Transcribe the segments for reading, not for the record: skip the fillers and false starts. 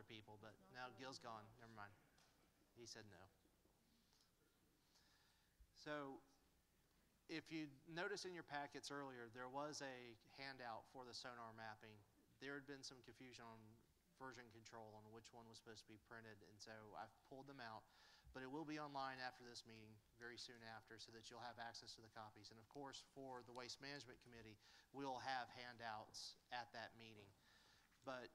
people, but now Gil's gone. Never mind. He said no. So if you noticed in your packets earlier, there was a handout for the sonar mapping. There had been some confusion on version control on which one was supposed to be printed, and so I've pulled them out. But it will be online after this meeting, very soon after, so that you'll have access to the copies. And of course, for the Waste Management Committee, we'll have handouts at that meeting. But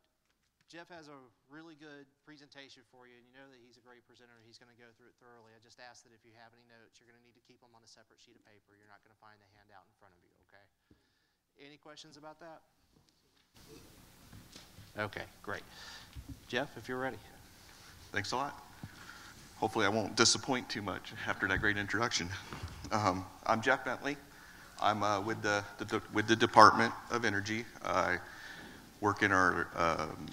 Jeff has a really good presentation for you, and you know that he's a great presenter. He's going to go through it thoroughly. I just ask that if you have any notes, you're going to need to keep them on a separate sheet of paper. You're not going to find the handout in front of you, okay? Any questions about that? Okay, great. Jeff, if you're ready. Thanks a lot. Hopefully I won't disappoint too much after that great introduction. I'm Jeff Bentley. I'm with the Department of Energy. I work in our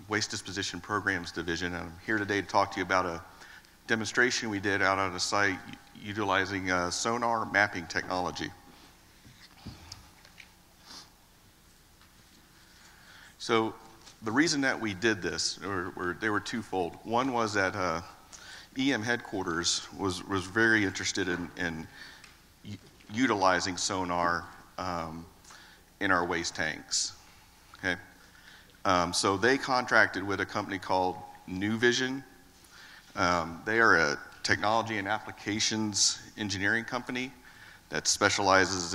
Waste Disposition Programs Division. I'm here today to talk to you about a demonstration we did out on a site utilizing sonar mapping technology. So the reason that we did this, they were twofold. One was that EM headquarters was very interested in utilizing sonar in our waste tanks. Okay, so they contracted with a company called New Vision. They are a technology and applications engineering company that specializes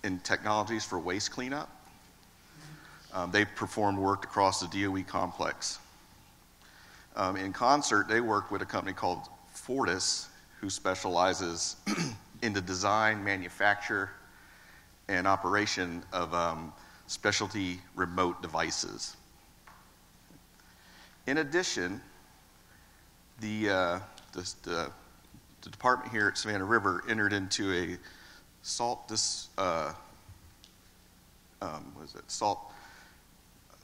in technologies for waste cleanup. They performed work across the DOE complex. In concert, they work with a company called Fortis, who specializes in the design, manufacture, and operation of specialty remote devices. In addition, the department here at Savannah River entered into a salt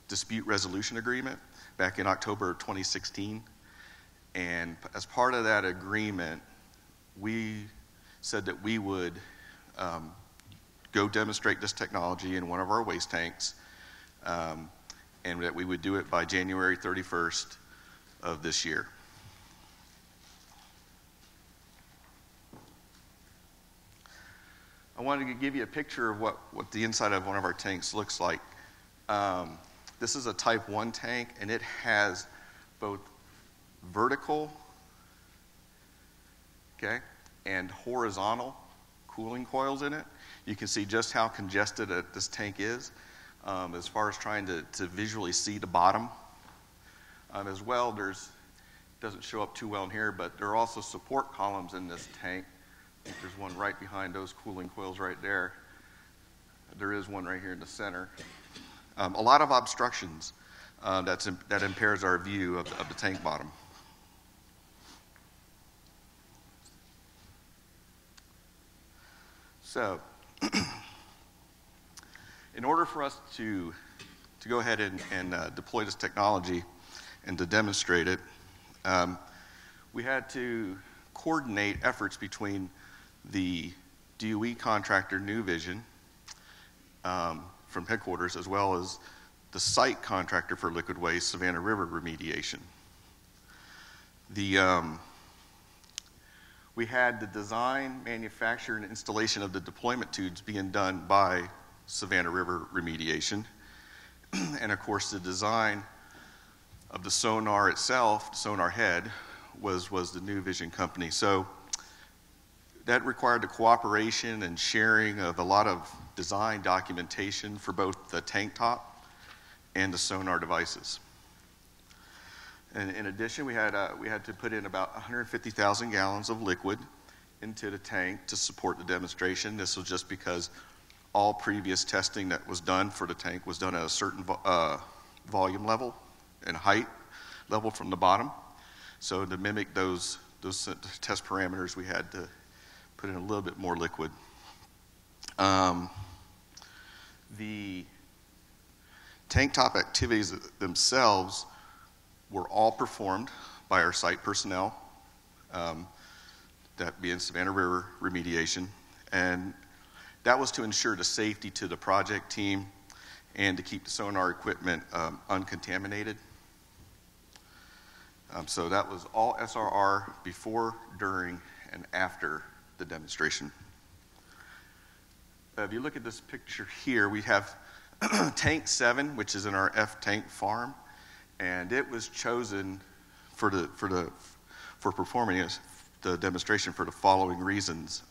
dispute resolution agreement back in October of 2016. And as part of that agreement, we said that we would go demonstrate this technology in one of our waste tanks, and that we would do it by January 31st of this year. I wanted to give you a picture of what the inside of one of our tanks looks like. This is a type 1 tank, and it has both vertical, okay, and horizontal cooling coils in it. You can see just how congested this tank is as far as trying to visually see the bottom. As well, doesn't show up too well in here, but there are also support columns in this tank. I think there's one right behind those cooling coils right there. There is one right here in the center. A lot of obstructions that impairs our view of the tank bottom. So, in order for us to go ahead and deploy this technology and to demonstrate it, we had to coordinate efforts between the DOE contractor New Vision from headquarters, as well as the site contractor for liquid waste, Savannah River Remediation. We had the design, manufacture, and installation of the deployment tubes being done by Savannah River Remediation. And of course, the design of the sonar itself, the sonar head, was the New Vision company. So that required the cooperation and sharing of a lot of design documentation for both the tank top and the sonar devices. And in addition, we had to put in about 150,000 gallons of liquid into the tank to support the demonstration. This was just because all previous testing that was done for the tank was done at a certain volume level and height level from the bottom. So to mimic those test parameters, we had to put in a little bit more liquid. The tank top activities themselves were all performed by our site personnel, that being Savannah River Remediation, and that was to ensure the safety to the project team and to keep the sonar equipment uncontaminated. So that was all SRR before, during, and after the demonstration. If you look at this picture here, we have Tank 7, which is in our F-Tank farm, and it was chosen for performing the demonstration for the following reasons.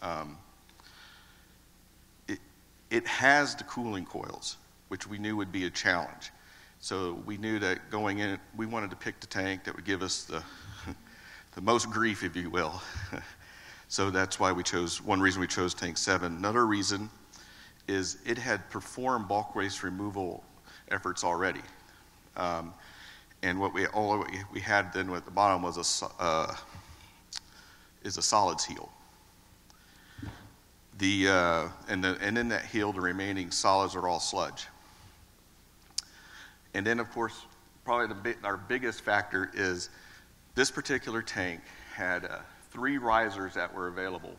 It has the cooling coils, which we knew would be a challenge. So we knew that going in, we wanted to pick the tank that would give us the most grief, if you will. So that's why one reason we chose Tank 7. Another reason is it had performed bulk waste removal efforts already. And all we had then at the bottom was a solids heel. And in that heel, the remaining solids are all sludge. And then, of course, probably our biggest factor is this particular tank had 3 risers that were available.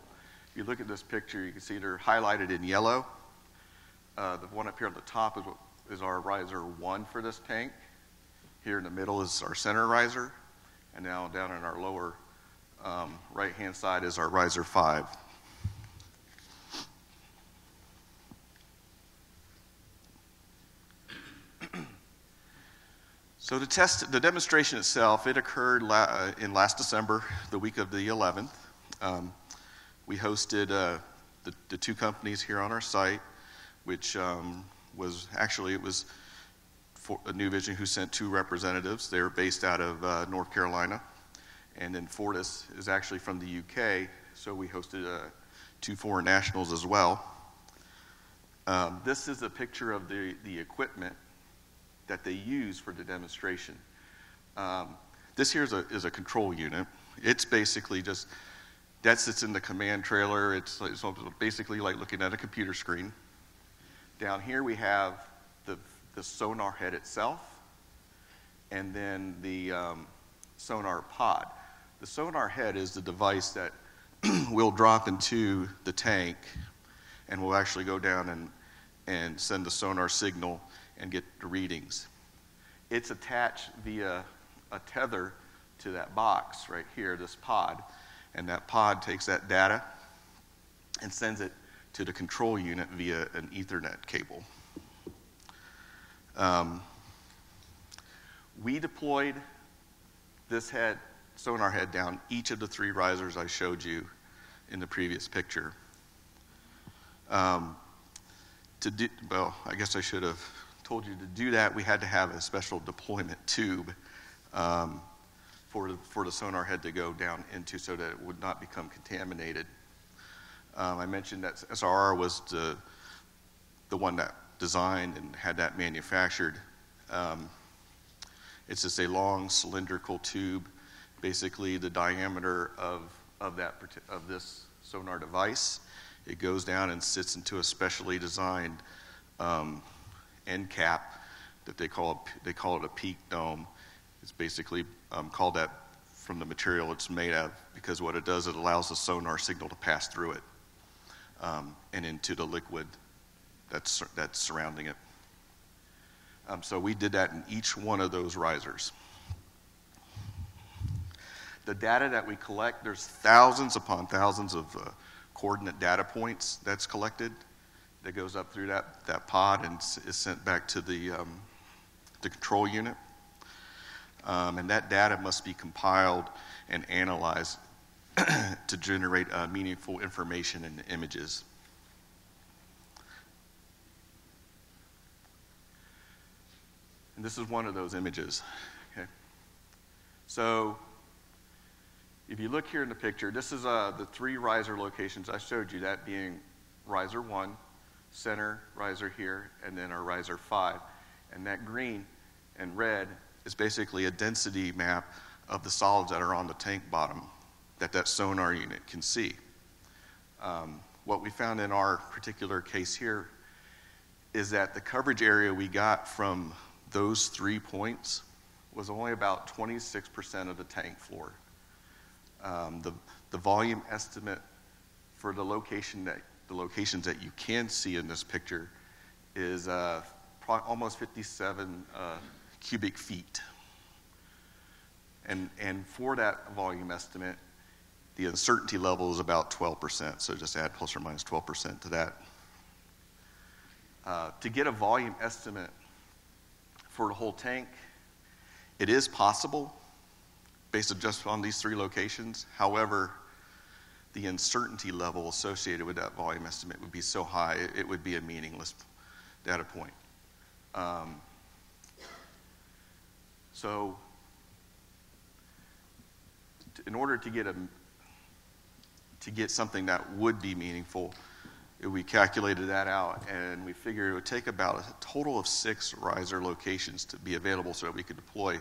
If you look at this picture, you can see they're highlighted in yellow. The one up here at the top is our riser 1 for this tank. Here in the middle is our center riser. And now down in our lower right-hand side is our riser 5. So the demonstration itself, it occurred in last December, the week of the 11th. We hosted the 2 companies here on our site, which was for New Vision who sent 2 representatives. They were based out of North Carolina. And then Fortis is actually from the UK, so we hosted 2 foreign nationals as well. This is a picture of the equipment that they use for the demonstration. This here is a control unit. It's basically just, that sits in the command trailer. It's basically like looking at a computer screen. Down here we have the sonar head itself, and then the sonar pod. The sonar head is the device that will drop into the tank and will actually go down and send the sonar signal and get the readings. It's attached via a tether to that box right here, this pod, and that pod takes that data and sends it to the control unit via an Ethernet cable. We deployed this sonar head down each of the 3 risers I showed you in the previous picture. Well, I guess I should have told you to do that. We had to have a special deployment tube for the sonar head to go down into so that it would not become contaminated. I mentioned that SRR was the one that designed and had that manufactured. It's just a long cylindrical tube, basically the diameter of this sonar device. It goes down and sits into a specially designed end cap that they call it a peak dome. It's basically called that from the material it's made of, because what it does, it allows the sonar signal to pass through it and into the liquid that's surrounding it. So we did that in each one of those risers. The data that we collect, there's thousands upon thousands of coordinate data points that's collected that goes up through that pod and is sent back to the control unit. And that data must be compiled and analyzed to generate meaningful information and images. And this is one of those images. Okay. So if you look here in the picture, this is the 3 riser locations I showed you, that being riser 1, center riser here, and then our riser 5. And that green and red is basically a density map of the solids that are on the tank bottom that sonar unit can see. What we found in our particular case here is that the coverage area we got from those 3 points was only about 26% of the tank floor. The volume estimate for the locations that you can see in this picture is almost 57 cubic feet. And for that volume estimate, the uncertainty level is about 12%, so just add plus or minus 12% to that. To get a volume estimate for the whole tank, it is possible based just on these 3 locations. However, the uncertainty level associated with that volume estimate would be so high, it would be a meaningless data point. So in order to get something that would be meaningful, we calculated that out, and we figured it would take about a total of 6 riser locations to be available so that we could deploy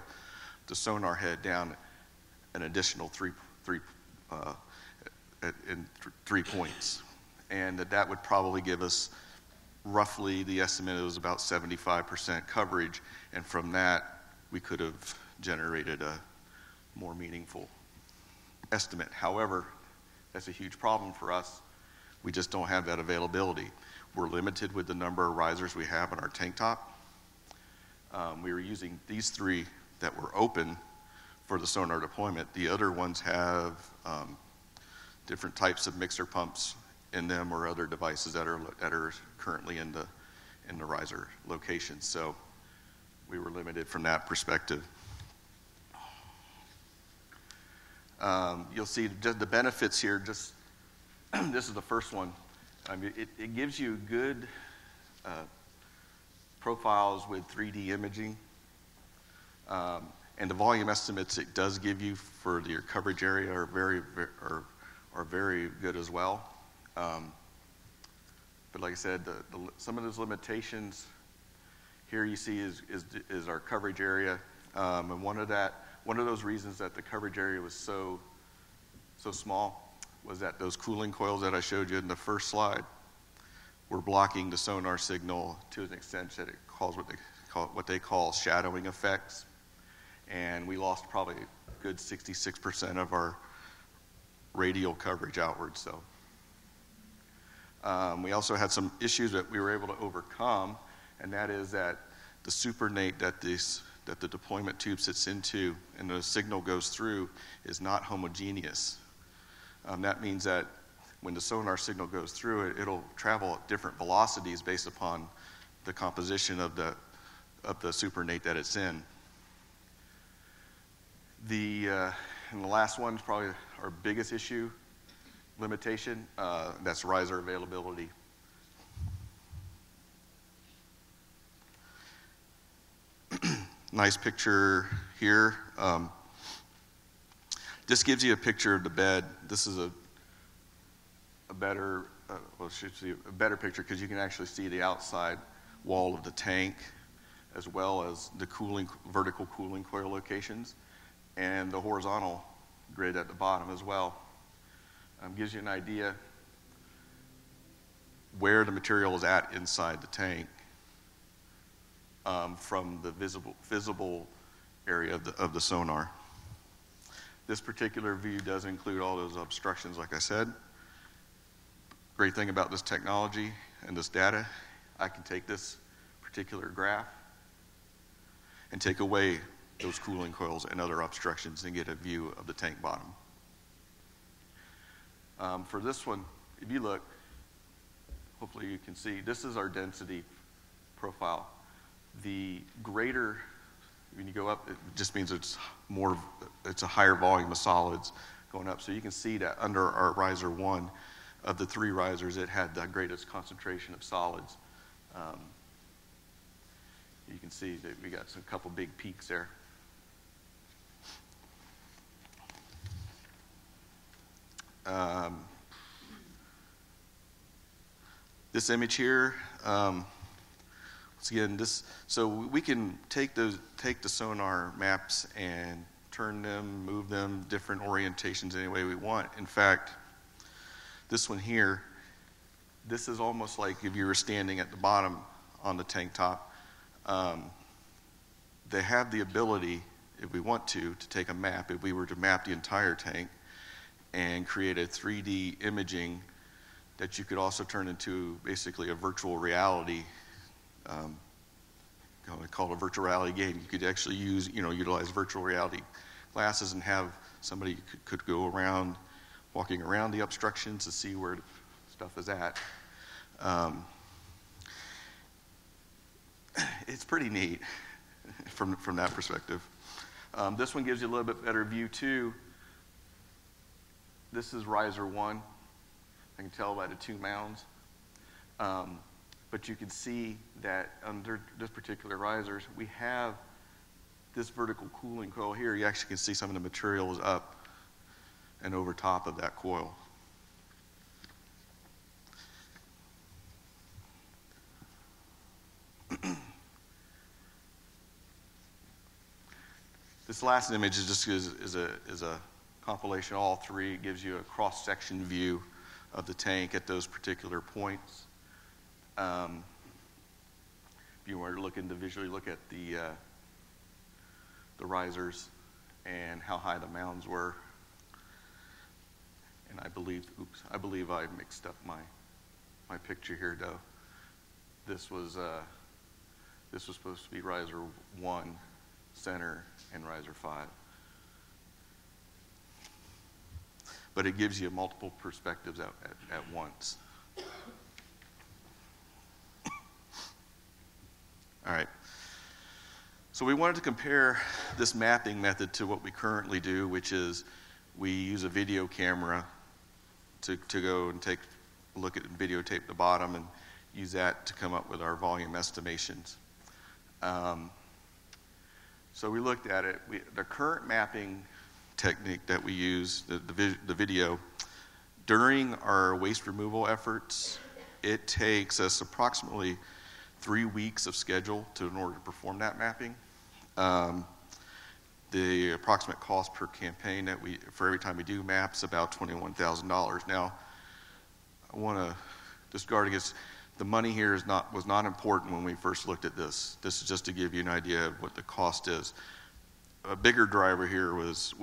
the sonar head down an additional 3 points. And that would probably give us roughly, the estimate was about 75% coverage, and from that, we could have generated a more meaningful estimate. However, that's a huge problem for us. We just don't have that availability. We're limited with the number of risers we have on our tank top. We were using these 3 that were open for the sonar deployment. The other ones have different types of mixer pumps in them or other devices that are currently in the riser location. So we were limited from that perspective. You'll see just the benefits here. Just this is the first one. I mean, it gives you good profiles with 3D imaging, and the volume estimates it does give you for your coverage area are very good as well. But like I said, some of those limitations here you see is our coverage area, and one of those reasons that the coverage area was so small was that those cooling coils that I showed you in the first slide were blocking the sonar signal to an extent that it caused what they call shadowing effects, and we lost probably a good 66% of our radial coverage outward. So we also had some issues that we were able to overcome, and that is that the supernate that the deployment tube sits into and the signal goes through is not homogeneous. That means that when the sonar signal goes through it, it'll travel at different velocities based upon the composition of the supernate that it's in. And the last one is probably our biggest issue, limitation, that's riser availability. Nice picture here. This gives you a picture of the bed. This is a better picture because you can actually see the outside wall of the tank as well as the vertical cooling coil locations and the horizontal grid at the bottom as well. Gives you an idea where the material is at inside the tank from the visible area of the sonar. This particular view does include all those obstructions, like I said. Great thing about this technology and this data, I can take this particular graph and take away those cooling coils and other obstructions and get a view of the tank bottom. For this one, if you look, hopefully you can see, this is our density profile. The greater, when you go up, it just means it's a higher volume of solids going up. So you can see that under our riser 1, of the 3 risers, it had the greatest concentration of solids. You can see that we got a couple big peaks there. This image here, once again, so we can take the sonar maps and turn them, move them, different orientations any way we want. In fact, this one here, this is almost like if you were standing at the bottom on the tank top. They have the ability, if we want to take a map, if we were to map the entire tank and create a 3D imaging that you could also turn into basically a virtual reality, called a virtual reality game. You could actually utilize virtual reality glasses and have somebody could go around, walking around the obstructions to see where stuff is at. It's pretty neat from that perspective. This one gives you a little bit better view too. This is riser 1. I can tell by the 2 mounds. But you can see that under this particular risers, we have this vertical cooling coil here. You actually can see some of the material is up and over top of that coil. This last image is just is a compilation of all 3. It gives you a cross-section view of the tank at those particular points. If you were looking to visually look at the risers and how high the mounds were, and I believe I mixed up my picture here though. This was supposed to be riser 1 center and riser 5. But it gives you multiple perspectives at once. All right. So we wanted to compare this mapping method to what we currently do, which is we use a video camera to go and take a look at and videotape the bottom and use that to come up with our volume estimations. So we looked at it. The current mapping technique that we use, the video, during our waste removal efforts, it takes us approximately 3 weeks of schedule in order to perform that mapping. The approximate cost per campaign for every time we do maps, about $21,000. Now, I want to discard against the money here was not important when we first looked at this. This is just to give you an idea of what the cost is. A bigger driver here was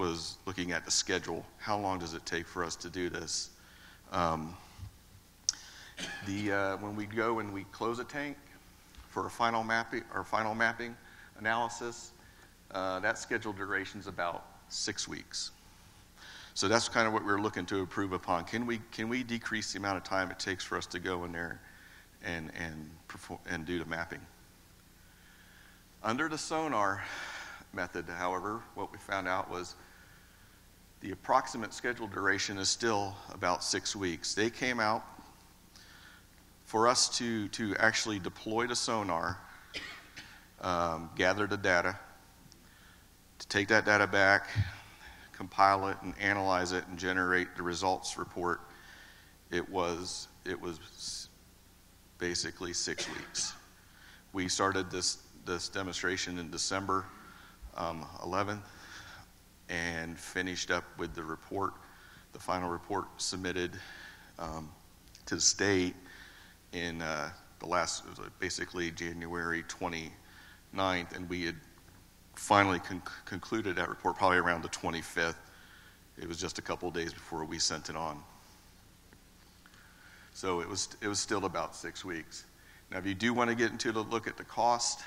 looking at the schedule. How long does it take for us to do this? When we go and we close a tank for our final mapping analysis, that schedule duration is about 6 weeks. So that's kind of what we're looking to improve upon. Can we decrease the amount of time it takes for us to go in there and do the mapping? Under the sonar method, however, what we found out was the approximate schedule duration is still about 6 weeks. They came out for us to actually deploy the sonar, gather the data, to take that data back, compile it and analyze it and generate the results report. It was basically 6 weeks. We started this demonstration in December 11th and finished up with the report, the final report submitted to the state in basically January 29th, and we had finally concluded that report probably around the 25th. It was just a couple of days before we sent it on. So it was still about 6 weeks. Now, if you do want to get into the look at the cost,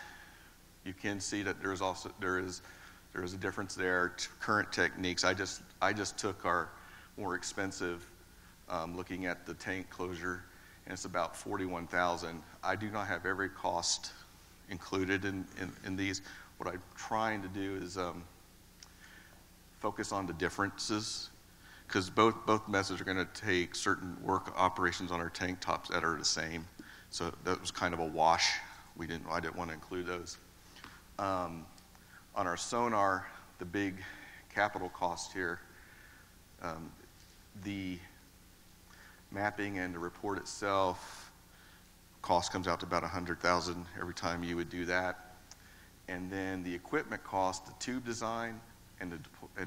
you can see that there is a difference there. Current techniques. I just took our more expensive, looking at the tank closure, and it's about $41,000. I do not have every cost included in these. What I'm trying to do is focus on the differences, because both methods are going to take certain work operations on our tank tops that are the same. So that was kind of a wash. I didn't want to include those. On our sonar, the big capital cost here, the mapping and the report itself, cost comes out to about $100,000 every time you would do that. And then the equipment cost, the tube design, and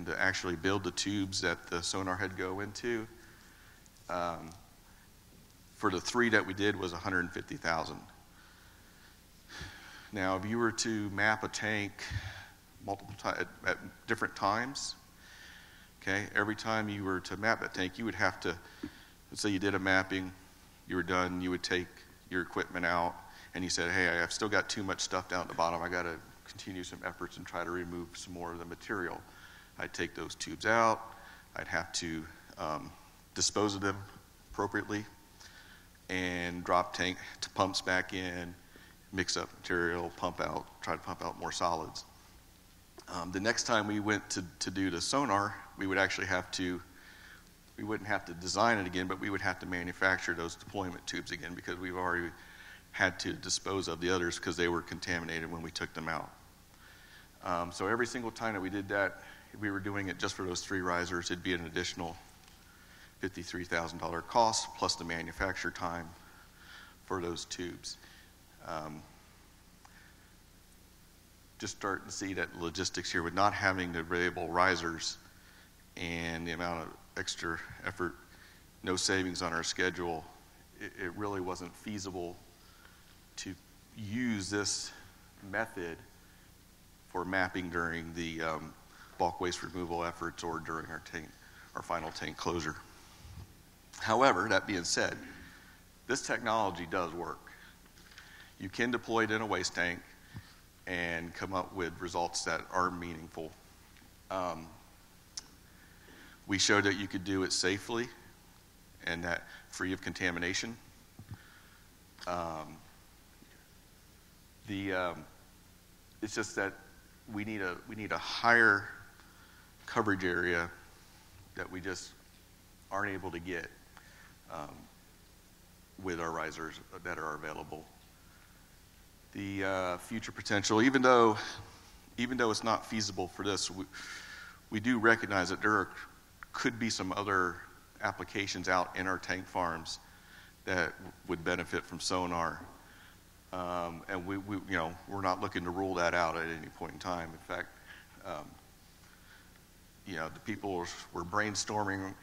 to actually build the tubes that the sonar head go into, for the 3 that we did was $150,000. Now, if you were to map a tank multiple times at different times, okay, every time you were to map that tank, you would have to, let's say you did a mapping, you were done, you would take your equipment out, and you said, hey, I've still got too much stuff down at the bottom, I got to continue some efforts and try to remove some more of the material. I'd take those tubes out. I'd have to dispose of them appropriately and drop tank to pumps back in, mix up material, pump out, try to pump out more solids. The next time we went to do the sonar, we would actually have to, we wouldn't have to design it again, but we would have to manufacture those deployment tubes again because we've already had to dispose of the others because they were contaminated when we took them out. So every single time that we did that, we were doing it just for those 3 risers, it'd be an additional $53,000 cost plus the manufacture time for those tubes. Just starting to see that logistics here with not having the available risers and the amount of extra effort, no savings on our schedule, it really wasn't feasible to use this method for mapping during the bulk waste removal efforts or during our final tank closure. However, that being said, this technology does work. You can deploy it in a waste tank and come up with results that are meaningful. We showed that you could do it safely and that free of contamination. It's just that we need a higher coverage area that we just aren't able to get with our risers that are available. The future potential, even though it's not feasible for this, we do recognize that there could be some other applications out in our tank farms that would benefit from sonar. And we're not looking to rule that out at any point in time. In fact, the people were brainstorming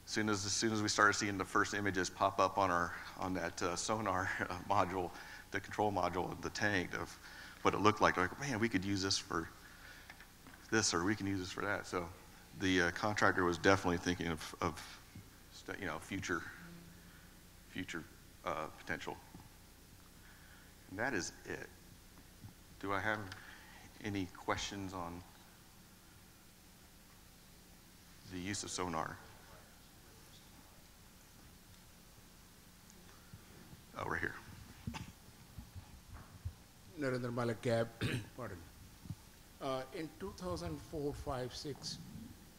as soon as we started seeing the first images pop up on that sonar module, the control module of the tank of what it looked like. Like, man, we could use this for this, or we can use this for that. So the contractor was definitely thinking of future potential. And that is it. Do I have any questions on the use of sonar? Oh, right here. Narendra Malik Cab, pardon. In 2004, 5, 6,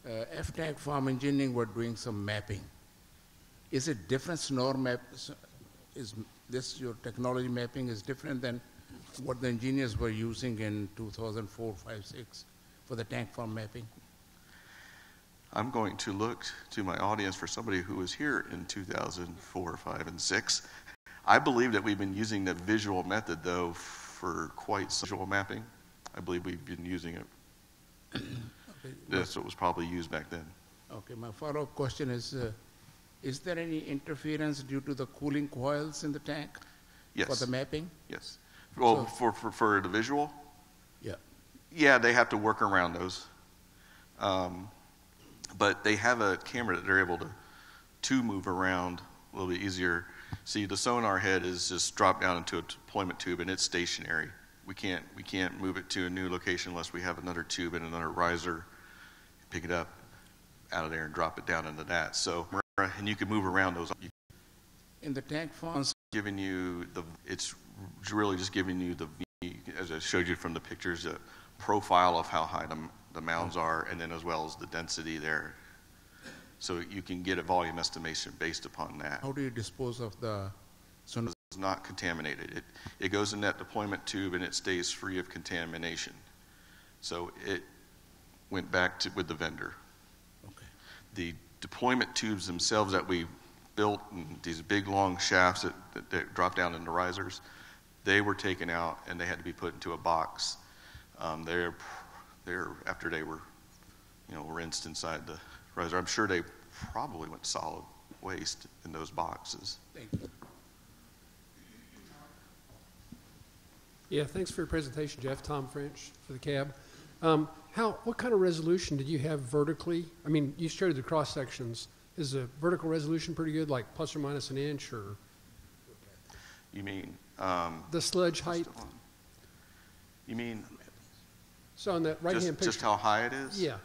F-Tank Farm Engineering were doing some mapping. Is it different SNOR map? Is this your technology mapping is different than what the engineers were using in 2004, 5, 6 for the tank farm mapping? I'm going to look to my audience for somebody who was here in 2004, 5, and 6. I believe that we've been using the visual method, though, for quite some visual mapping. I believe we've been using it. Okay. That's what was probably used back then. Okay, my follow-up question is there any interference due to the cooling coils in the tank? Yes. For the mapping? Yes. Well, so, for the visual? Yeah. Yeah, they have to work around those. But they have a camera that they're able to move around a little bit easier. See, the sonar head is just dropped down into a deployment tube, and it's stationary. We can't move it to a new location unless we have another tube and another riser, pick it up out of there and drop it down into that. So, and you can move around those. In the tank farms, it's really just giving you as I showed you from the pictures, the profile of how high the mounds are, and then as well as the density there. So you can get a volume estimation based upon that. How do you dispose of the sonar? It's not contaminated. It goes in that deployment tube and it stays free of contamination. So it went back with the vendor. Okay. The deployment tubes themselves that we built, these big long shafts that drop down into risers, they were taken out and they had to be put into a box. After they were, rinsed inside the riser. I'm sure they probably went solid waste in those boxes. Thank you. Yeah, thanks for your presentation, Jeff. Tom French for the cab. What kind of resolution did you have vertically? I mean, you showed the cross sections. Is the vertical resolution pretty good, like plus or minus an inch, or? You mean the sludge height? You mean so on that right-hand picture? Just how high it is? Yeah.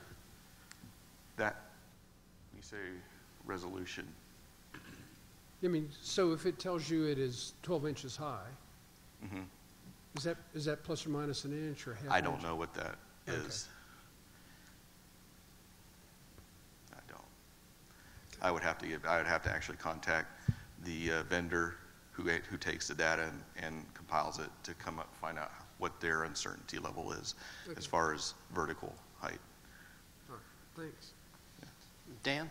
you say resolution. I mean, so if it tells you it is 12 inches high, Mm-hmm. is that plus or minus an inch or half I inch? don't know what that Okay. is. I don't. I would have to actually contact the vendor who takes the data and compiles it to find out what their uncertainty level is as far as vertical height. All right, thanks. Dan?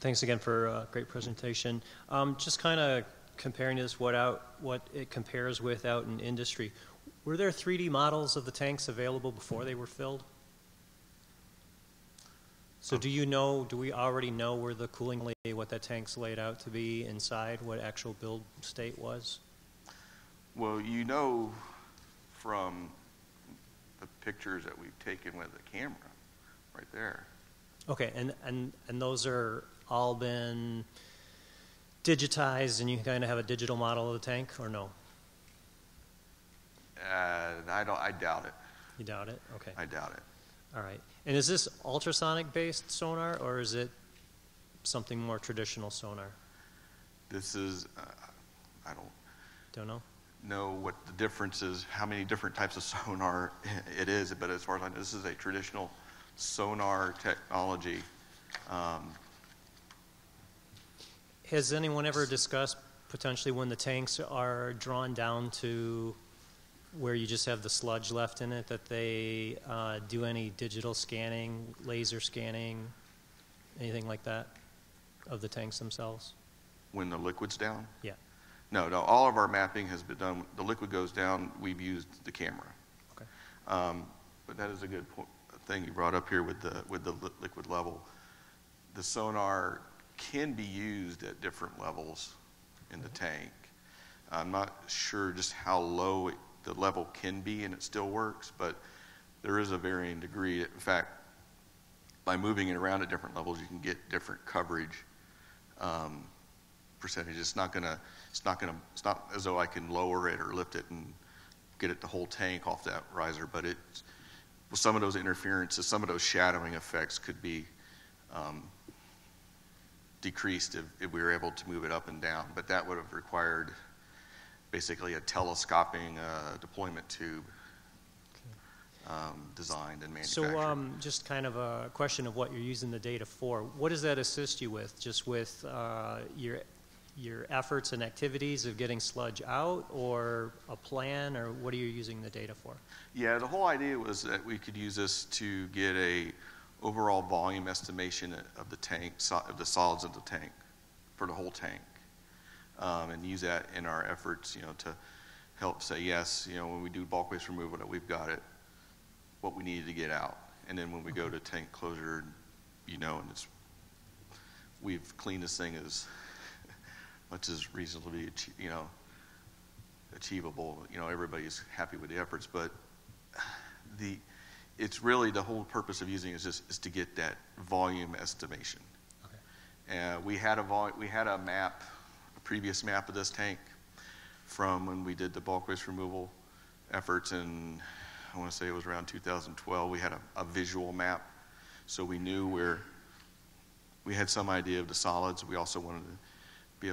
Thanks again for a great presentation. Just kind of comparing this, what it compares with out in industry. Were there 3D models of the tanks available before they were filled? So do we already know where the cooling what that tank's laid out to be inside, what actual build state was? Well, you know from the pictures that we've taken with the camera right there. Okay, and those are all been digitized and you kind of have a digital model of the tank, or no? I doubt it. You doubt it? Okay. I doubt it. All right. And is this ultrasonic-based sonar, or is it something more traditional sonar? This is, I Don't know? know what the difference is, how many different types of sonar it is, but as far as I know, this is a traditional sonar technology. Has anyone ever discussed potentially when the tanks are drawn down to where you just have the sludge left in it, that they do any digital scanning, laser scanning, anything like that of the tanks themselves? When the liquid's down? Yeah. No, all of our mapping has been done. The liquid goes down, we've used the camera. Okay. But that is a good thing you brought up here with the liquid level. The sonar can be used at different levels in the tank. I'm not sure just how low the level can be and it still works, but there is a varying degree. In fact, by moving it around at different levels, you can get different coverage percentage. It's not as though I can lower it or lift it and get it the whole tank off that riser, but some of those interferences, some of those shadowing effects could be decreased if we were able to move it up and down, but that would have required basically a telescoping deployment tube designed and manufactured. So just kind of a question of what you're using the data for. What does that assist you with? Just with your efforts and activities of getting sludge out, or a plan, or what are you using the data for? Yeah, the whole idea was that we could use this to get a overall volume estimation of the tank, of the solids of the tank, for the whole tank, and use that in our efforts, to help say, yes, when we do bulk waste removal, that we've got it, what we needed to get out. And then when we go to tank closure, and we've cleaned this thing as much as reasonably, achievable. Everybody's happy with the efforts, but it's really the whole purpose of using it is to get that volume estimation. Okay. We had a map, a previous map of this tank from when we did the bulk waste removal efforts, and I want to say it was around 2012. We had a visual map, so we knew where we had some idea of the solids. We also wanted to we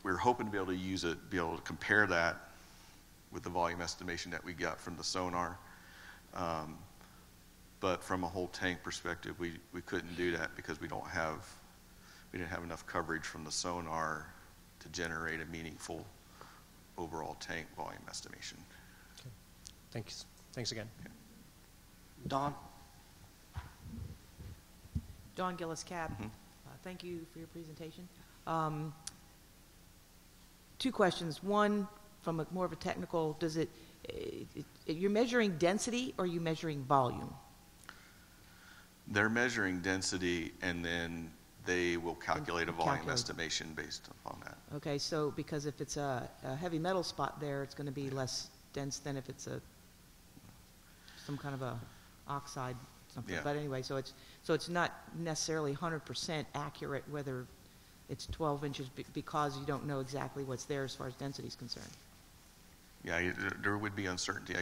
were hoping to be able to use it, be able to compare that with the volume estimation that we got from the sonar. But from a whole tank perspective, we couldn't do that because we didn't have enough coverage from the sonar to generate a meaningful overall tank volume estimation. Okay. Thanks. Thanks again. Okay. Don? Dawn Gillis Cab. Mm-hmm. Thank you for your presentation. Two questions. One, from more of a technical, you're measuring density or are you measuring volume? They're measuring density, and then they will calculate a volume estimation based upon that. Okay, so because if it's a heavy metal spot there, it's going to be less dense than if it's some kind of a oxide something. Yeah. But anyway, so it's not necessarily 100% accurate whether it's 12 inches because you don't know exactly what's there as far as density is concerned. Yeah, there would be uncertainty.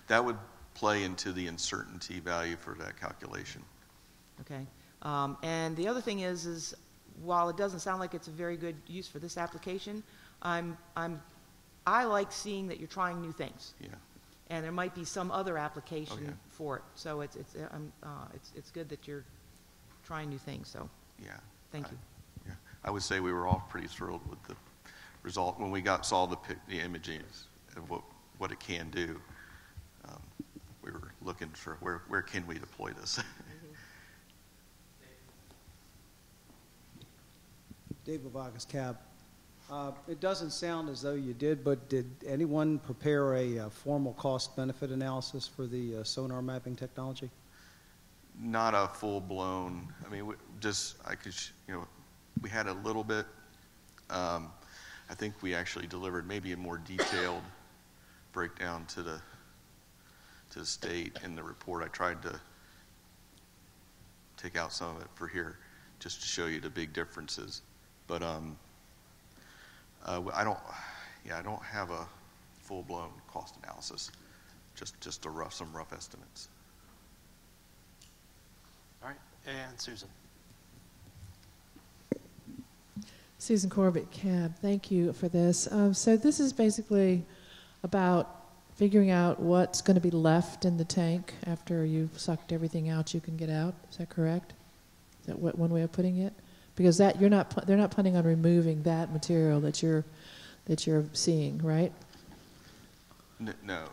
That would play into the uncertainty value for that calculation. Okay? And the other thing is while it doesn't sound like it's a very good use for this application, I like seeing that you're trying new things. Yeah. And there might be some other application Oh, yeah. for it. So it's good that you're trying new things, so Yeah. thank you. Yeah. I would say we were all pretty thrilled with the result when we saw the images of what it can do. We were looking for where can we deploy this. Dave Vargas, CAB. It doesn't sound as though you did, but did anyone prepare a formal cost-benefit analysis for the sonar mapping technology? Not a full-blown. I mean, we had a little bit. I think we actually delivered maybe a more detailed breakdown to the state in the report. I tried to take out some of it for here, just to show you the big differences. But I don't have a full-blown cost analysis. Just some rough estimates. All right, and Susan. Susan Corbett, CAB. Thank you for this. So this is basically about figuring out what's going to be left in the tank after you've sucked everything out you can get out. Is that correct? Is that one way of putting it? Because they're not planning on removing that material that you're seeing, right? No.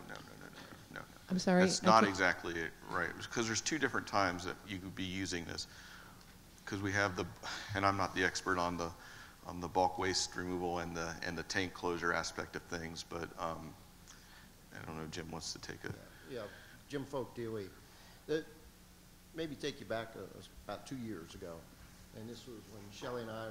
I'm sorry. That's not exactly it, right? Because there's two different times that you could be using this. Because we have and I'm not the expert on the bulk waste removal and the tank closure aspect of things, but I don't know if Jim wants to take a. Yeah, Jim Folk, DOE. Maybe take you back about 2 years ago, and this was when Shelley and I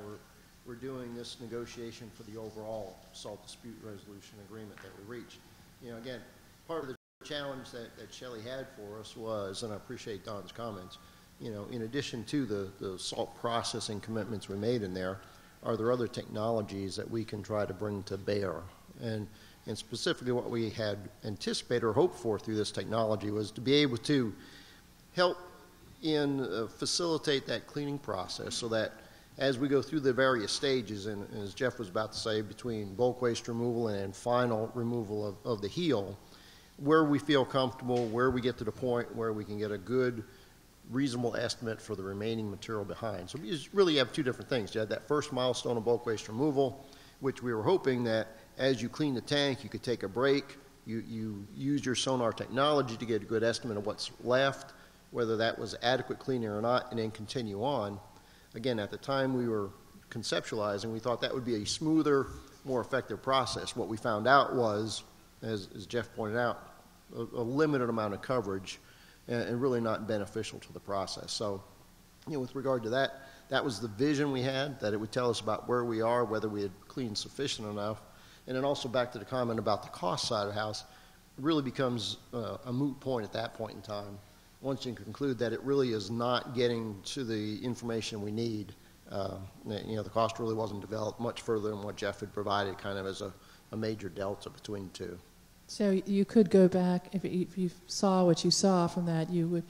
were doing this negotiation for the overall salt dispute resolution agreement that we reached. You know, again, part of the challenge that Shelley had for us was, and I appreciate Don's comments, you know, in addition to the salt processing commitments we made in there, are there other technologies that we can try to bring to bear? And specifically what we had anticipated or hoped for through this technology was to be able to help facilitate that cleaning process so that as we go through the various stages, and as Jeff was about to say, between bulk waste removal and final removal of the heel, where we feel comfortable, where we get to the point where we can get a good, reasonable estimate for the remaining material behind. So we just really have two different things. You had that first milestone of bulk waste removal, which we were hoping that as you clean the tank, you could take a break, you use your sonar technology to get a good estimate of what's left, whether that was adequate cleaning or not, and then continue on. Again, at the time we were conceptualizing, we thought that would be a smoother, more effective process. What we found out was, as Jeff pointed out, a limited amount of coverage and really not beneficial to the process. So, you know, with regard to that, that was the vision we had, that it would tell us about where we are, whether we had cleaned sufficient enough. And then also back to the comment about the cost side of the house, it really becomes a moot point at that point in time. Once you conclude that it really is not getting to the information we need, you know, the cost really wasn't developed much further than what Jeff had provided, kind of as a major delta between the two. So you could go back, if you saw what you saw from that, you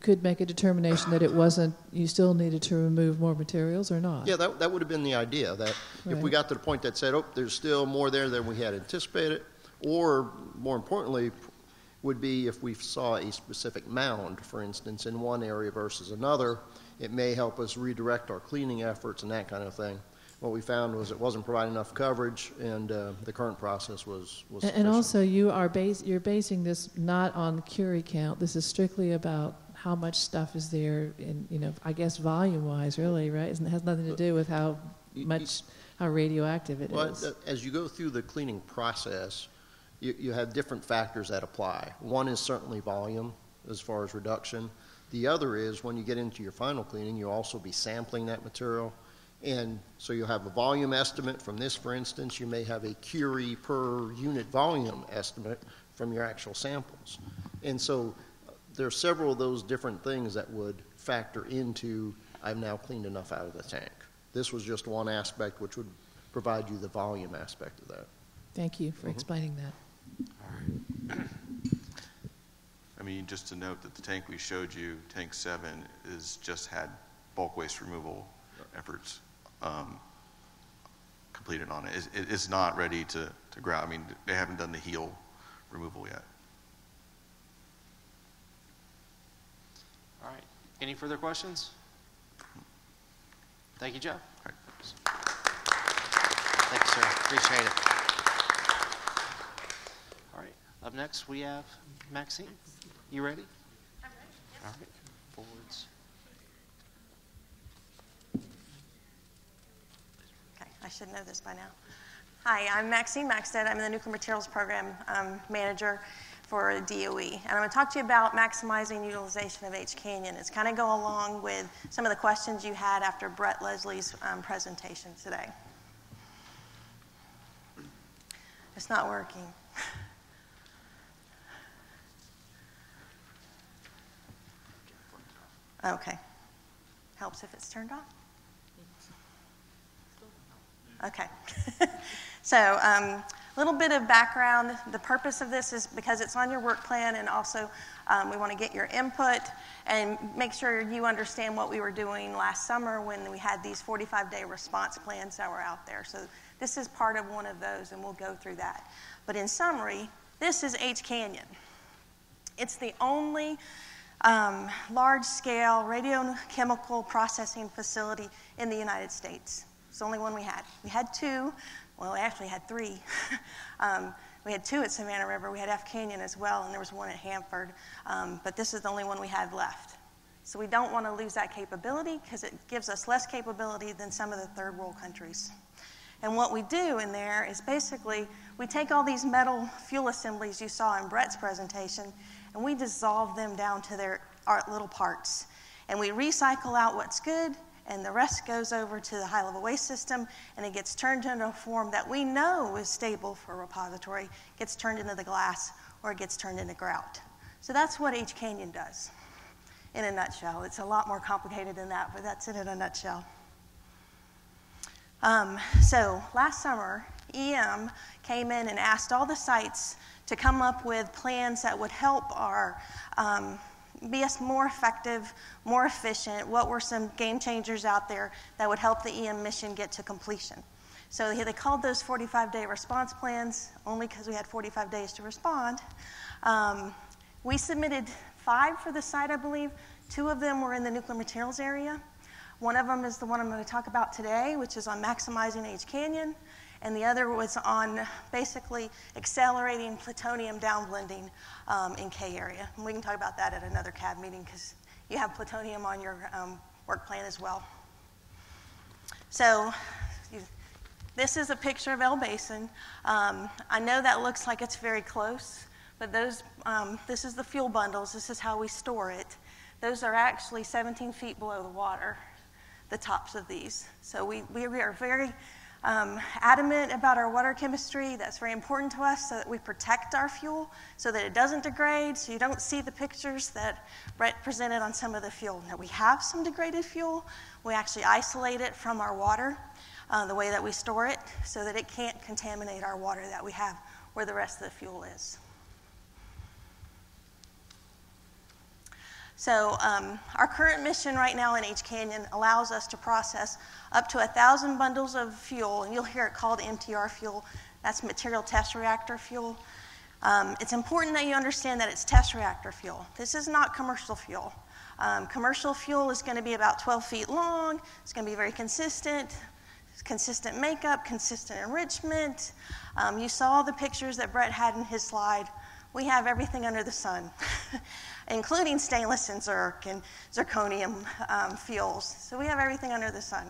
could make a determination that it wasn't, you still needed to remove more materials or not? Yeah, that would have been the idea, that if we got to the point that said, oh, there's still more there than we had anticipated, or more importantly, would be if we saw a specific mound, for instance, in one area versus another, it may help us redirect our cleaning efforts and that kind of thing. What we found was it wasn't providing enough coverage, and the current process was sufficient. And also, you're basing this not on curie count. This is strictly about how much stuff is there, in, you know, I guess volume-wise, really, right? It has nothing to do with how radioactive it is. As you go through the cleaning process, you have different factors that apply. One is certainly volume, as far as reduction. The other is when you get into your final cleaning, you'll also be sampling that material. And so you'll have a volume estimate from this, for instance. You may have a curie per unit volume estimate from your actual samples. And so there are several of those different things that would factor into, I've now cleaned enough out of the tank. This was just one aspect which would provide you the volume aspect of that. Thank you for explaining that. All right. mean, just to note that the tank we showed you, tank 7, is just had bulk waste removal efforts completed on it. It's not ready to ground. I mean, they haven't done the heel removal yet. All right. Any further questions? Thank you, Jeff. All right. Thanks, sir. Appreciate it. All right. Up next, we have Maxine. You ready? I'm ready. Yes. All right. Forwards. Okay, I should know this by now. Hi, I'm Maxine Maxted. I'm the Nuclear Materials Program Manager for DOE. And I'm going to talk to you about maximizing utilization of H Canyon. It's kind of go along with some of the questions you had after Brett Leslie's presentation today. It's not working. Okay. Helps if it's turned on. Okay. So a little bit of background. The purpose of this is because it's on your work plan, and also we want to get your input and make sure you understand what we were doing last summer when we had these 45-day response plans that were out there. So this is part of one of those, and we'll go through that. But in summary, this is H Canyon. It's the only large-scale radiochemical processing facility in the United States. It's the only one we had. We had two. Well, we actually had three. We had two at Savannah River. We had F Canyon as well, and there was one at Hanford. But this is the only one we had left. So we don't want to lose that capability because it gives us less capability than some of the third world countries. And what we do in there is basically we take all these metal fuel assemblies you saw in Brett's presentation, and we dissolve them down to their little parts. And we recycle out what's good, and the rest goes over to the high-level waste system, and it gets turned into a form that we know is stable for a repository, gets turned into the glass, or it gets turned into grout. So that's what H Canyon does in a nutshell. It's a lot more complicated than that, but that's it in a nutshell. So last summer, EM came in and asked all the sites to come up with plans that would help our be us more effective, more efficient. What were some game changers out there that would help the EM mission get to completion? So they called those 45-day response plans only because we had 45 days to respond. We submitted 5 for the site, I believe. 2 of them were in the nuclear materials area. One of them is the one I'm going to talk about today, which is on maximizing H Canyon, and the other was on basically accelerating plutonium downblending in K area. And we can talk about that at another CAB meeting because you have plutonium on your work plan as well. So this is a picture of El Basin. I know that looks like it's very close, but this is the fuel bundles. This is how we store it. Those are actually 17 feet below the water, the tops of these. So we are very adamant about our water chemistry. That's very important to us so that we protect our fuel so that it doesn't degrade, so you don't see the pictures that Brett presented on some of the fuel. Now, we have some degraded fuel. We actually isolate it from our water, the way that we store it, so that it can't contaminate our water that we have where the rest of the fuel is. So our current mission right now in H Canyon allows us to process up to 1,000 bundles of fuel, and you'll hear it called MTR fuel. That's material test reactor fuel. It's important that you understand that it's test reactor fuel. This is not commercial fuel. Commercial fuel is going to be about 12 feet long. It's going to be very consistent makeup, consistent enrichment. You saw the pictures that Brett had in his slide. We have everything under the sun, including stainless and zirconium fuels. So we have everything under the sun.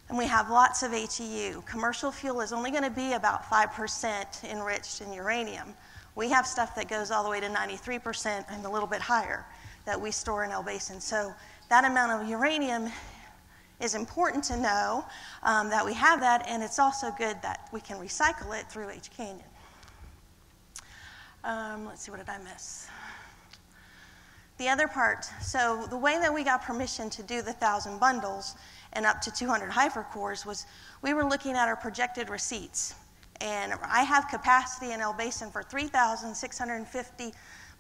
And we have lots of HEU. Commercial fuel is only going to be about 5% enriched in uranium. We have stuff that goes all the way to 93% and a little bit higher that we store in El Basin. So that amount of uranium is important to know that we have that, and it's also good that we can recycle it through H Canyon. Let's see, what did I miss? The other part, so the way that we got permission to do the 1,000 bundles and up to 200 hypercores was we were looking at our projected receipts. And I have capacity in El Basin for 3,650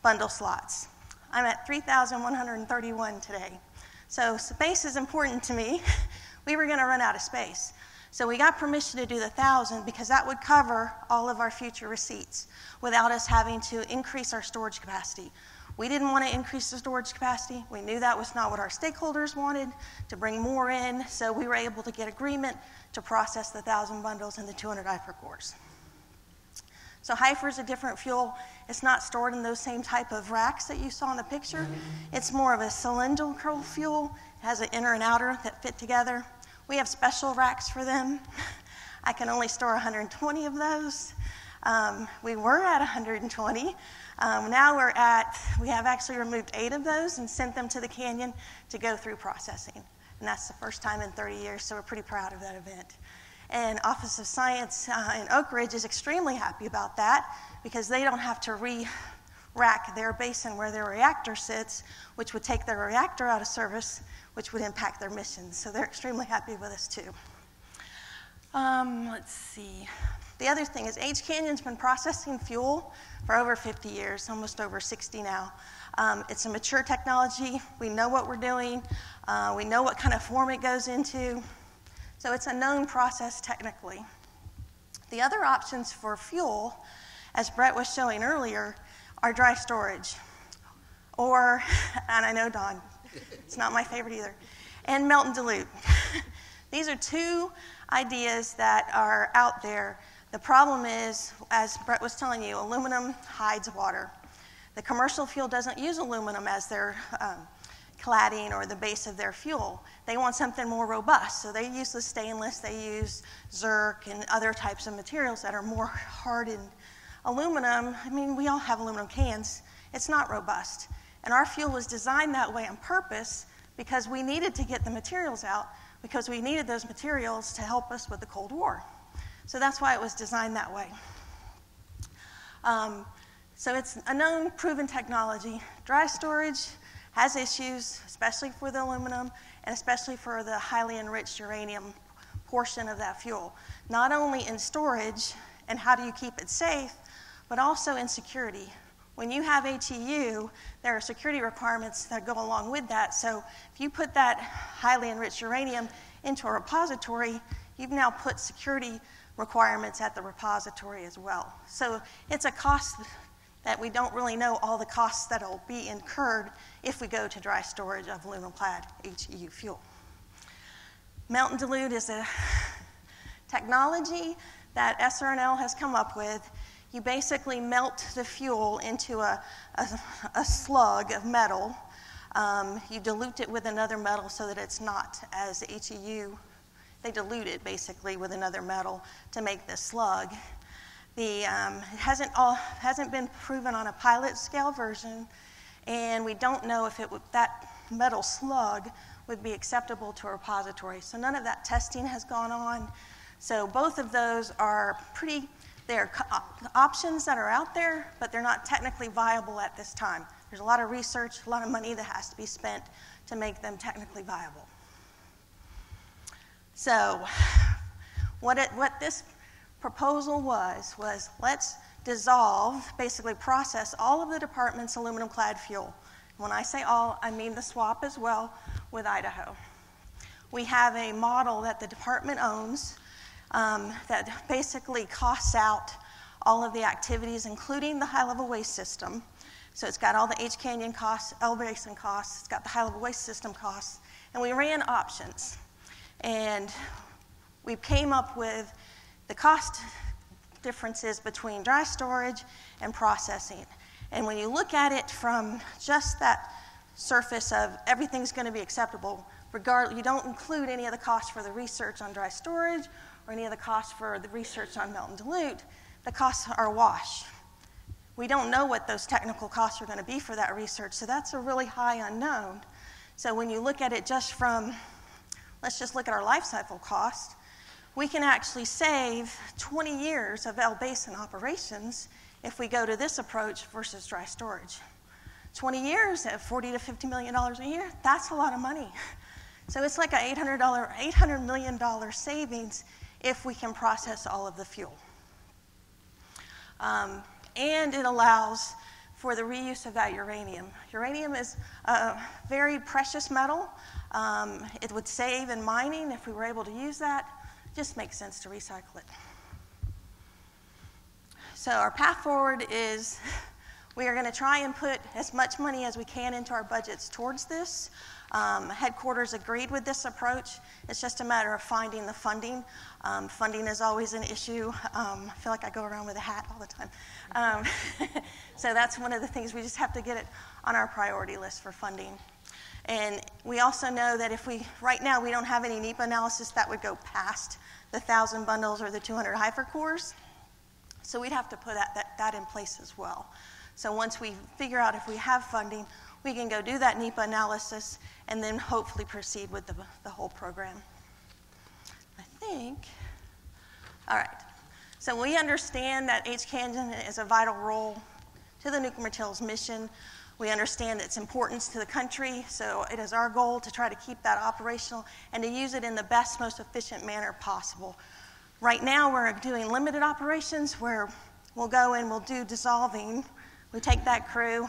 bundle slots. I'm at 3,131 today. So space is important to me. We were going to run out of space. So we got permission to do the 1,000 because that would cover all of our future receipts without us having to increase our storage capacity. We didn't want to increase the storage capacity. We knew that was not what our stakeholders wanted, to bring more in, so we were able to get agreement to process the 1,000 bundles and the 200 HYFR cores. So HYFR is a different fuel. It's not stored in those same type of racks that you saw in the picture. It's more of a cylindrical fuel. It has an inner and outer that fit together. We have special racks for them. I can only store 120 of those. We were at 120. Now we have actually removed 8 of those and sent them to the canyon to go through processing. And that's the first time in 30 years, so we're pretty proud of that event. And Office of Science in Oak Ridge is extremely happy about that because they don't have to re-rack their basin where their reactor sits, which would take their reactor out of service, which would impact their missions. So they're extremely happy with us too. Let's see. The other thing is H Canyon's been processing fuel for over 50 years, almost over 60 now. It's a mature technology. We know what we're doing. We know what kind of form it goes into. So it's a known process technically. The other options for fuel, as Brett was showing earlier, are dry storage. Or, and I know Don, it's not my favorite either, and melt and dilute. These are 2 ideas that are out there. The problem is, as Brett was telling you, aluminum hides water. The commercial fuel doesn't use aluminum as their cladding or the base of their fuel. They want something more robust, so they use the stainless, they use zirc and other types of materials that are more hardened. Aluminum, I mean, we all have aluminum cans. It's not robust. And our fuel was designed that way on purpose because we needed to get the materials out because we needed those materials to help us with the Cold War. So that's why it was designed that way. So it's a known, proven technology. Dry storage has issues, especially for the aluminum and especially for the highly enriched uranium portion of that fuel. Not only in storage and how do you keep it safe, but also in security. When you have HEU, there are security requirements that go along with that. So if you put that highly enriched uranium into a repository, you've now put security requirements at the repository as well. So it's a cost that we don't really know all the costs that will be incurred if we go to dry storage of aluminum-clad HEU fuel. Melt and dilute is a technology that SRNL has come up with. You basically melt the fuel into a slug of metal. You dilute it with another metal so that it's not as HEU. They dilute it basically with another metal to make this slug. It hasn't been proven on a pilot scale version, and we don't know if that metal slug would be acceptable to a repository. So none of that testing has gone on. So both of those are they're options that are out there, but they're not technically viable at this time. There's a lot of research, a lot of money that has to be spent to make them technically viable. So what this proposal was let's dissolve, basically process all of the department's aluminum-clad fuel. When I say all, I mean the swap as well with Idaho. We have a model that the department owns that basically costs out all of the activities, including the high-level waste system. So it's got all the H Canyon costs, L Basin costs, it's got the high-level waste system costs, and we ran options. And we came up with the cost differences between dry storage and processing. And when you look at it from just that surface of everything's going to be acceptable, you don't include any of the costs for the research on dry storage or any of the costs for the research on melt and dilute, the costs are a wash. We don't know what those technical costs are going to be for that research, so that's a really high unknown. So when you look at it just from, let's just look at our life cycle cost, we can actually save 20 years of L Basin operations if we go to this approach versus dry storage. 20 years at $40 to $50 million a year, that's a lot of money. So it's like an $800 million savings if we can process all of the fuel. And it allows for the reuse of that uranium. Uranium is a very precious metal. It would save in mining if we were able to use that. It just makes sense to recycle it. So our path forward is we are going to try and put as much money as we can into our budgets towards this. Headquarters agreed with this approach. It's just a matter of finding the funding. Funding is always an issue. I feel like I go around with a hat all the time. So that's one of the things, we just have to get it on our priority list for funding. And we also know that if right now we don't have any NEPA analysis that would go past the 1,000 bundles or the 200 HIFER cores. So we'd have to put that in place as well. So once we figure out if we have funding, we can go do that NEPA analysis and then hopefully proceed with the whole program. I think, all right. So we understand that HCANN is a vital role to the nuclear materials mission. We understand its importance to the country, so it is our goal to try to keep that operational and to use it in the best, most efficient manner possible. Right now, we're doing limited operations where we'll go and we'll do dissolving. We take that crew,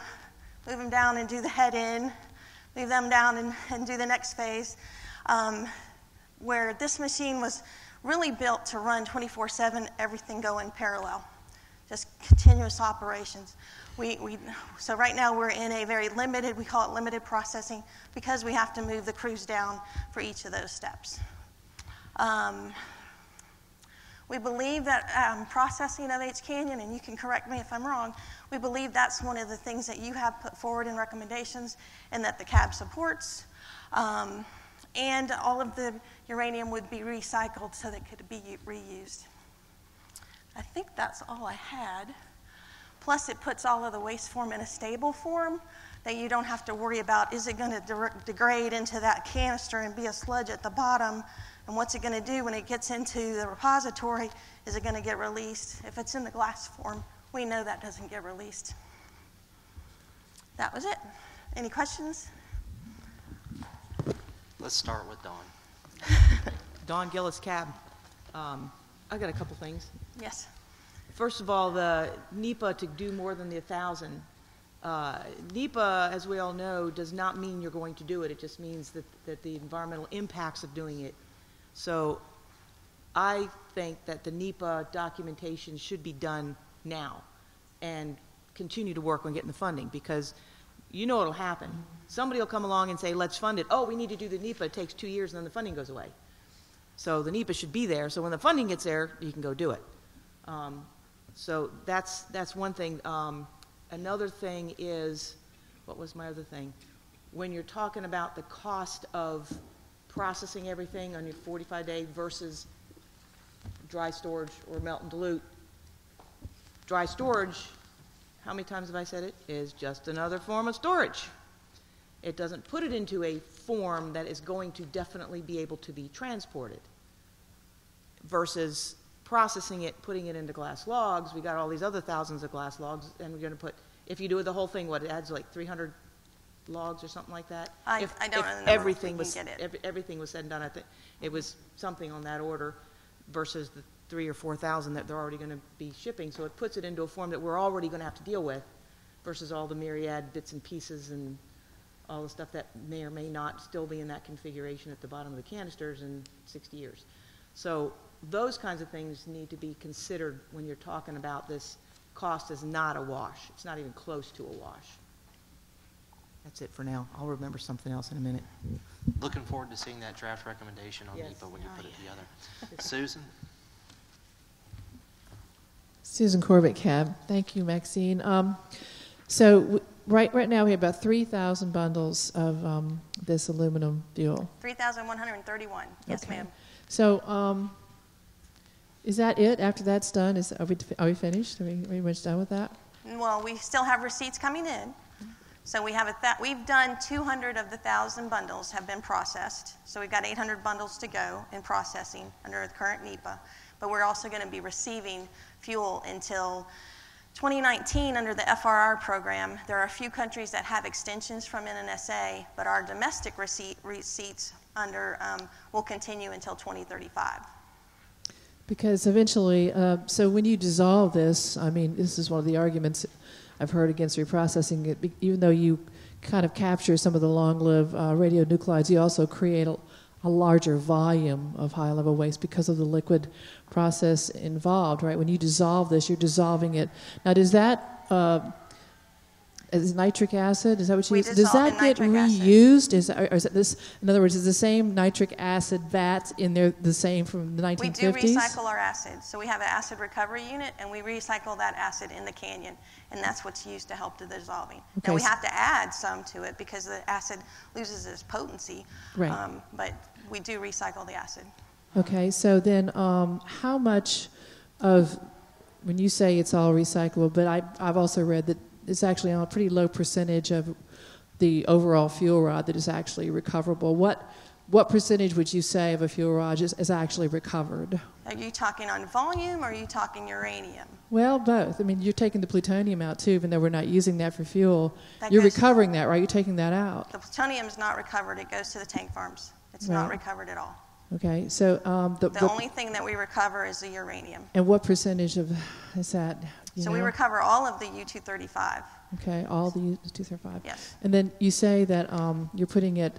move them down and do the head in, move them down and do the next phase, where this machine was really built to run 24/7, everything going parallel, just continuous operations. So right now we're in a very limited, we call it limited processing, because we have to move the crews down for each of those steps. We believe that processing of HCANN, and you can correct me if I'm wrong, we believe that's one of the things that you have put forward in recommendations and that the CAB supports. And all of the uranium would be recycled so that it could be reused. I think that's all I had. Plus, it puts all of the waste form in a stable form that you don't have to worry about, is it going to degrade into that canister and be a sludge at the bottom? And what's it going to do when it gets into the repository? Is it going to get released? If it's in the glass form, we know that doesn't get released. That was it. Any questions? Let's start with Dawn. Dawn Gillis, CAB. I got a couple things. Yes. First of all, the NEPA to do more than the 1,000. NEPA, as we all know, does not mean you're going to do it. It just means that the environmental impacts of doing it. So I think that the NEPA documentation should be done now and continue to work on getting the funding, because you know what'll happen. Somebody will come along and say, let's fund it. Oh, we need to do the NEPA. It takes 2 years, and then the funding goes away. So the NEPA should be there. So when the funding gets there, you can go do it. So that's one thing. Another thing is, what was my other thing? When you're talking about the cost of processing everything on your 45-day versus dry storage or melt and dilute, dry storage, how many times have I said it, is just another form of storage. It doesn't put it into a form that is going to definitely be able to be transported. Versus processing it, putting it into glass logs, we got all these other thousands of glass logs, and we're going to put, if you do the whole thing, what, it adds like 300 logs or something like that? I don't know. Everything was everything was said and done. I think it was something on that order versus the 3,000 or 4,000 that they're already going to be shipping. So it puts it into a form that we're already going to have to deal with, versus all the myriad bits and pieces and all the stuff that may or may not still be in that configuration at the bottom of the canisters in 60 years. So those kinds of things need to be considered when you're talking about this. Cost is not a wash. It's not even close to a wash. That's it for now. I'll remember something else in a minute. Looking forward to seeing that draft recommendation on NEPA when you put it together. Susan? Susan Corbett, CAB. Thank you, Maxine. So right now we have about 3,000 bundles of this aluminum fuel. 3,131. Yes, Okay. ma'am. So is that it? After that's done, are we finished? Are we pretty much done with that? Well, we still have receipts coming in. So we have we've done 200 of the 1,000 bundles have been processed. So we've got 800 bundles to go in processing under the current NEPA. But we're also going to be receiving fuel until 2019 under the FRR program. There are a few countries that have extensions from NNSA, but our domestic receipts will continue until 2035. Because eventually, so when you dissolve this, I mean, this is one of the arguments, I've heard against reprocessing it, even though you kind of capture some of the long-lived radionuclides, you also create a larger volume of high-level waste because of the liquid process involved, right? When you dissolve this, you're dissolving it. Now, does that, is nitric acid, is that what you use? Does that get reused? Or is it this, in other words, is the same nitric acid vats in there the same from the 1950s? We do recycle our acid. So we have an acid recovery unit, and we recycle that acid in the canyon, and that's what's used to help the dissolving. Okay. Now, we have to add some to it because the acid loses its potency, Right. But we do recycle the acid. Okay, so then how much of, when you say it's all recyclable, but I've also read that it's actually on a pretty low percentage of the overall fuel rod that is actually recoverable. What percentage would you say of a fuel rod is actually recovered? Are you talking on volume, or are you talking uranium? Well, both. I mean, you're taking the plutonium out too, even though we're not using that for fuel. That You're goes- recovering that, right? You're taking that out. The plutonium is not recovered. It goes to the tank farms. It's not Right. recovered at all. Okay, so The only thing that we recover is the uranium. and what percentage of is that? You So we know? recover all of the U-235. Okay, all the 235. Yes. And then you say that you're putting it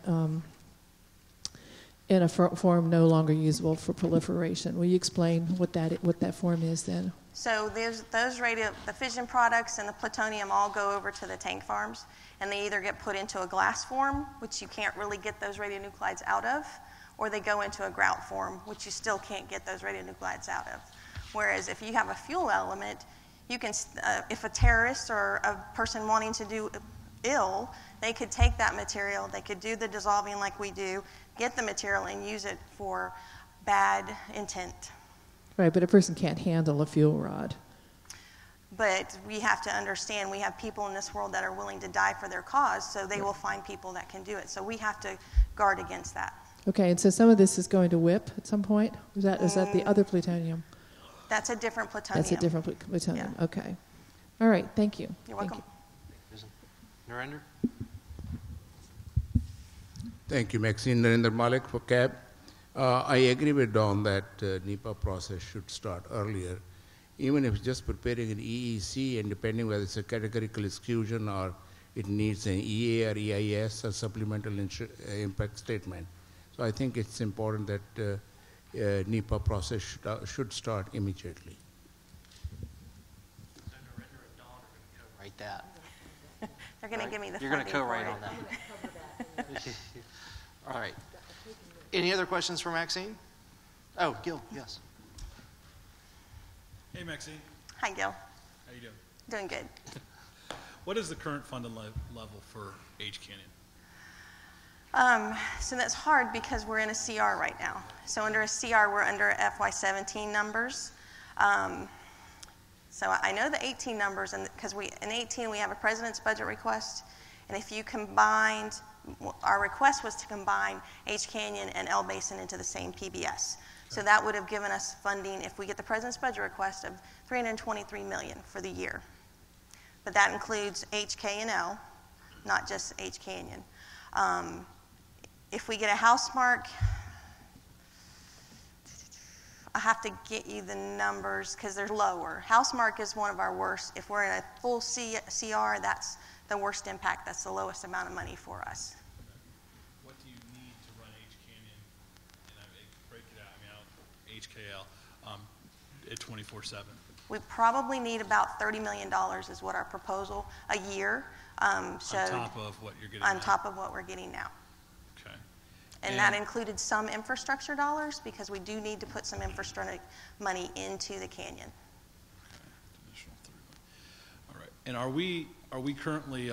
in a form no longer usable for proliferation. Will you explain what that form is then? So the fission products and the plutonium all go over to the tank farms, and they either get put into a glass form, which you can't really get those radionuclides out of, or they go into a grout form, which you still can't get those radionuclides out of. Whereas if you have a fuel element, you can, if a terrorist or a person wanting to do ill, they could take that material, they could do the dissolving like we do, get the material and use it for bad intent. Right, but a person can't handle a fuel rod. But we have to understand we have people in this world that are willing to die for their cause, so they will find people that can do it. So we have to guard against that. Okay, and so some of this is going to WIP at some point? Is that the other plutonium? That's a different plutonium. That's a different plutonium. Yeah. Okay. All right, thank you. You're Thank welcome. Narendra? Thank you, Maxine. Narendra Malik for CAB. I agree with Don that NEPA process should start earlier. Even if it's just preparing an EEC and depending whether it's a categorical exclusion or it needs an EA or EIS or supplemental impact statement. So I think it's important that NEPA process should start immediately. So Narendra and Dawn are going to co-write that. They're going to give me the You're going to funding for co-write it. on that. All right. Any other questions for Maxine? Oh, Gil, yes. Hey, Maxine. Hi, Gil. How you doing? Doing good. What is the current funding level for H Canyon? So that's hard because we're in a CR right now. So under a CR, we're under FY17 numbers. So I know the 18 numbers, and because in 18 we have a president's budget request, and if you combined, our request was to combine H Canyon and L Basin into the same PBS. So that would have given us funding, if we get the president's budget request, of $323 million for the year. But that includes HK&L, not just H Canyon. If we get a house mark, I have to get you the numbers because they're lower. House mark is one of our worst. If we're in a full CR, that's the worst impact. That's the lowest amount of money for us. What do you need to run H Canyon, and I break it out, HKL, at 24/7? We probably need about $30 million is what our proposal a year showed. On top of what you're getting On now? top of what we're getting now. Okay. And that included some infrastructure dollars because we do need to put some infrastructure money into the canyon. Okay. Additional $30 million. All right. And are we currently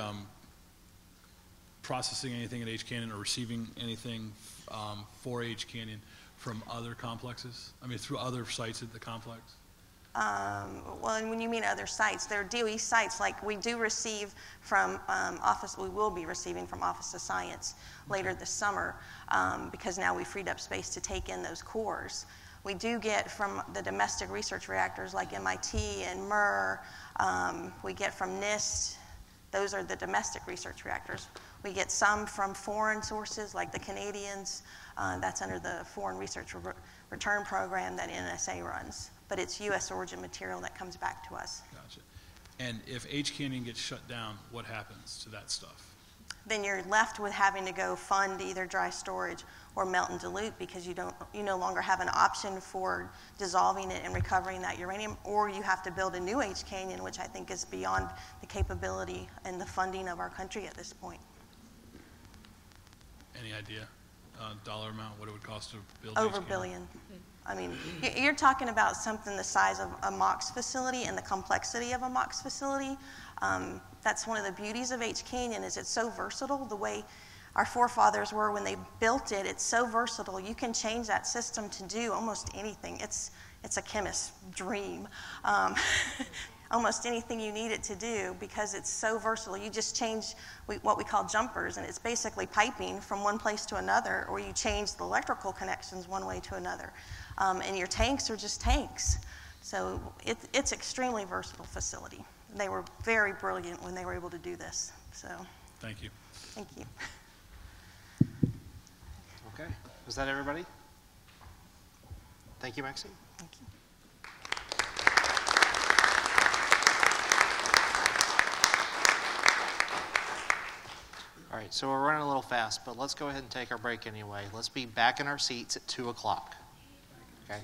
processing anything at H Canyon or receiving anything for H Canyon from other complexes? I mean, through other sites at the complex? Well, and when you mean other sites, they're DOE sites. Like we do receive from we will be receiving from Office of Science later this summer because now we freed up space to take in those cores. We do get from the domestic research reactors like MIT and MER. We get from NIST. Those are the domestic research reactors. We get some from foreign sources like the Canadians. That's under the Foreign Research Return Program that NSA runs. But it's U.S. origin material that comes back to us. Gotcha. And if H Canyon gets shut down, what happens to that stuff? Then you're left with having to go fund either dry storage or melt and dilute, because you no longer have an option for dissolving it and recovering that uranium, or you have to build a new H Canyon, which I think is beyond the capability and the funding of our country at this point. Any idea, dollar amount, what it would cost to build Over H $1 Canyon? billion. I mean, you're talking about something the size of a MOX facility and the complexity of a MOX facility. That's one of the beauties of H Canyon, is it's so versatile. The way our forefathers were when they built it, it's so versatile. You can change that system to do almost anything. It's a chemist's dream. Almost anything you need it to do, because it's so versatile. You just change what we call jumpers, and it's basically piping from one place to another, or you change the electrical connections one way to another. And your tanks are just tanks. So it's extremely versatile facility. They were very brilliant when they were able to do this. So Thank you. thank you. Okay. Was that everybody? Thank you, Maxine. Thank you. All right, so we're running a little fast, but let's go ahead and take our break anyway. Let's be back in our seats at 2 o'clock. Okay?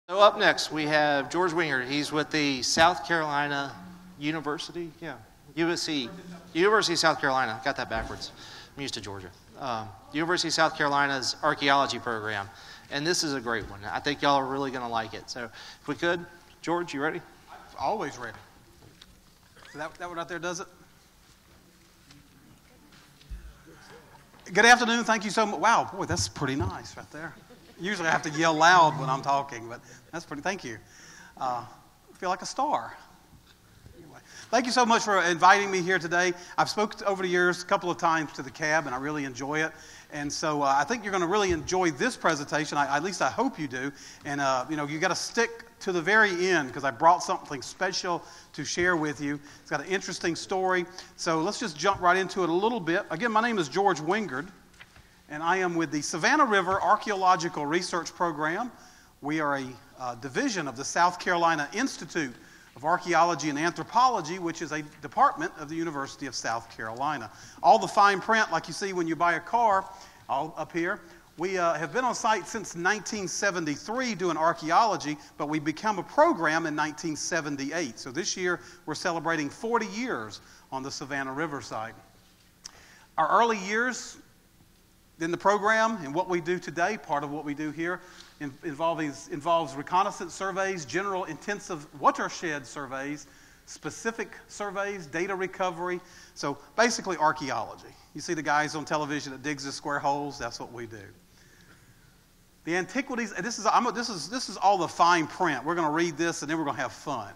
So up next, we have George Wingard. He's with the South Carolina University, USC, University of South Carolina. Got that backwards. I'm used to Georgia. University of South Carolina's archaeology program. And this is a great one. I think y'all are really going to like it. So if we could, George, you ready? Always ready. That one right there does it? Good afternoon. Thank you so much. Wow, boy, that's pretty nice right there. Usually I have to yell loud when I'm talking, but that's pretty. Thank you. I feel like a star. Anyway, thank you so much for inviting me here today. I've spoken over the years a couple of times to the CAB, and I really enjoy it. And so I think you're going to really enjoy this presentation. At least I hope you do. And you got to stick to the very end because I brought something special to share with you. It's got an interesting story. So let's just jump right into it a little bit. Again, my name is George Wingard, and I am with the Savannah River Archaeological Research Program. We are a division of the South Carolina Institute of Archaeology and Anthropology, which is a department of the University of South Carolina. All the fine print, like you see when you buy a car, all up here. We have been on site since 1973 doing archaeology, but we became a program in 1978. So this year we're celebrating 40 years on the Savannah River site. Our early years in the program and what we do today, part of what we do here, involves reconnaissance surveys, general intensive watershed surveys, specific surveys, data recovery. So basically archaeology. You see the guys on television that digs the square holes, that's what we do. The antiquities, this is all the fine print. We're going to read this and then we're going to have fun.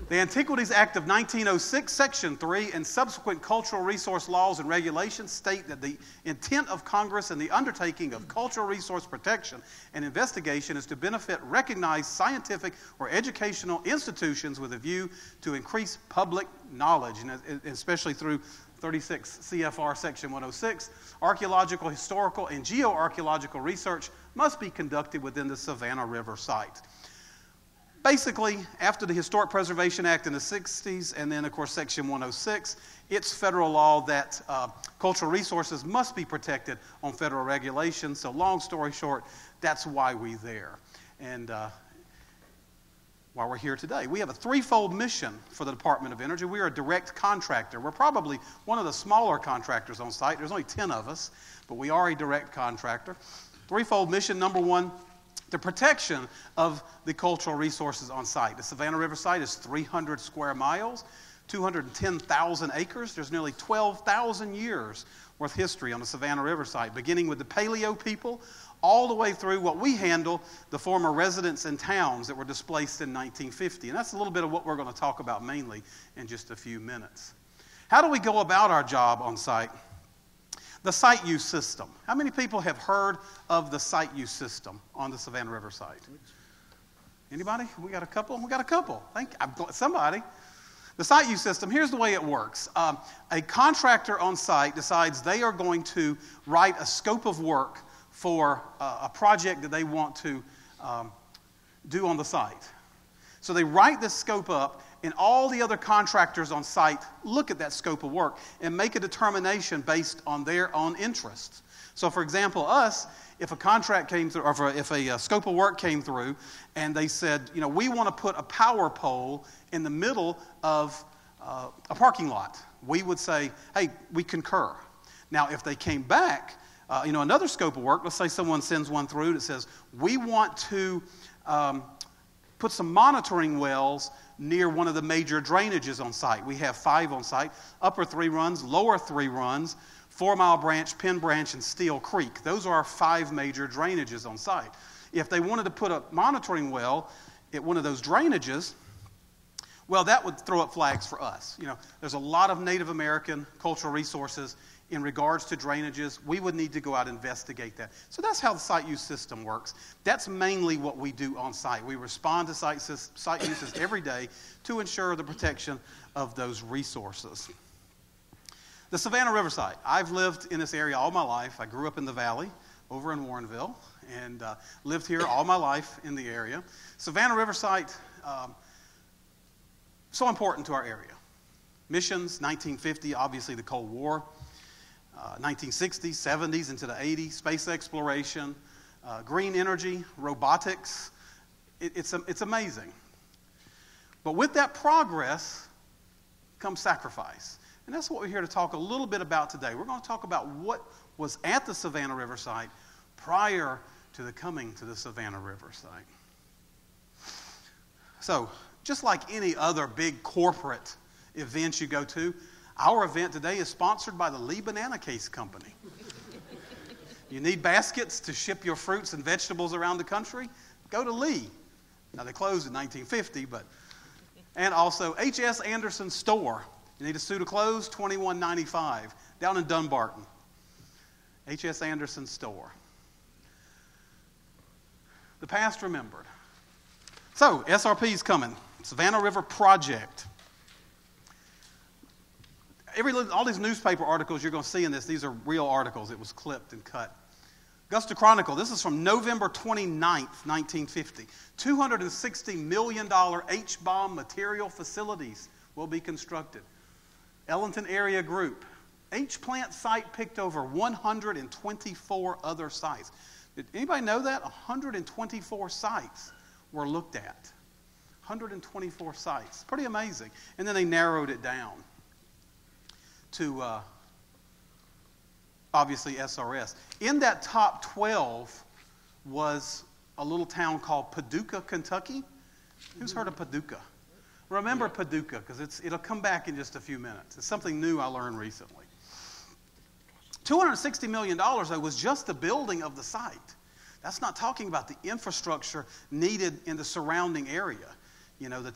The Antiquities Act of 1906, Section 3, and subsequent cultural resource laws and regulations state that the intent of Congress in the undertaking of cultural resource protection and investigation is to benefit recognized scientific or educational institutions with a view to increase public knowledge, and especially through 36 CFR Section 106, archaeological, historical, and geoarchaeological research must be conducted within the Savannah River site. Basically, after the Historic Preservation Act in the 60s, and then, of course, Section 106, it's federal law that cultural resources must be protected on federal regulations. So long story short, that's why we're there. And why we're here today. We have a threefold mission for the Department of Energy. We are a direct contractor. We're probably one of the smaller contractors on site. There's only 10 of us, but we are a direct contractor. Threefold mission. Number one, the protection of the cultural resources on site. The Savannah River site is 300 square miles, 210,000 acres. There's nearly 12,000 years worth of history on the Savannah River site, beginning with the Paleo people all the way through what we handle, the former residents and towns that were displaced in 1950. And that's a little bit of what we're going to talk about mainly in just a few minutes. How do we go about our job on site? The site use system. How many people have heard of the site use system on the Savannah River site? Anybody? We got a couple? We got a couple. Somebody. The site use system, here's the way it works. A contractor on site decides they are going to write a scope of work for a project that they want to do on the site. So they write this scope up, and all the other contractors on site look at that scope of work and make a determination based on their own interests. So for example, if a contract came through, or if a scope of work came through, and they said, we want to put a power pole in the middle of a parking lot, we would say, hey, we concur. Now, if they came back, another scope of work, let's say someone sends one through that says, we want to put some monitoring wells near one of the major drainages on site. We have 5 on site, upper 3 runs, lower 3 runs, 4 Mile Branch, Penn Branch, and Steel Creek. Those are our 5 major drainages on site. If they wanted to put a monitoring well at one of those drainages, well, that would throw up flags for us. There's a lot of Native American cultural resources in regards to drainages. We would need to go out and investigate that. So that's how the site use system works. That's mainly what we do on site. We respond to site uses every day to ensure the protection of those resources. The Savannah River site. I've lived in this area all my life. I grew up in the valley over in Warrenville and lived here all my life in the area. Savannah River site, so important to our area. Missions, 1950, obviously the Cold War. 1960s, 70s, into the 80s, space exploration, green energy, robotics, it's amazing. But with that progress comes sacrifice. And that's what we're here to talk a little bit about today. We're going to talk about what was at the Savannah River site prior to the coming to the Savannah River site. So, just like any other big corporate event you go to, our event today is sponsored by the Lee Banana Case Company. You need baskets to ship your fruits and vegetables around the country? Go to Lee. Now, they closed in 1950, and also H.S. Anderson Store. You need a suit of clothes, $21.95, down in Dunbarton. H.S. Anderson Store. The past remembered. So, SRP's coming. Savannah River Project. All these newspaper articles you're going to see in this, these are real articles. It was clipped and cut. Augusta Chronicle, this is from November 29th, 1950. $260 million H-bomb material facilities will be constructed. Ellington Area Group. H-plant site picked over 124 other sites. Did anybody know that? 124 sites were looked at. 124 sites. Pretty amazing. And then they narrowed it down to obviously SRS. In that top 12 was a little town called Paducah, Kentucky. Who's heard of Paducah? Remember Paducah, because it'll come back in just a few minutes. It's something new I learned recently. $260 million, though, was just the building of the site. That's not talking about the infrastructure needed in the surrounding area. You know, the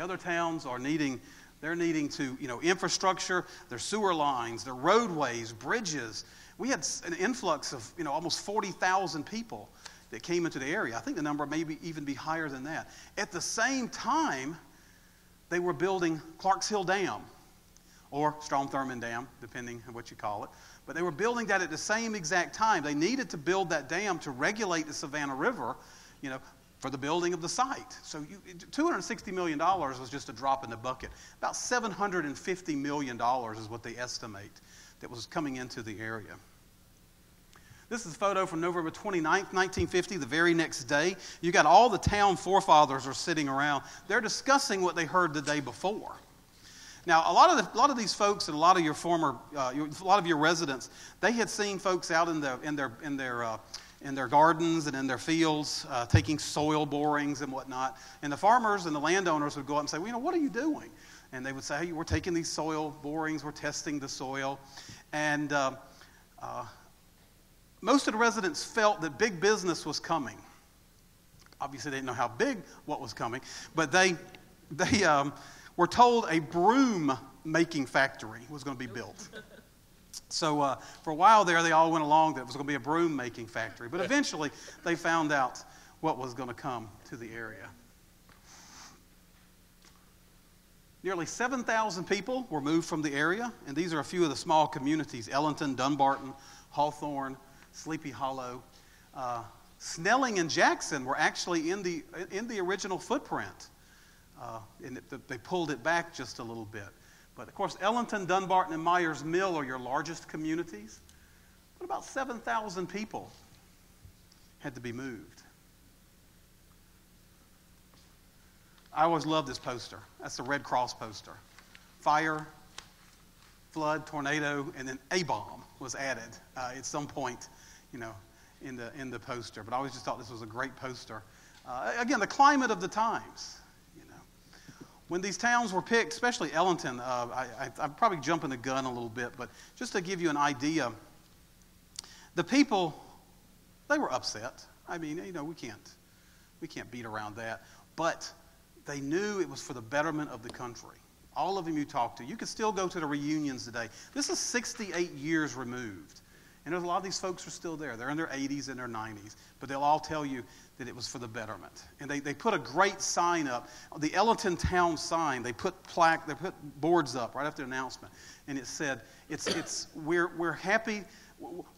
other towns are needing to, infrastructure, their sewer lines, their roadways, bridges. We had an influx of, almost 40,000 people that came into the area. I think the number may even be higher than that. At the same time, they were building Clarks Hill Dam, or Strom-Thurmond Dam, depending on what you call it. But they were building that at the same exact time. They needed to build that dam to regulate the Savannah River, for the building of the site. So $260 million was just a drop in the bucket. About $750 million is what they estimate that was coming into the area. This is a photo from November 29th, 1950, the very next day. You got all the town forefathers are sitting around. They're discussing what they heard the day before. Now, a lot of these folks and a lot of your a lot of your residents, they had seen folks out in their gardens and in their fields, taking soil borings and whatnot. And the farmers and the landowners would go up and say, well, what are you doing? And they would say, hey, we're taking these soil borings, we're testing the soil. And most of the residents felt that big business was coming. Obviously, they didn't know how big what was coming, but they were told a broom-making factory was going to be built. So for a while there, they all went along that it was going to be a broom-making factory. But eventually, they found out what was going to come to the area. Nearly 7,000 people were moved from the area, and these are a few of the small communities: Ellington, Dunbarton, Hawthorne, Sleepy Hollow. Snelling and Jackson were actually in the original footprint. And they pulled it back just a little bit. But of course, Ellington, Dunbarton, and Myers Mill are your largest communities. But about 7,000 people had to be moved. I always loved this poster. That's the Red Cross poster. Fire, flood, tornado, and then a bomb was added at some point, in the poster. But I always just thought this was a great poster. Again, the climate of the times. When these towns were picked, especially Ellington, I'm probably jumping the gun a little bit, but just to give you an idea, the people, they were upset. I mean, we can't beat around that. But they knew it was for the betterment of the country. All of them you talk to, you can still go to the reunions today. This is 68 years removed. And there's a lot of these folks are still there. They're in their 80s and their 90s. But they'll all tell you that it was for the betterment. And they put a great sign up. The Ellington Town sign, they put boards up right after the announcement. And it said, we're happy.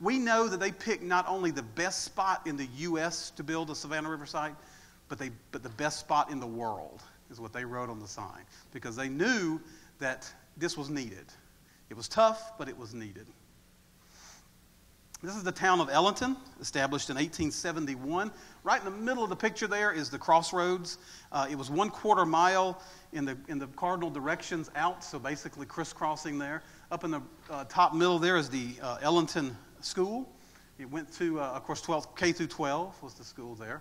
We know that they picked not only the best spot in the U.S. to build a Savannah River site, but the best spot in the world is what they wrote on the sign. Because they knew that this was needed. It was tough, but it was needed. This is the town of Ellington, established in 1871. Right in the middle of the picture there is the crossroads. It was 1/4 mile in the cardinal directions out, so basically crisscrossing there. Up in the top middle there is the Ellington School. It went to, of course, K through 12 was the school there.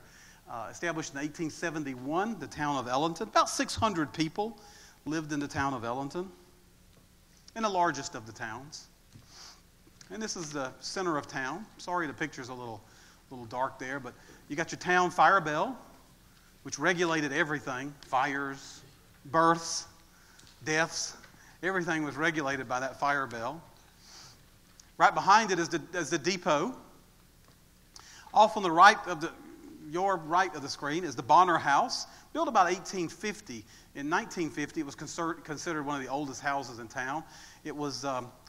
Established in 1871, the town of Ellington. About 600 people lived in the town of Ellington, and the largest of the towns. And this is the center of town. Sorry the picture's a little dark there, but you got your town fire bell, which regulated everything. Fires, births, deaths, everything was regulated by that fire bell. Right behind it is the depot. Off on the right of your right of the screen is the Bonner House, built about 1850. In 1950, it was considered one of the oldest houses in town. It was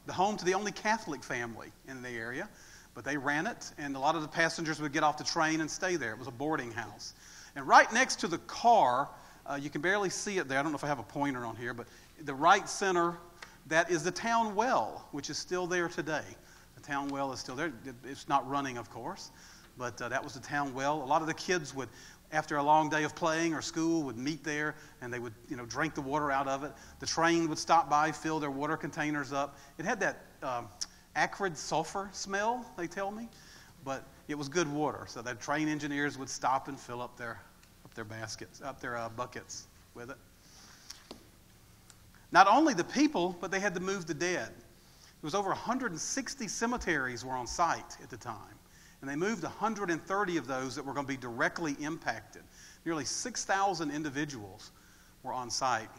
the home to the only Catholic family in the area, but they ran it, and a lot of the passengers would get off the train and stay there. It was a boarding house. And right next to the car, you can barely see it there. I don't know if I have a pointer on here, but the right center, that is the town well, which is still there today. The town well is still there. It's not running, of course, but that was the town well. A lot of the kids would, after a long day of playing or school, would meet there, and they would, drink the water out of it. The train would stop by, fill their water containers up. It had that acrid sulfur smell, they tell me, but it was good water. So the train engineers would stop and fill up their buckets with it. Not only the people, but they had to move the dead. There was over 160 cemeteries were on site at the time. And they moved 130 of those that were going to be directly impacted. Nearly 6,000 individuals were on site.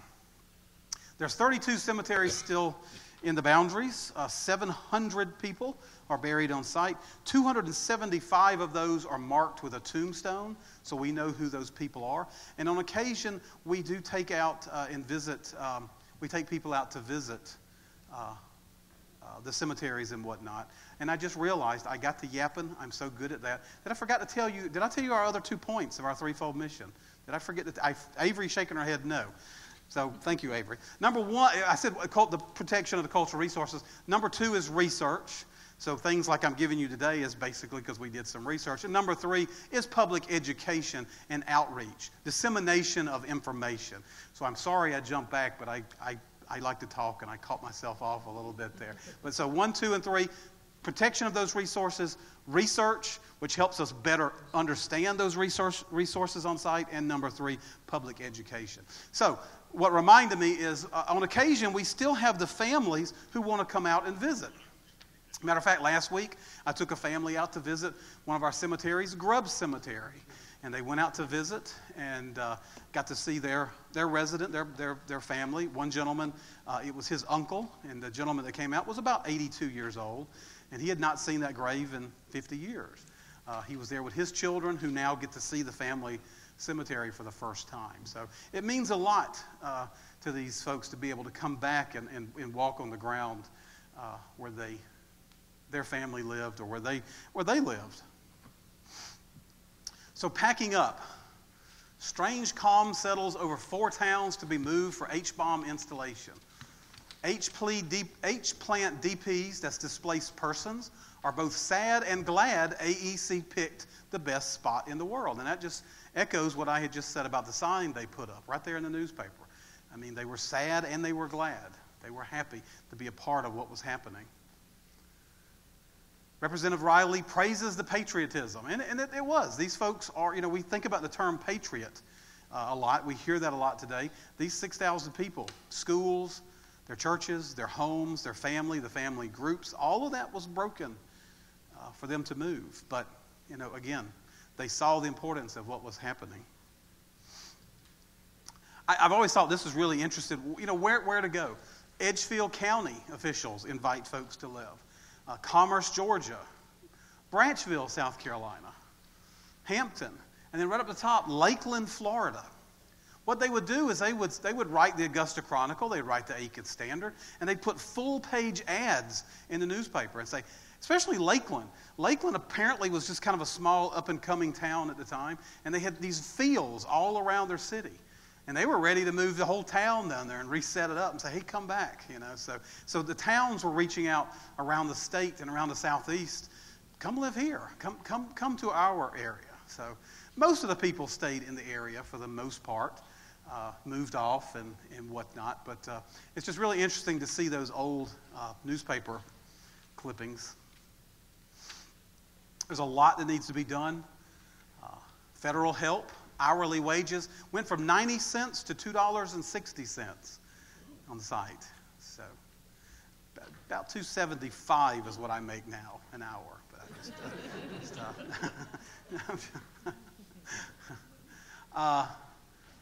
There's 32 cemeteries still in the boundaries. 700 people are buried on site. 275 of those are marked with a tombstone, so we know who those people are. And on occasion, we do take out and visit, we take people out to visit the cemeteries and whatnot. And I just realized I got to yapping. I'm so good at that. Did I forget to tell you, did I tell you our other 2 points of our threefold mission? Did I forget that? Avery's shaking her head no. So thank you, Avery. Number 1, I said the protection of the cultural resources. Number 2 is research. So things like I'm giving you today is basically because we did some research. And number 3 is public education and outreach, dissemination of information. So I'm sorry I jumped back, but I like to talk, and I caught myself off a little bit there. But so 1, 2, and 3, protection of those resources, research, which helps us better understand those resources on site, and number 3, public education. So what reminded me is, on occasion, we still have the families who want to come out and visit. Matter of fact, last week, I took a family out to visit one of our cemeteries, Grubbs Cemetery. And they went out to visit and got to see their resident, their family. One gentleman, it was his uncle, and the gentleman that came out was about 82 years old, and he had not seen that grave in 50 years. He was there with his children, who now get to see the family cemetery for the first time. So it means a lot to these folks to be able to come back and walk on the ground where their family lived, or where they lived. So packing up, strange calm settles over 4 towns to be moved for H-bomb installation. H-plant DPs, that's displaced persons, are both sad and glad AEC picked the best spot in the world. And that just echoes what I had just said about the sign they put up right there in the newspaper. I mean, they were sad and they were glad. They were happy to be a part of what was happening. Representative Riley praises the patriotism, and it was. These folks are, we think about the term patriot a lot. We hear that a lot today. These 6,000 people, schools, their churches, their homes, their family, the family groups, all of that was broken for them to move. But, again, they saw the importance of what was happening. I've always thought this was really interesting. Where to go? Edgefield County officials invite folks to live. Commerce, Georgia, Branchville, South Carolina, Hampton, and then right up the top, Lakeland, Florida. What they would do is they would write the Augusta Chronicle, they'd write the Aiken Standard, and they'd put full-page ads in the newspaper and say, especially Lakeland. Lakeland apparently was just kind of a small up-and-coming town at the time, and they had these fields all around their city. And they were ready to move the whole town down there and reset it up and say, hey, come back. So the towns were reaching out around the state and around the southeast come live here. Come to our area. So most of the people stayed in the area for the most part, moved off and whatnot. But it's just really interesting to see those old newspaper clippings. There's a lot that needs to be done. Federal help, hourly wages went from 90 cents to $2.60 on the site. So about $2.75 is what I make now an hour. But I just,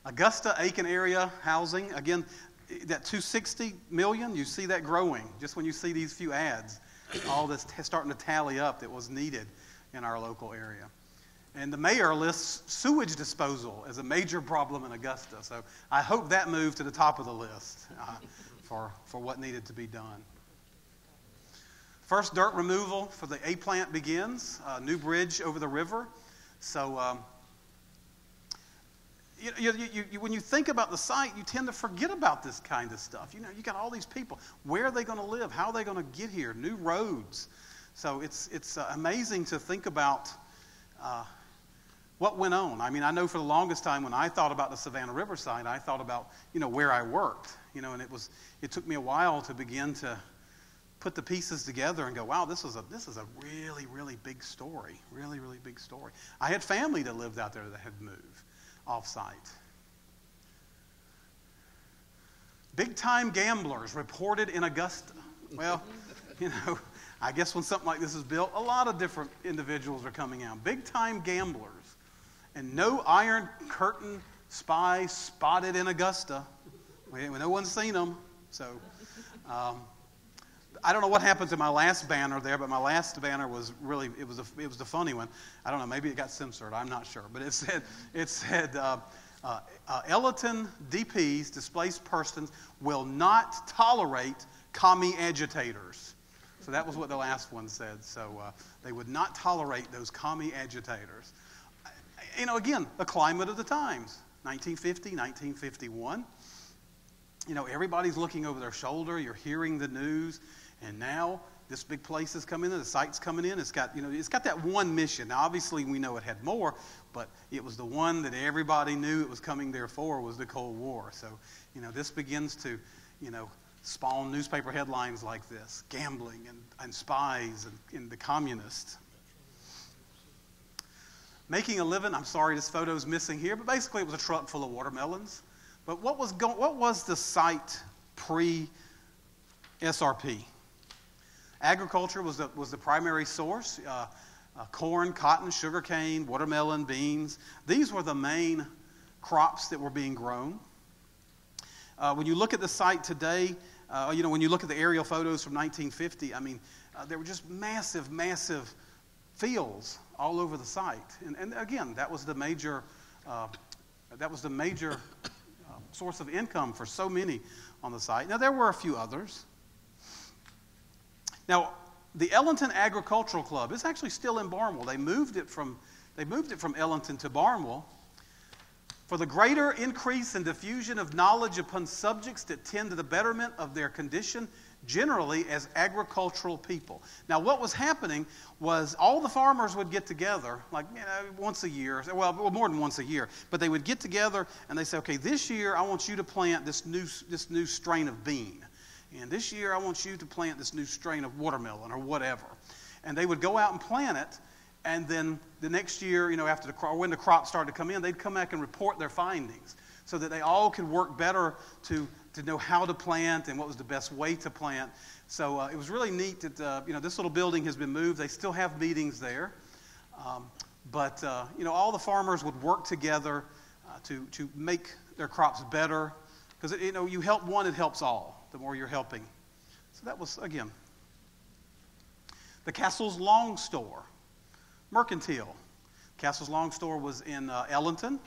Augusta, Aiken area housing, again, that 260 million, you see that growing just when you see these few ads. All this starting to tally up that was needed in our local area. And the mayor lists sewage disposal as a major problem in Augusta. So I hope that moved to the top of the list for what needed to be done. First dirt removal for the A plant begins, new bridge over the river. So when you think about the site, you tend to forget about this kind of stuff. You got all these people. Where are they going to live? How are they going to get here? New roads. So it's amazing to think about what went on. I mean, I know for the longest time when I thought about the Savannah River site, I thought about where I worked. And it took me a while to begin to put the pieces together and go, wow, this is a really, really big story. Really, really big story. I had family that lived out there that had moved off-site. Big-time gamblers reported in Augusta. Well, I guess when something like this is built, a lot of different individuals are coming out. Big-time gamblers. And no Iron Curtain spies spotted in Augusta. No one's seen them. So I don't know what happened to my last banner there, but my last banner was really, it was the funny one. I don't know, maybe it got censored. I'm not sure. But it said Ellington DPs, displaced persons, will not tolerate commie agitators. So that was what the last one said. So they would not tolerate those commie agitators. Again, the climate of the times, 1950, 1951. Everybody's looking over their shoulder. You're hearing the news. And now this big place is coming in. The site's coming in. It's got that one mission. Now, obviously, we know it had more, but it was the one that everybody knew it was coming there for was the Cold War. So, this begins to, spawn newspaper headlines like this: gambling and spies and the communists. Making a living. I'm sorry, this photo's missing here, but basically it was a truck full of watermelons. But what was the site pre-SRP? Agriculture was the primary source. Corn, cotton, sugarcane, watermelon, beans. These were the main crops that were being grown. When you look at the site today, when you look at the aerial photos from 1950, there were just massive, massive fields all over the site. And again, that was the major source of income for so many on the site. Now, there were a few others. Now, the Ellington Agricultural Club is actually still in Barnwell. They moved it from Ellington to Barnwell for the greater increase and diffusion of knowledge upon subjects that tend to the betterment of their condition generally as agricultural people. Now, what was happening was all the farmers would get together, once a year, well, more than once a year, but they would get together and they say, okay, this year I want you to plant this new strain of bean. And this year I want you to plant this new strain of watermelon or whatever. And they would go out and plant it, and then the next year, after when the crop started to come in, they'd come back and report their findings so that they all could work better to know how to plant and what was the best way to plant. So it was really neat that this little building has been moved. They still have meetings there, but all the farmers would work together to make their crops better, because you help one, it helps all. The more you're helping. So that was, again, the Castle's Long Store, Mercantile. Castle's Long Store was in Ellington.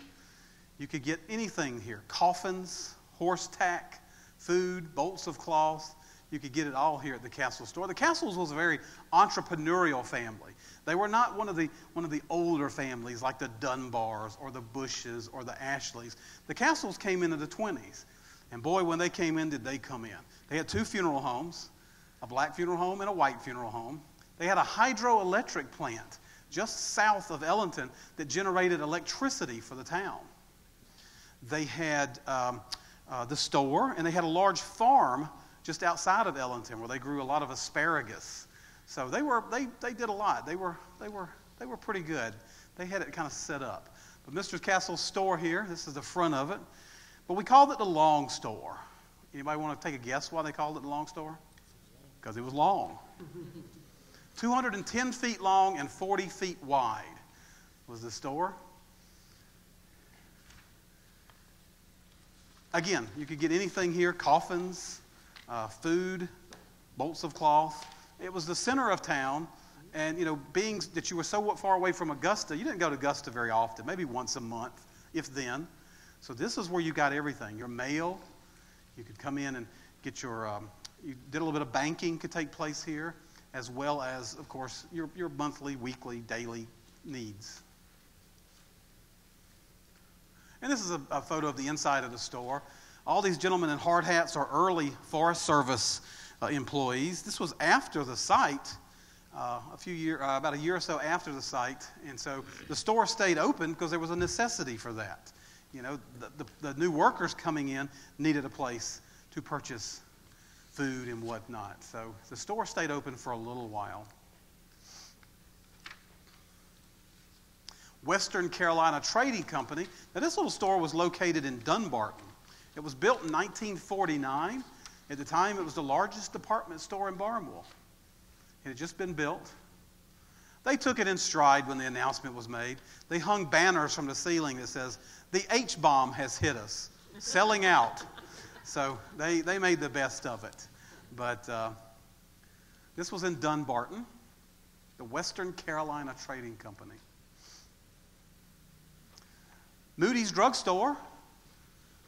You could get anything here: coffins, horse tack, food, bolts of cloth. You could get it all here at the Castle store. The Castles was a very entrepreneurial family. They were not one of the older families like the Dunbars or the Bushes or the Ashleys. The Castles came into the 20s. And boy, when they came in, did they come in. They had two funeral homes, a black funeral home and a white funeral home. They had a hydroelectric plant just south of Ellington that generated electricity for the town. They had the store, and they had a large farm just outside of Ellington where they grew a lot of asparagus. So they did a lot. They were pretty good. They had it kind of set up. But Mr. Castle's store here, this is the front of it. But we called it the long store. Anybody want to take a guess why they called it the long store? Because it was long. 210 feet long and 40 feet wide was the store. Again, you could get anything here, coffins, food, bolts of cloth. It was the center of town, and being that you were so far away from Augusta, you didn't go to Augusta very often, maybe once a month, if then. So this is where you got everything. Your mail, you could come in and get you did a little bit of banking could take place here, as well as, of course, your monthly, weekly, daily needs. And this is a photo of the inside of the store. All these gentlemen in hard hats are early Forest Service employees. This was after the site, about a year or so after the site, and so the store stayed open because there was a necessity for that. The new workers coming in needed a place to purchase food and whatnot. So the store stayed open for a little while. Western Carolina Trading Company. Now this little store was located in Dunbarton. It was built in 1949. At the time, it was the largest department store in Barnwell. It had just been built. They took it in stride when the announcement was made. They hung banners from the ceiling that says, "The H-bomb has hit us, selling out." So they made the best of it. But this was in Dunbarton, the Western Carolina Trading Company. Moody's Drugstore.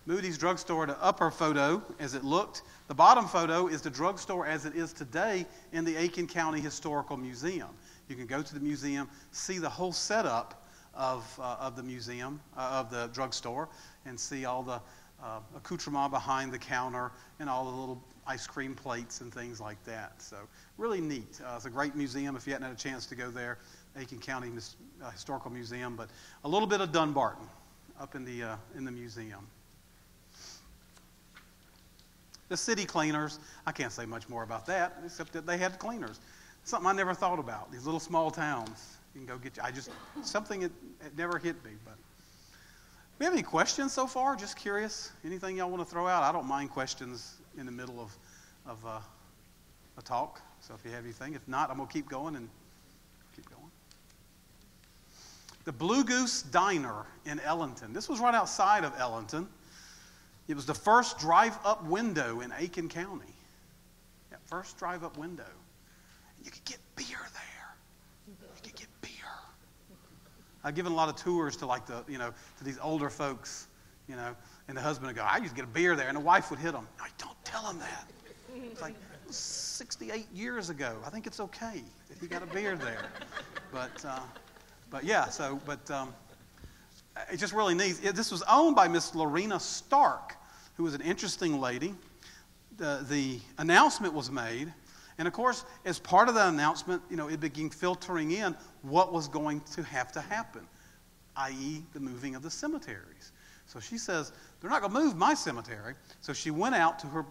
Moody's Drugstore, the upper photo as it looked. The bottom photo is the drugstore as it is today in the Aiken County Historical Museum. You can go to the museum, see the whole setup of the museum, of the drugstore, and see all the accoutrement behind the counter and all the little ice cream plates and things like that. So really neat. It's a great museum if you hadn't had a chance to go there, Aiken County Historical Museum, but a little bit of Dunbarton up in the museum. The city cleaners, I can't say much more about that, except that they had cleaners. Something I never thought about, these little small towns. You can go get, something that never hit me. But we have any questions so far? Just curious. Anything y'all want to throw out? I don't mind questions in the middle of a talk. So if you have anything, if not, I'm going to keep going and keep going. The Blue Goose Diner in Ellington. This was right outside of Ellington. It was the first drive-up window in Aiken County. Yeah, first drive-up window. And you could get beer there. You could get beer. I've given a lot of tours to to these older folks, and the husband would go, "I used to get a beer there," and the wife would hit him. "No, don't tell him that." It's like 68 years ago. I think it's okay that he got a beer there. It's just really neat. This was owned by Miss Lorena Stark, who was an interesting lady. The announcement was made, and of course, as part of that announcement, it began filtering in what was going to have to happen, i.e. the moving of the cemeteries. So she says, "They're not going to move my cemetery." So she went out to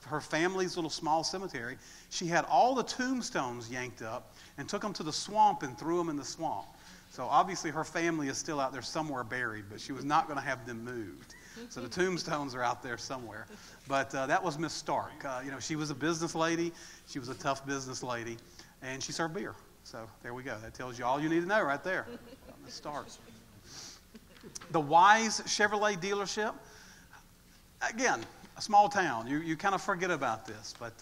her family's little small cemetery. She had all the tombstones yanked up and took them to the swamp and threw them in the swamp. So obviously her family is still out there somewhere buried, but she was not going to have them moved. So the tombstones are out there somewhere. But that was Miss Stark. She was a business lady. She was a tough business lady, and she served beer. So there we go. That tells you all you need to know right there. Miss Stark. The Wise Chevrolet dealership. Again, a small town. You kind of forget about this, but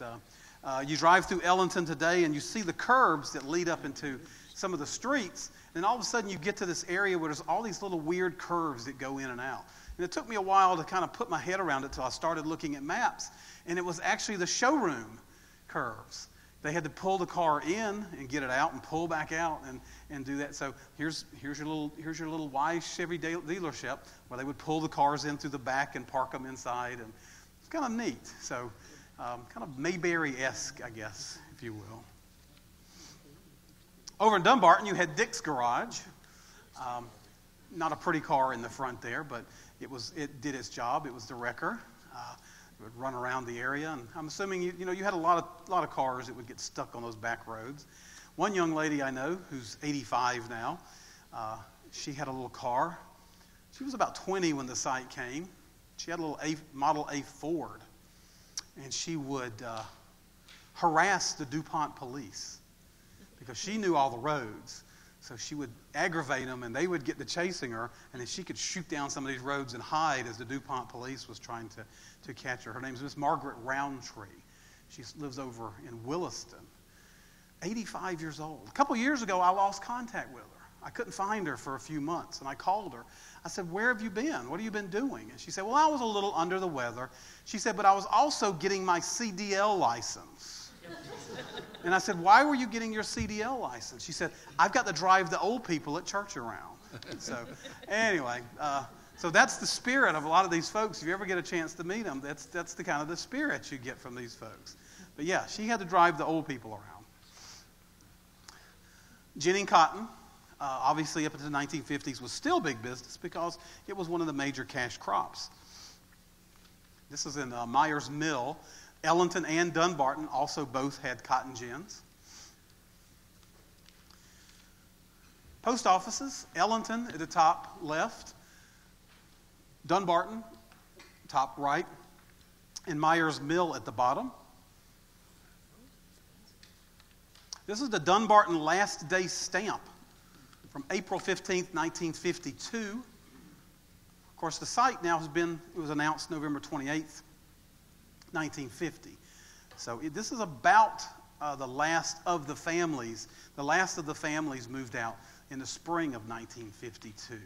you drive through Ellington today, and you see the curbs that lead up into some of the streets. And all of a sudden you get to this area where there's all these little weird curves that go in and out. And it took me a while to kind of put my head around it till I started looking at maps. And it was actually the showroom curves. They had to pull the car in and get it out and pull back out and do that. So here's your little Wise Chevy dealership where they would pull the cars in through the back and park them inside. And it's kind of neat. So kind of Mayberry-esque, I guess, if you will. Over in Dunbarton, you had Dick's Garage. Not a pretty car in the front there, but it did its job. It was the wrecker. It would run around the area, and I'm assuming you had a lot of cars that would get stuck on those back roads. One young lady I know, who's 85 now, she had a little car. She was about 20 when the site came. She had a little Model A Ford, and she would harass the DuPont police because she knew all the roads. So she would aggravate them, and they would get to chasing her, and then she could shoot down some of these roads and hide as the DuPont police was trying to catch her. Her name is Miss Margaret Roundtree. She lives over in Williston. 85 years old. A couple years ago, I lost contact with her. I couldn't find her for a few months, and I called her. I said, "Where have you been? What have you been doing?" And she said, "Well, I was a little under the weather." She said, "But I was also getting my CDL license." And I said, "Why were you getting your CDL license?" She said, "I've got to drive the old people at church around." So anyway, so that's the spirit of a lot of these folks. If you ever get a chance to meet them, that's the kind of the spirit you get from these folks. But yeah, she had to drive the old people around. Ginning cotton, obviously up into the 1950s, was still big business because it was one of the major cash crops. This is in Myers Mill. Ellington and Dunbarton also both had cotton gins. Post offices, Ellington at the top left, Dunbarton top right, and Myers Mill at the bottom. This is the Dunbarton Last Day Stamp from April 15th, 1952. Of course, the site now it was announced November 28th, 1950. So this is about the last of the families. The last of the families moved out in the spring of 1952.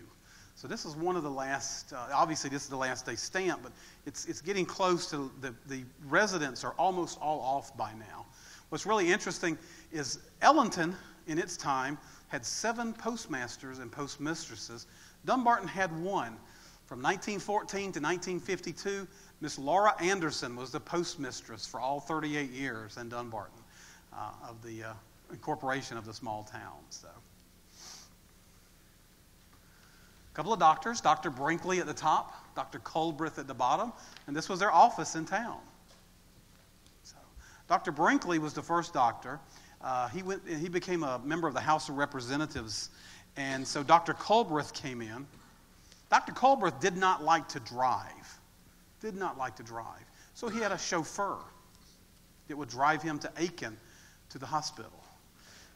So this is one of the last, obviously this is the Last Day Stamp, but it's getting close to the residents are almost all off by now. What's really interesting is Ellington, in its time, had 7 postmasters and postmistresses. Dunbarton had 1. From 1914 to 1952, Miss Laura Anderson was the postmistress for all 38 years in Dunbarton of the incorporation of the small town. So, a couple of doctors, Dr. Brinkley at the top, Dr. Culbreth at the bottom, and this was their office in town. So, Dr. Brinkley was the first doctor. He became a member of the House of Representatives, and so Dr. Culbreth came in. Dr. Culbreth did not like to drive. So he had a chauffeur that would drive him to Aiken to the hospital.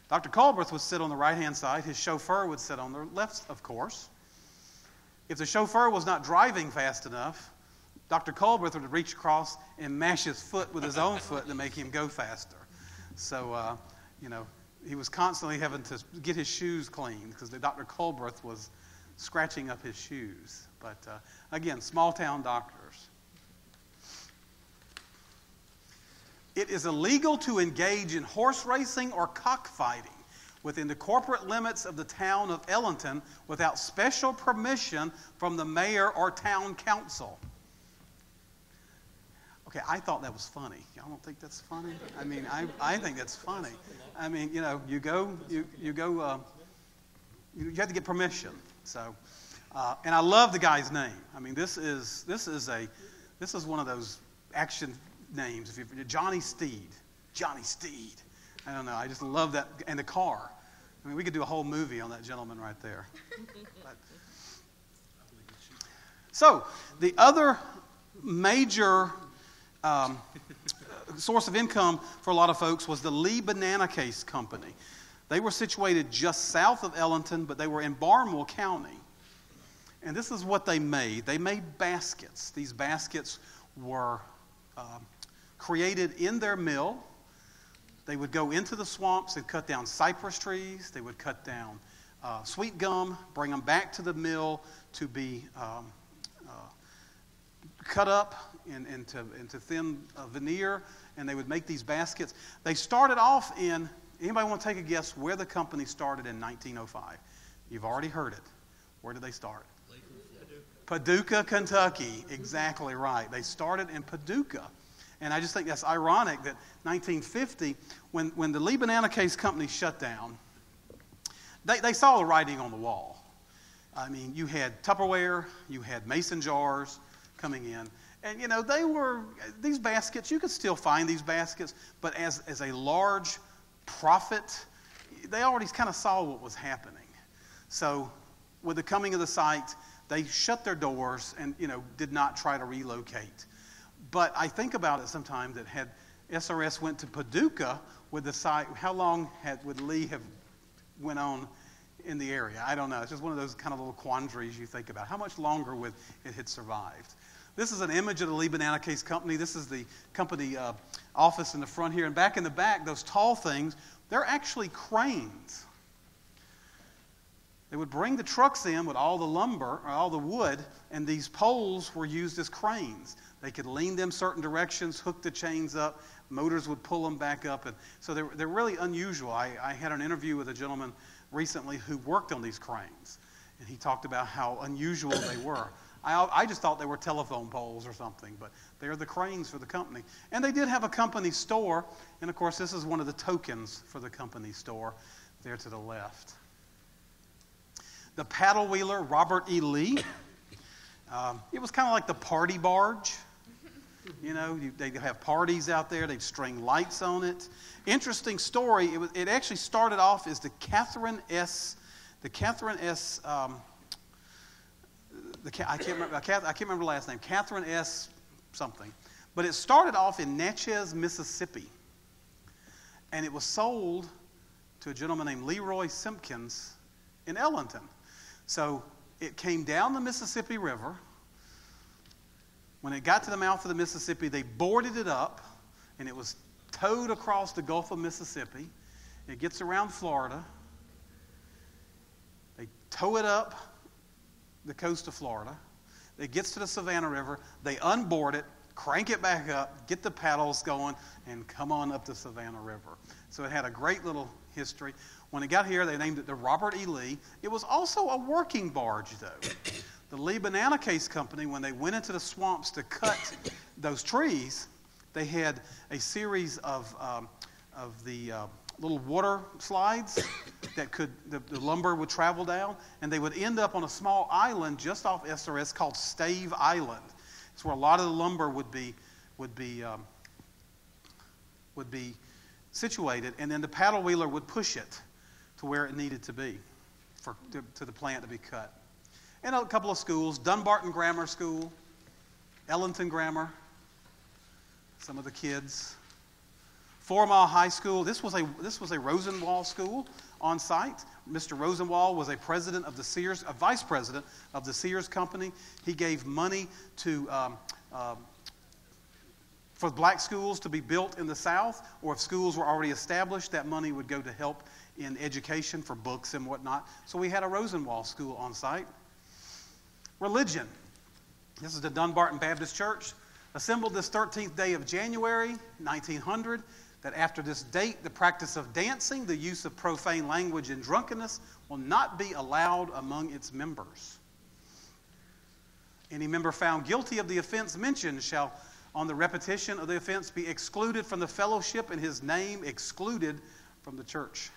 Dr. Culbreth would sit on the right-hand side. His chauffeur would sit on the left, of course. If the chauffeur was not driving fast enough, Dr. Culbreth would reach across and mash his foot with his own foot to make him go faster. So, he was constantly having to get his shoes cleaned because Dr. Culbreth was scratching up his shoes. But again, small town doctors. It is illegal to engage in horse racing or cockfighting within the corporate limits of the town of Ellington without special permission from the mayor or town council. Okay, I thought that was funny. Y'all don't think that's funny? I mean, I think that's funny. I mean, you have to get permission. So, and I love the guy's name. I mean, this is one of those action names. If you're Johnny Steed. I don't know. I just love that, and the car. I mean, we could do a whole movie on that gentleman right there. So, the other major source of income for a lot of folks was the Lee Banana Case Company. They were situated just south of Ellington, but they were in Barnwell County. And this is what they made. They made baskets. These baskets were created in their mill. They would go into the swamps and cut down cypress trees. They would cut down sweet gum, bring them back to the mill to be cut up into thin veneer, and they would make these baskets. They started off in, anybody want to take a guess where the company started in 1905? You've already heard it. Where did they start? Paducah, Kentucky. Exactly right. They started in Paducah. And I just think that's ironic that 1950, when the Lee Banana Case Company shut down, they saw the writing on the wall. I mean, you had Tupperware, you had mason jars coming in. And, you know, these baskets, you could still find these baskets, but as a large profit, they already kind of saw what was happening. So with the coming of the site, they shut their doors and, you know, did not try to relocate. But I think about it sometimes that had SRS went to Paducah with the site, how long would Lee have went on in the area? I don't know. It's just one of those kind of little quandaries you think about. How much longer would it had survived? This is an image of the Lee Banana Case Company. This is the company office in the front here. And back in the back, those tall things, they're actually cranes. They would bring the trucks in with all the lumber, or all the wood, and these poles were used as cranes. They could lean them certain directions, hook the chains up, motors would pull them back up. And so they're really unusual. I had an interview with a gentleman recently who worked on these cranes, and he talked about how unusual they were. I just thought they were telephone poles or something, but they're the cranes for the company. And they did have a company store, and of course this is one of the tokens for the company store there to the left. The paddle wheeler, Robert E. Lee. It was kind of like the party barge. You know, they'd have parties out there. They'd string lights on it. Interesting story. It actually started off as the Catherine S. I can't remember the last name. Catherine S. something. But it started off in Natchez, Mississippi. And it was sold to a gentleman named Leroy Simpkins in Ellington. So it came down the Mississippi River. When it got to the mouth of the Mississippi, they boarded it up, and it was towed across the Gulf of Mississippi. It gets around Florida. They tow it up the coast of Florida. It gets to the Savannah River. They unboard it, crank it back up, get the paddles going, and come on up the Savannah River. So it had a great little history. When it got here, they named it the Robert E. Lee. It was also a working barge, though. The Lee Banana Case Company, when they went into the swamps to cut those trees, they had a series of the little water slides that the lumber would travel down, and they would end up on a small island just off SRS called Stave Island. It's where a lot of the lumber would be situated, and then the paddle wheeler would push it to where it needed to be to the plant to be cut. And a couple of schools, Dunbarton Grammar School, Ellington Grammar, some of the kids. 4 Mile High School, this was a Rosenwald school on site. Mr. Rosenwald was a vice president of the Sears Company. He gave money for black schools to be built in the South, or if schools were already established, that money would go to help in education for books and whatnot. So we had a Rosenwald school on site. Religion. This is the Dunbarton Baptist Church, assembled this 13th day of January, 1900, that after this date, the practice of dancing, the use of profane language, and drunkenness will not be allowed among its members. Any member found guilty of the offense mentioned shall, on the repetition of the offense, be excluded from the fellowship and his name excluded from the church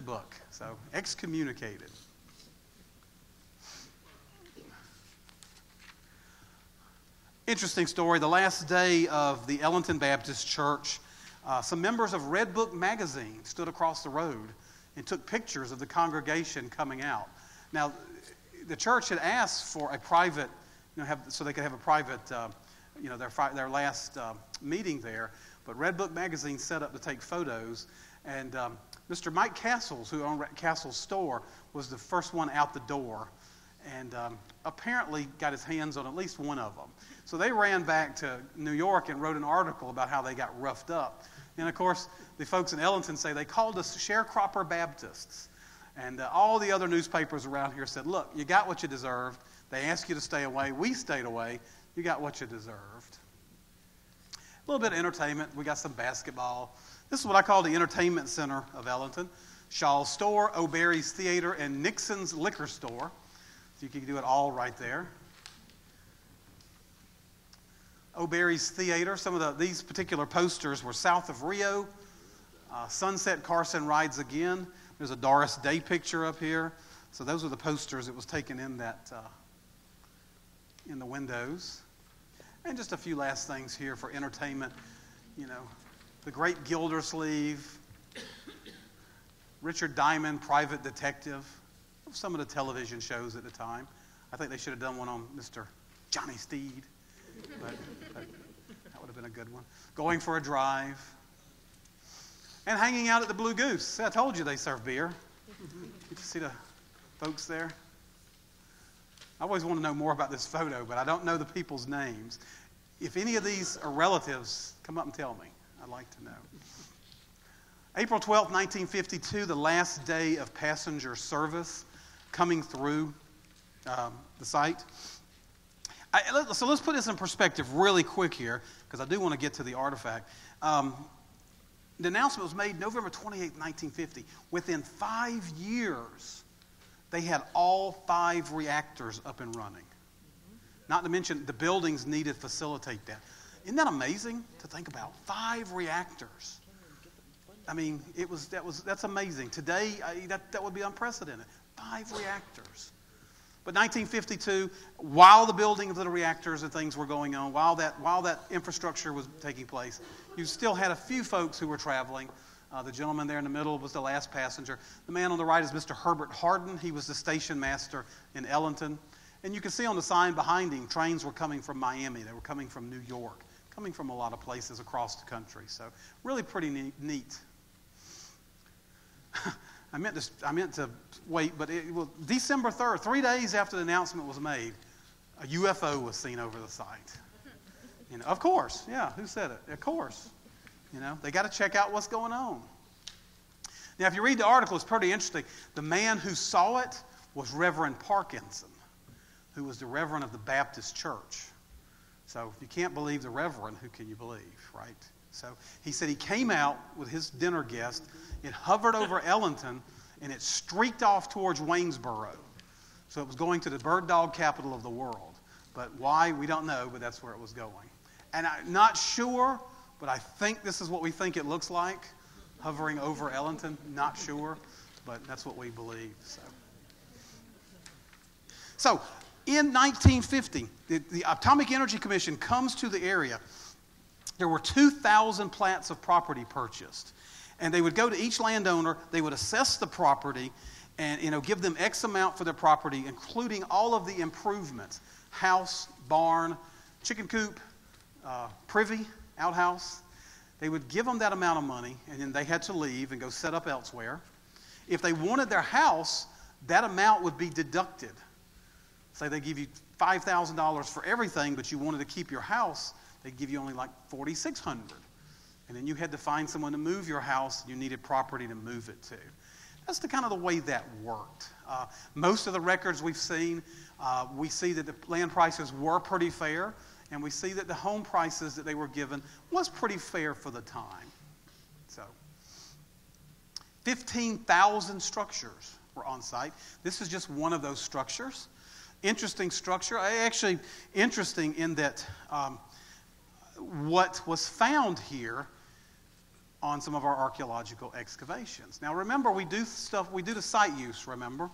book. So, excommunicated. Interesting story. The last day of the Ellington Baptist Church, some members of Red Book magazine stood across the road and took pictures of the congregation coming out. Now, the church had asked for a private, so they could have a private, their last meeting there. But Red Book magazine set up to take photos, and Mr. Mike Castles, who owned Castles Store, was the first one out the door, and apparently got his hands on at least one of them. So they ran back to New York and wrote an article about how they got roughed up. And of course, the folks in Ellington say they called us sharecropper Baptists. And all the other newspapers around here said, look, you got what you deserved. They asked you to stay away. We stayed away. You got what you deserved. A little bit of entertainment. We got some basketball. This is what I call the entertainment center of Ellington. Shaw's Store, O'Berry's Theater, and Nixon's Liquor Store. So you can do it all right there. O'Berry's Theater. Some of these particular posters were South of Rio, Sunset Carson Rides Again. There's a Doris Day picture up here. So those are the posters that was taken in that in the windows. And just a few last things here for entertainment. You know, the Great Gildersleeve, Richard Diamond, Private Detective, some of the television shows at the time. I think they should have done one on Mr. Johnny Steed, but that would have been a good one. Going for a Drive. And hanging out at the Blue Goose. See, I told you they serve beer. Did you see the folks there? I always want to know more about this photo, but I don't know the people's names. If any of these are relatives, come up and tell me. I'd like to know. April 12th, 1952, the last day of passenger service coming through the site. So let's put this in perspective really quick here, because I do want to get to the artifact. The announcement was made November 28, 1950. Within 5 years, they had all 5 reactors up and running. Not to mention the buildings needed to facilitate that. Isn't that amazing to think about? 5 reactors. I mean, that's amazing. Today, that would be unprecedented. 5 reactors. But 1952, while the building of the reactors and things were going on, while that infrastructure was taking place, you still had a few folks who were traveling. The gentleman there in the middle was the last passenger. The man on the right is Mr. Herbert Hardin. He was the station master in Ellington. And you can see on the sign behind him, trains were coming from Miami. They were coming from New York, coming from a lot of places across the country. So really pretty neat. I meant to wait, but December 3rd, 3 days after the announcement was made, a UFO was seen over the site. You know, of course, yeah, who said it? Of course. You know, they got to check out what's going on. Now, if you read the article, it's pretty interesting. The man who saw it was Reverend Parkinson, who was the Reverend of the Baptist Church. So if you can't believe the Reverend, who can you believe, right? So he said he came out with his dinner guest. It hovered over Ellington, and it streaked off towards Waynesboro. So it was going to the bird dog capital of the world. But why, we don't know, but that's where it was going. And I'm not sure, but I think this is what we think it looks like, hovering over Ellington. Not sure, but that's what we believe. So in 1950, the Atomic Energy Commission comes to the area. There were 2,000 plats of property purchased. And they would go to each landowner, they would assess the property and give them X amount for their property, including all of the improvements, house, barn, chicken coop, privy, outhouse. They would give them that amount of money, and then they had to leave and go set up elsewhere. If they wanted their house, that amount would be deducted. Say they give you $5,000 for everything, but you wanted to keep your house, they'd give you only like $4,600. And then you had to find someone to move your house. You needed property to move it to. That's the kind of the way that worked. Most of the records we've seen, we see that the land prices were pretty fair, and we see that the home prices that they were given was pretty fair for the time. So, 15,000 structures were on site. This is just one of those structures. Interesting structure. Actually, interesting in that what was found here on some of our archaeological excavations. Now remember, we do the site use, remember?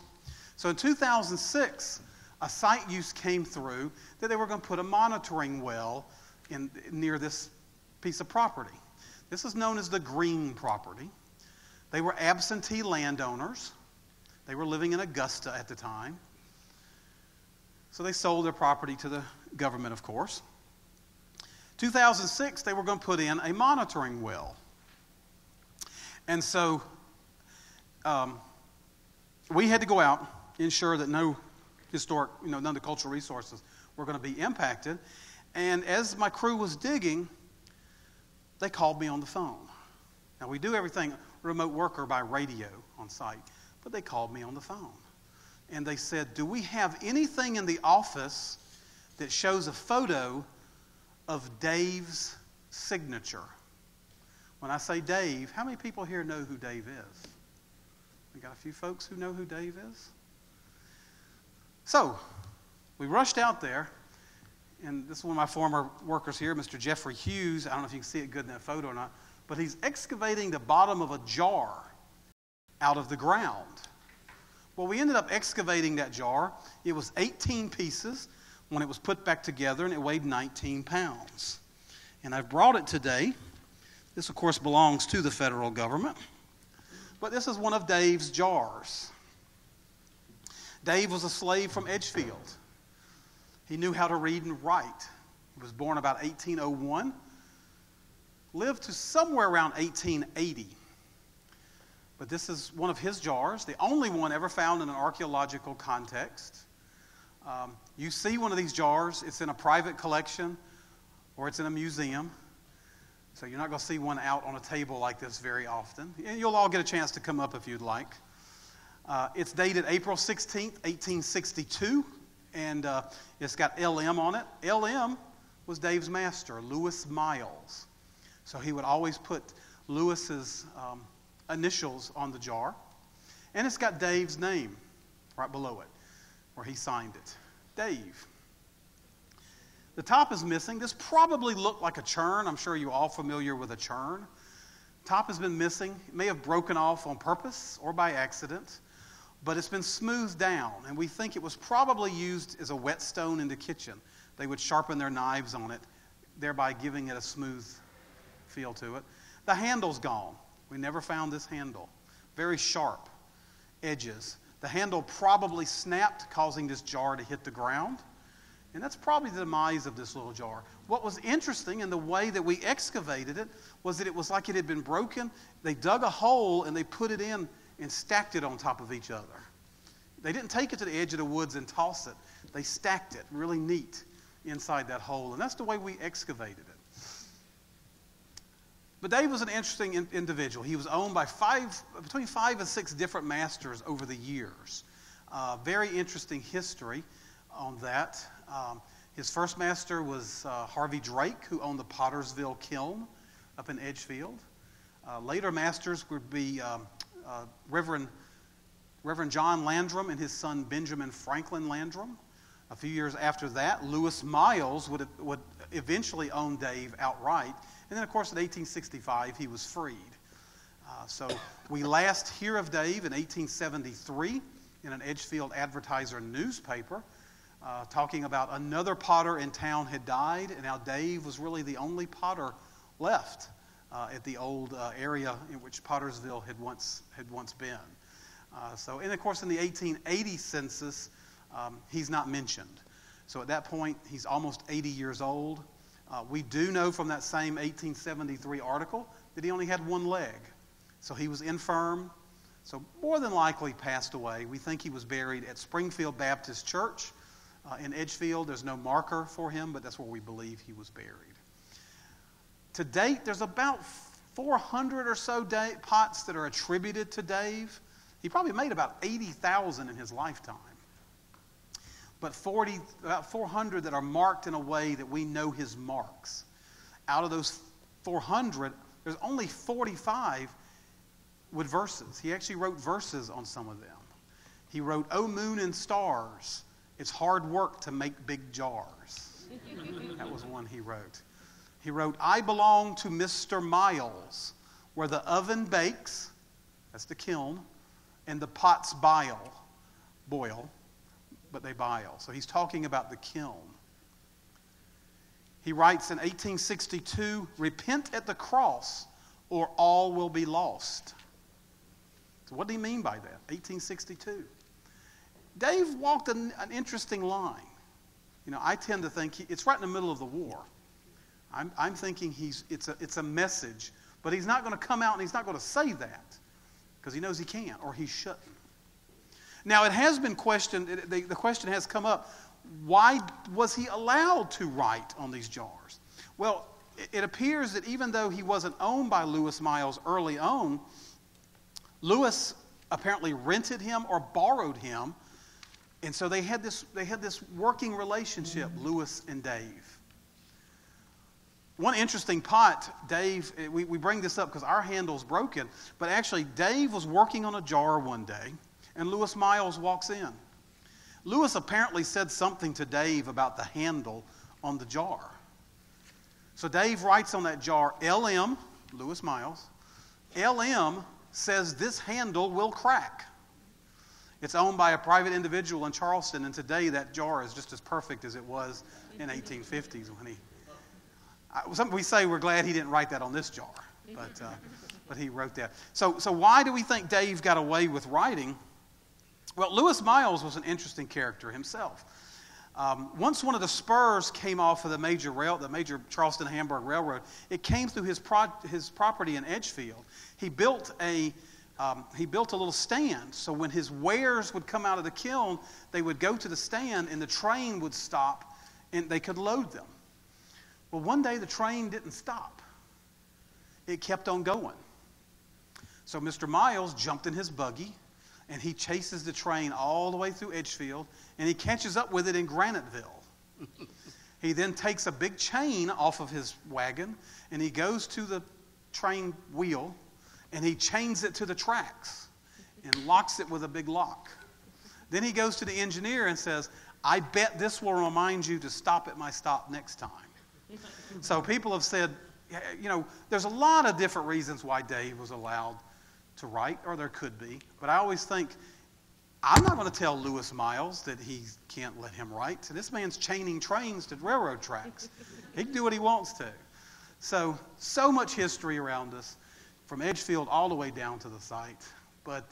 So in 2006, a site use came through that they were going to put a monitoring well near this piece of property. This is known as the Green property. They were absentee landowners. They were living in Augusta at the time. So they sold their property to the government, of course. 2006, they were going to put in a monitoring well. And so we had to go out, ensure that no historic, none of the cultural resources were going to be impacted. And as my crew was digging, they called me on the phone. Now, we do everything remote work or by radio on site, but they called me on the phone. And they said, do we have anything in the office that shows a photo of Dave's signature? When I say Dave, how many people here know who Dave is? We got a few folks who know who Dave is? So, we rushed out there, and this is one of my former workers here, Mr. Jeffrey Hughes. I don't know if you can see it good in that photo or not, but he's excavating the bottom of a jar out of the ground. Well, we ended up excavating that jar. It was 18 pieces when it was put back together, and it weighed 19 pounds. And I've brought it today. This, of course, belongs to the federal government. But this is one of Dave's jars. Dave was a slave from Edgefield. He knew how to read and write. He was born about 1801, lived to somewhere around 1880. But this is one of his jars, the only one ever found in an archaeological context. You see one of these jars, it's in a private collection or it's in a museum. So you're not going to see one out on a table like this very often. And you'll all get a chance to come up if you'd like. It's dated April 16th, 1862, and it's got LM on it. LM was Dave's master, Lewis Miles. So he would always put Lewis's initials on the jar. And it's got Dave's name right below it, where he signed it. Dave. The top is missing. This probably looked like a churn. I'm sure you're all familiar with a churn. Top has been missing. It may have broken off on purpose or by accident, but it's been smoothed down, and we think it was probably used as a whetstone in the kitchen. They would sharpen their knives on it, thereby giving it a smooth feel to it. The handle's gone. We never found this handle. Very sharp edges. The handle probably snapped, causing this jar to hit the ground. And that's probably the demise of this little jar. What was interesting in the way that we excavated it was that it was like it had been broken. They dug a hole and they put it in and stacked it on top of each other. They didn't take it to the edge of the woods and toss it. They stacked it really neat inside that hole. And that's the way we excavated it. But Dave was an interesting individual. He was owned by between 5 and 6 different masters over the years. Very interesting history on that. His first master was Harvey Drake, who owned the Pottersville Kiln up in Edgefield. Later masters would be Reverend John Landrum and his son Benjamin Franklin Landrum. A few years after that, Lewis Miles would eventually own Dave outright. And then, of course, in 1865, he was freed. So we last hear of Dave in 1873 in an Edgefield Advertiser newspaper, talking about another potter in town had died, and now Dave was really the only potter left at the old area in which Pottersville had once been. And of course, in the 1880 census, he's not mentioned. So at that point, he's almost 80 years old. We do know from that same 1873 article that he only had one leg. So he was infirm, so more than likely passed away. We think he was buried at Springfield Baptist Church in Edgefield. There's no marker for him, but that's where we believe he was buried. To date, there's about 400 or so pots that are attributed to Dave. He probably made about 80,000 in his lifetime. But about 400 that are marked in a way that we know his marks. Out of those 400, there's only 45 with verses. He actually wrote verses on some of them. He wrote, "O moon and stars, it's hard work to make big jars." That was one he wrote. He wrote, "I belong to Mr. Miles, where the oven bakes," that's the kiln, "and the pots boil, but they bile." So he's talking about the kiln. He writes in 1862, "Repent at the cross, or all will be lost." So what did he mean by that? 1862. Dave walked an interesting line. You know, I tend to think it's right in the middle of the war. I'm thinking it's a message, but he's not going to come out and he's not going to say that because he knows he can't or he shouldn't. Now, it has been questioned, the question has come up, why was he allowed to write on these jars? Well, it appears that even though he wasn't owned by Lewis Miles early on, Lewis apparently rented him or borrowed him, and so they had this working relationship, Lewis and Dave. One interesting pot, Dave, we bring this up because our handle's broken, but actually Dave was working on a jar one day, and Lewis Miles walks in. Lewis apparently said something to Dave about the handle on the jar. So Dave writes on that jar, LM, Lewis Miles, LM says this handle will crack. It's owned by a private individual in Charleston, and today that jar is just as perfect as it was in 1850s when we say we're glad he didn't write that on this jar, but he wrote that. So why do we think Dave got away with writing? Well, Lewis Miles was an interesting character himself. Once one of the spurs came off of the major Charleston-Hamburg Railroad, it came through his property in Edgefield. He built a little stand, so when his wares would come out of the kiln, they would go to the stand and the train would stop and they could load them. Well, one day the train didn't stop. It kept on going. So Mr. Miles jumped in his buggy and he chases the train all the way through Edgefield and he catches up with it in Graniteville. He then takes a big chain off of his wagon and he goes to the train wheel and he chains it to the tracks and locks it with a big lock. Then he goes to the engineer and says, I bet this will remind you to stop at my stop next time. So people have said, there's a lot of different reasons why Dave was allowed to write, or there could be. But I always think, I'm not going to tell Lewis Miles that he can't let him write. This man's chaining trains to railroad tracks. He can do what he wants to. So much history around us, from Edgefield all the way down to the site. But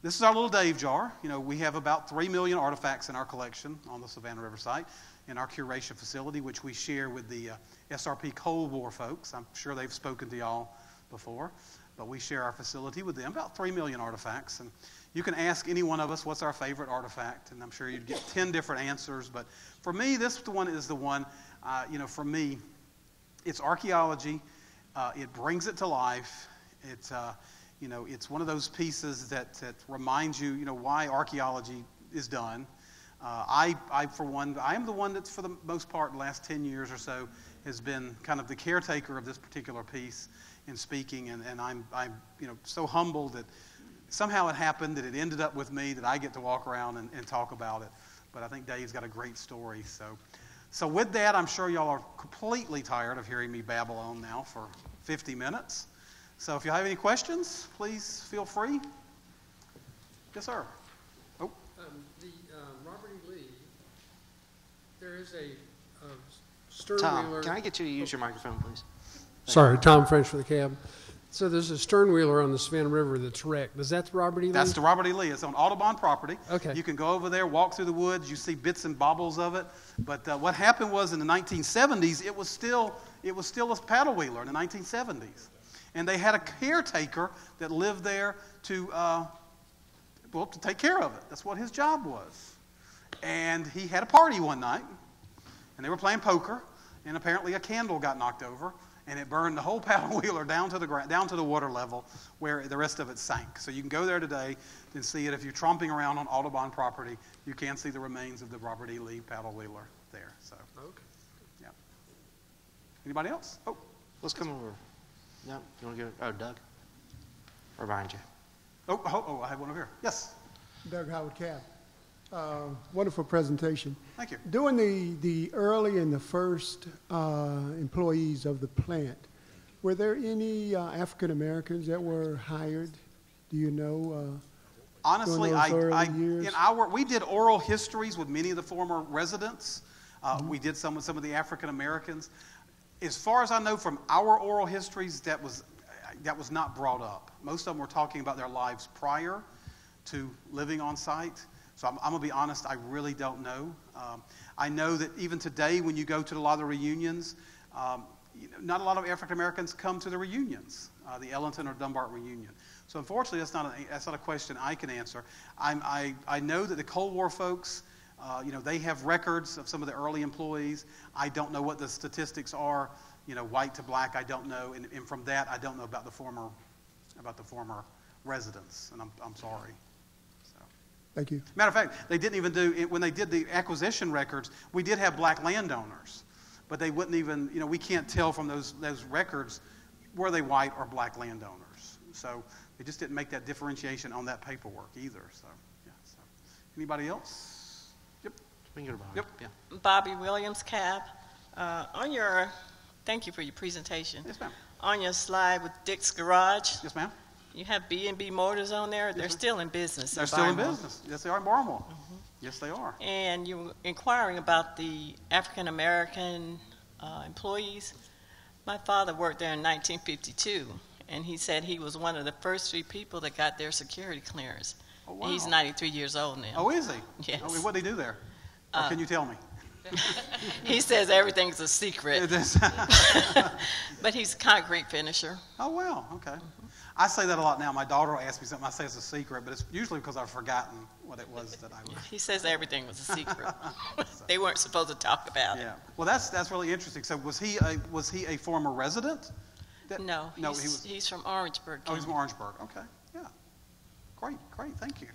this is our little Dave jar. We have about 3 million artifacts in our collection on the Savannah River site in our curation facility, which we share with the SRP Cold War folks. I'm sure they've spoken to y'all before, but we share our facility with them, about 3 million artifacts. And you can ask any one of us what's our favorite artifact, and I'm sure you'd get 10 different answers. But for me, this one is the one, for me, it's archaeology. It brings it to life. It's one of those pieces that reminds you, why archaeology is done. For one, I am the one that's, for the most part, the last 10 years or so, has been kind of the caretaker of this particular piece in speaking, and I'm so humbled that somehow it happened, that it ended up with me, that I get to walk around and talk about it. But I think Dave's got a great story. So with that, I'm sure y'all are completely tired of hearing me babble on now for 50 minutes. So if you have any questions, please feel free. Yes, sir. Oh. Robert E. Lee, there is a stern Tom, wheeler. can I get you to use your microphone, please? Sorry, Tom French for the cab. So there's a stern wheeler on the Savannah River that's wrecked. Is that the Robert E. Lee? That's the Robert E. Lee. It's on Audubon property. Okay. You can go over there, walk through the woods. You see bits and baubles of it. But what happened was in the 1970s, it was still a paddle wheeler in the 1970s. And they had a caretaker that lived there to take care of it. That's what his job was. And he had a party one night, and they were playing poker, and apparently a candle got knocked over, and it burned the whole paddle wheeler down to the water level, where the rest of it sank. So you can go there today and see it. If you're tromping around on Audubon property, you can see the remains of the Robert E. Lee paddle wheeler there. So, okay. Yeah. Anybody else? Oh, Let's come over. No, you want to go? Doug? Or behind you? I have one over here. Yes. Doug Howard Cab. Wonderful presentation. Thank you. During the early and the first employees of the plant, were there any African Americans that were hired? Do you know? Honestly, years? We did oral histories with many of the former residents. We did some with some of the African Americans. As far as I know from our oral histories, that was not brought up. Most of them were talking about their lives prior to living on site. So I'm going to be honest, I really don't know. I know that even today when you go to a lot of the reunions, not a lot of African Americans come to the reunions, the Ellington or Dunbar reunion. So unfortunately, that's not a question I can answer. I know that the Cold War folks, they have records of some of the early employees. I don't know what the statistics are, white to black. I don't know, and from that, I don't know about the former residents. And I'm sorry. Thank you. Matter of fact, they didn't even do when they did the acquisition records. We did have black landowners, but they wouldn't even. We can't tell from those records were they white or black landowners. So they just didn't make that differentiation on that paperwork either. So yeah. So anybody else? Yep. Yep. Yeah. Bobby Williams, Cab. Thank you for your presentation. Yes, ma'am. on your slide with Dick's Garage, Yes, ma'am. you have B&B Motors on there. They're ma'am. still in business. They're still in Barnwell. business. Yes, they are in Barnwell. Yes, they are. And you were inquiring about the African American employees. My father worked there in 1952, and he said he was one of the first 3 people that got their security clearance. Oh, wow. He's 93 years old now. Oh, is he? Yes. I mean, what did he do there? Or can you tell me? He says everything's a secret. It is. But he's a concrete finisher. Oh, well, okay. I say that a lot now. My daughter will ask me something. I say it's a secret, but it's usually because I've forgotten what it was that I was. He says everything was a secret. They weren't supposed to talk about it. Yeah. Well, that's really interesting. So was he a former resident? No, he's from Orangeburg. Oh, he's from Orangeburg. Okay. Yeah. Great. Thank you.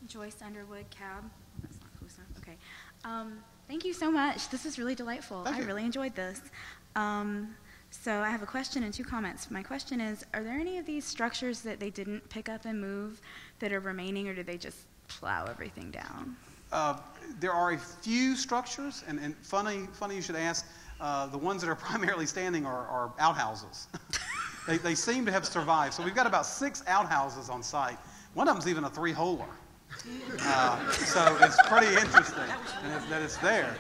Joyce Underwood, cab. That's not close enough. Okay. Thank you so much. This is really delightful. I really enjoyed this. So I have a question and 2 comments. My question is, are there any of these structures that they didn't pick up and move that are remaining, or did they just plow everything down? There are a few structures, and funny you should ask. The ones that are primarily standing are outhouses. They seem to have survived. So we've got about 6 outhouses on site. One of them's even a 3-holer. So it's pretty interesting that it's there.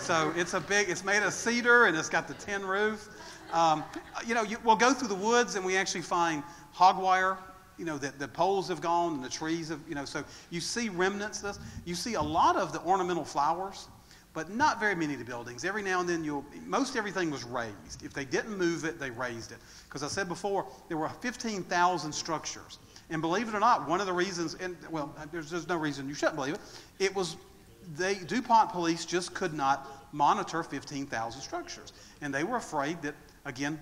So it's made of cedar, and it's got the tin roof. We'll go through the woods, and we actually find hog wire. That the poles have gone and the trees have, so you see remnants of this. You see a lot of the ornamental flowers, but not very many of the buildings. Every now and then most everything was raised. If they didn't move it, they raised it. Because I said before, there were 15,000 structures. And believe it or not, one of the reasons, there's no reason you shouldn't believe it, DuPont police just could not monitor 15,000 structures. And they were afraid that, again,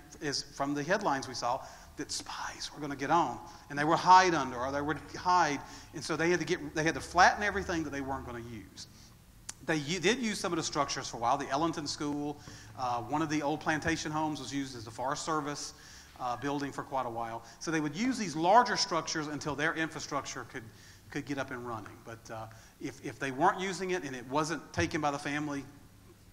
from the headlines we saw, that spies were going to get on, and they would hide under, or they would hide, and so they had to flatten everything that they weren't going to use. They did use some of the structures for a while. The Ellington School, one of the old plantation homes was used as the Forest Service building for quite a while. So they would use these larger structures until their infrastructure could get up and running. But if they weren't using it and it wasn't taken by the family,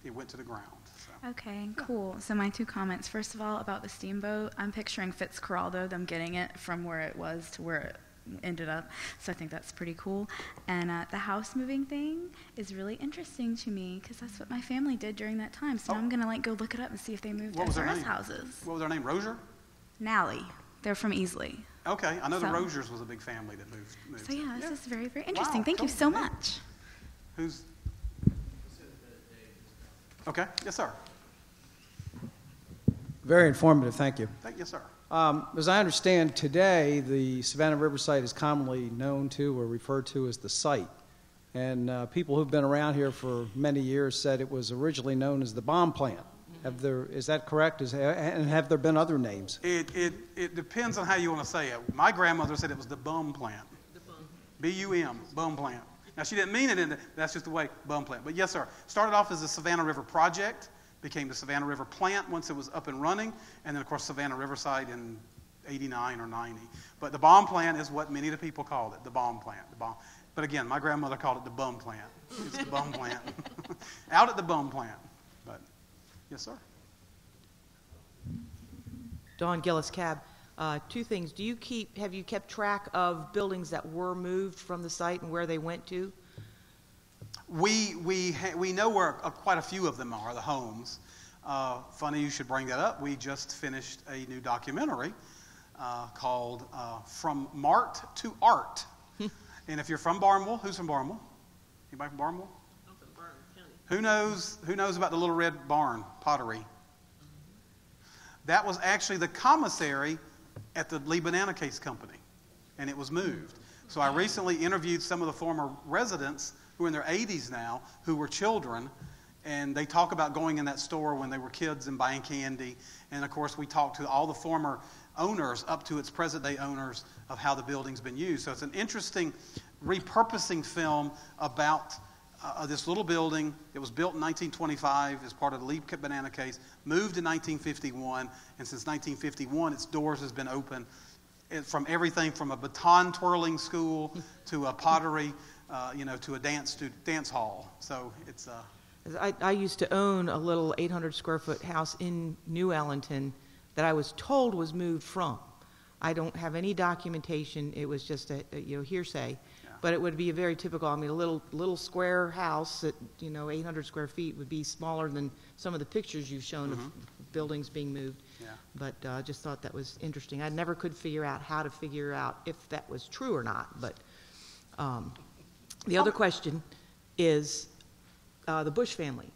it went to the ground. So. Okay, cool. So my 2 comments. First of all, about the steamboat, I'm picturing Fitzcarraldo, them getting it from where it was to where it ended up. So I think that's pretty cool. And the house moving thing is really interesting to me because that's what my family did during that time. So now I'm going to go look it up and see if they moved SRS houses. What was their name? Rozier? Nally. They're from Easley. Okay, I know the Roziers was a big family that moved. So yeah, this is very, very interesting. Thank you so much. Who's? Okay, yes, sir. Very informative, thank you. Yes, sir. As I understand, today the Savannah River site is commonly known to or referred to as the site. And people who've been around here for many years said it was originally known as the bomb plant. Is that correct? And have there been other names? It depends on how you want to say it. My grandmother said it was the bum plant. B-U-M, bum plant. Now, she didn't mean it, that's just the way, bum plant. But yes, sir. Started off as the Savannah River Project, became the Savannah River Plant once it was up and running, and then, of course, Savannah Riverside in 89 or 90. But the bomb plant is what many of the people called it, the bomb plant. But again, my grandmother called it the bum plant. It's the bum plant. Out at the bum plant. But, yes, sir. Dawn Gillis, cab. 2 things. Have you kept track of buildings that were moved from the site and where they went to? We know where quite a few of them are, the homes. Funny you should bring that up. We just finished a new documentary called From Mart to Art. And if you're from Barnwell, who's from Barnwell? Anybody from Barnwell? I'm from Barnwell County. Who knows about the Little Red Barn pottery? That was actually the commissary at the Lee Banana Case Company, and it was moved. So I recently interviewed some of the former residents who are in their 80s now, who were children, and they talk about going in that store when they were kids and buying candy. And of course, we talked to all the former owners up to its present-day owners of how the building's been used. So it's an interesting repurposing film about this little building. It was built in 1925 as part of the Lee Banana Case, moved in 1951, and since 1951, its doors has been open from everything from a baton twirling school to a pottery, to a dance hall. So it's I used to own a little 800 square foot house in New Ellington that I was told was moved from. I don't have any documentation. It was just a hearsay. Yeah. But it would be a very typical, I mean, a little square house that, 800 square feet would be smaller than some of the pictures you've shown of buildings being moved. Yeah. But I just thought that was interesting. I never could figure out how to figure out if that was true or not. But the other question is the Bush family.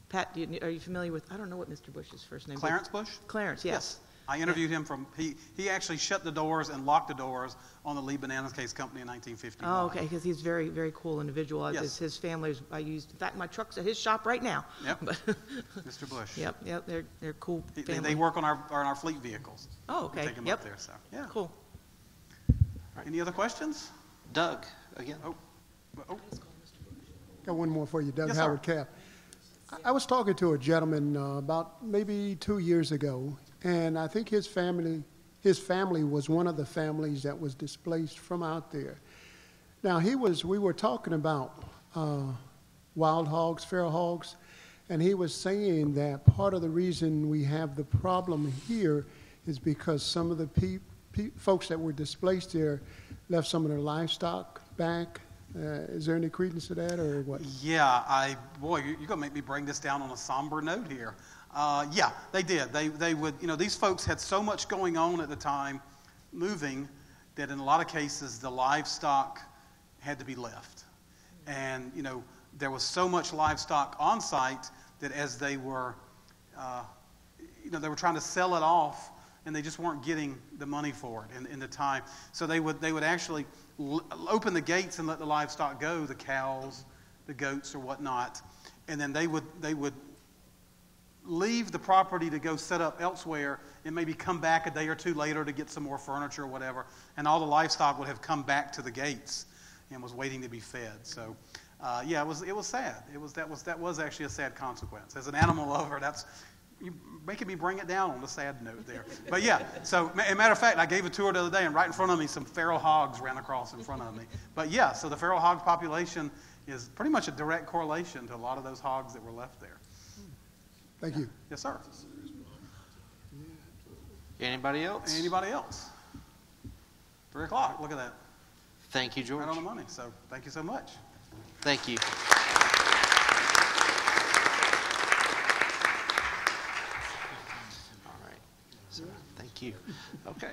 Pat, are you familiar with, I don't know what Mr. Bush's first name is. Clarence Bush? Clarence, yes. I interviewed him he actually shut the doors and locked the doors on the Lee Bananas Case Company in 1951. Oh, okay, because he's a very, very cool individual. Yes. His family, in fact, my truck's at his shop right now. Yep, But Mr. Bush. Yep, they're cool family. They work on our fleet vehicles. Oh, okay, We take them yep. up there, so, yeah. Cool. All right, any other questions? Doug, again. Oh. Got one more for you, Doug Yes, Howard sir. Cap. I was talking to a gentleman about maybe 2 years ago, and I think his family was one of the families that was displaced from out there. Now, we were talking about wild hogs, feral hogs, and he was saying that part of the reason we have the problem here is because some of the folks that were displaced there left some of their livestock back. Is there any credence to that, or what? Yeah, boy, you're gonna make me bring this down on a somber note here. Yeah, they did. They would, these folks had so much going on at the time, moving, that in a lot of cases the livestock had to be left, and there was so much livestock on site that as they were, they were trying to sell it off, and they just weren't getting the money for it in the time. So they would actually open the gates and let the livestock go, the cows, the goats, or whatnot, and then they would leave the property to go set up elsewhere and maybe come back a day or two later to get some more furniture or whatever, and all the livestock would have come back to the gates and was waiting to be fed. So yeah, it was sad. That was actually a sad consequence. As an animal lover, you making me bring it down on a sad note there. But yeah, so as a matter of fact, I gave a tour the other day, and right in front of me, some feral hogs ran across in front of me. But yeah, so the feral hog population is pretty much a direct correlation to a lot of those hogs that were left there. Thank you. Yes, sir. Anybody else? Anybody else? 3 o'clock, look at that. Thank you, George. Right on the money, so thank you so much. Thank you. All right. So, thank you. Okay.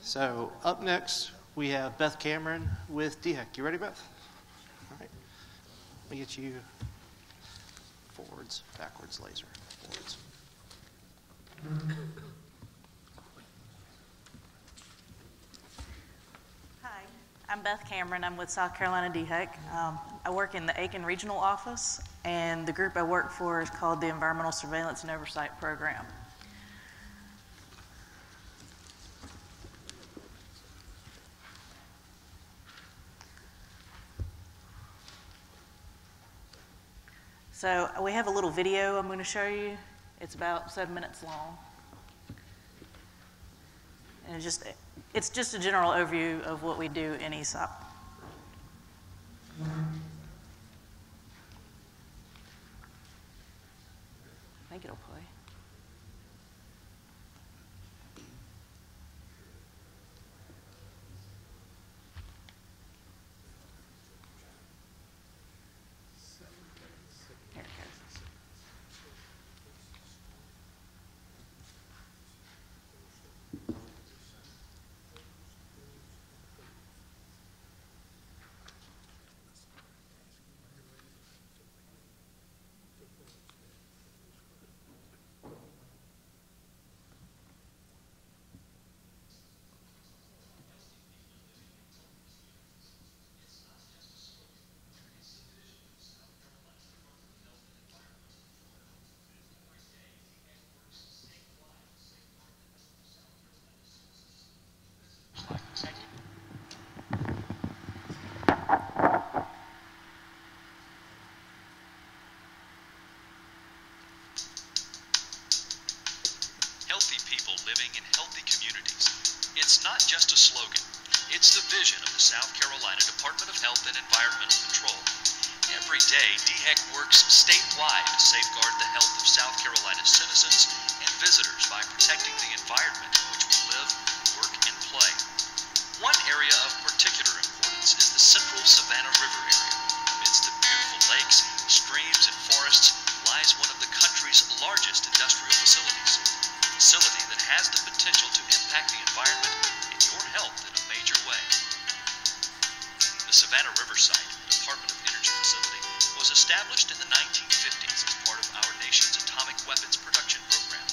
So up next, we have Beth Cameron with DHEC. You ready, Beth? All right. Let me get you forwards, backwards, laser, forwards. Hi, I'm Beth Cameron. I'm with South Carolina DHEC. I work in the Aiken Regional Office, and the group I work for is called the Environmental Surveillance and Oversight Program. So we have a little video I'm going to show you. It's about 7 minutes long. And it's just a general overview of what we do in ESOP. I think it'll play. Here it goes. Healthy people living in healthy communities. It's not just a slogan. It's the vision of the South Carolina Department of Health and Environmental Control. Every Every day, DHEC works statewide to safeguard the health of South Carolina's citizens and visitors by protecting the environment in which we live, work, and play. One area of particular importance is the central Savannah River area. Amidst the beautiful lakes, streams, and forests lies one of the country's largest industrial facilities, a facility that has the potential to impact the environment and your health in a major way. The Savannah Riverside Department of Energy facility was established in the 1950s as part of our nation's atomic weapons production program.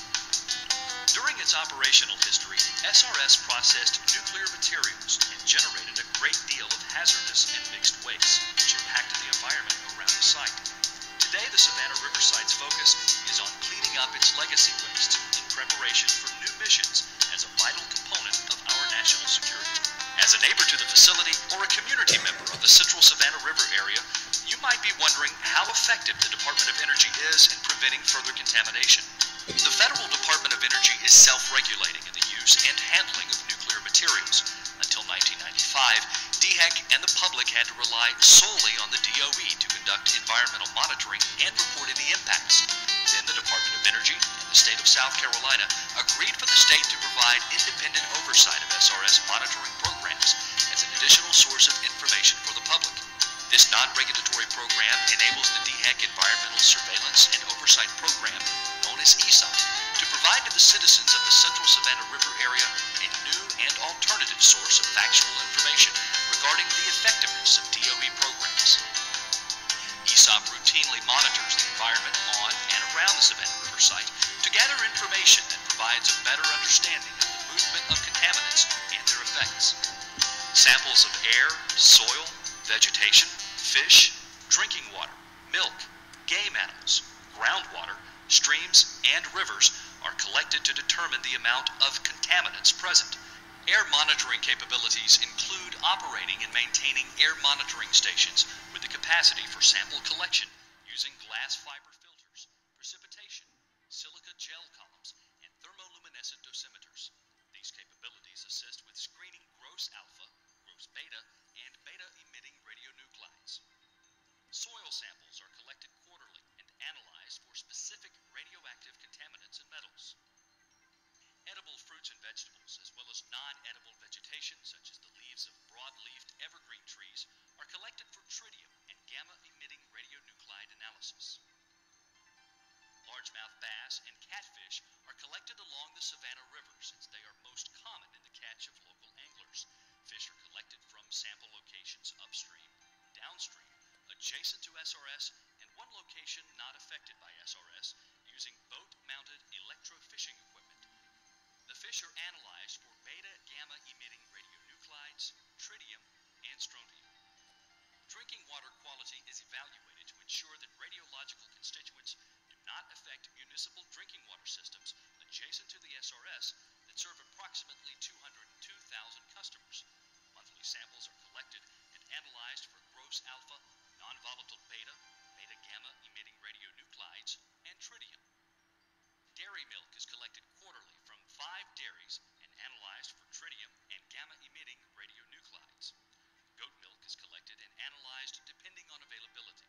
During its operational history, SRS processed nuclear materials and generated a great deal of hazardous and mixed waste, which impacted the environment around the site. Today, the Savannah Riverside's focus is on cleaning up its legacy waste in preparation for new missions as a vital component of our national security. As a neighbor to the facility or a community member of the central Savannah River area, you might be wondering how effective the Department of Energy is in preventing further contamination. The Federal Department of Energy is self-regulating in the use and handling of nuclear materials. Until 1995, DHEC and the public had to rely solely on the DOE to conduct environmental monitoring and report any impacts. Then the Department of Energy and the state of South Carolina agreed for the state to provide independent oversight of SRS monitoring programs as an additional source of information for the public. This non-regulatory program enables the DHEC Environmental Surveillance and Oversight Program, known as ESOP, to provide to the citizens of the central Savannah River area a new and alternative source of factual information regarding the effectiveness of DOE programs. ESOP routinely monitors the environment on and around the Savannah River site to gather information that provides a better understanding of the movement of contaminants and their effects. Samples of air, soil, vegetation, fish, drinking water, milk, game animals, groundwater, streams, and rivers are collected to determine the amount of contaminants present. Air monitoring capabilities include operating and maintaining air monitoring stations with the capacity for sample collection using glass fiber filters, precipitation, silica gel columns, and thermoluminescent dosimeters. These capabilities assist with screening gross alpha, gross beta, and beta-emitting radionuclides. Soil samples are collected quarterly and analyzed for specific radioactive contaminants and metals. Edible fruits and vegetables, as well as non-edible vegetation, such as the leaves of broad-leafed evergreen trees, are collected for tritium and gamma-emitting radionuclide analysis. Largemouth bass and catfish are collected along the Savannah River since they are most common in the catch of local anglers. Fish are collected from sample locations upstream, downstream, adjacent to SRS, and one location not affected by SRS, using boat-mounted electro-fishing equipment. The fish are analyzed for beta-gamma-emitting radionuclides, tritium, and strontium. Drinking water quality is evaluated to ensure that radiological constituents do not affect municipal drinking water systems adjacent to the SRS that serve approximately 202,000 customers. Monthly samples are collected and analyzed for gross alpha, non-volatile beta, beta-gamma-emitting radionuclides, and tritium. Dairy milk is collected quarterly from 5 dairies and analyzed for tritium and gamma-emitting radionuclides. Goat milk is collected and analyzed depending on availability.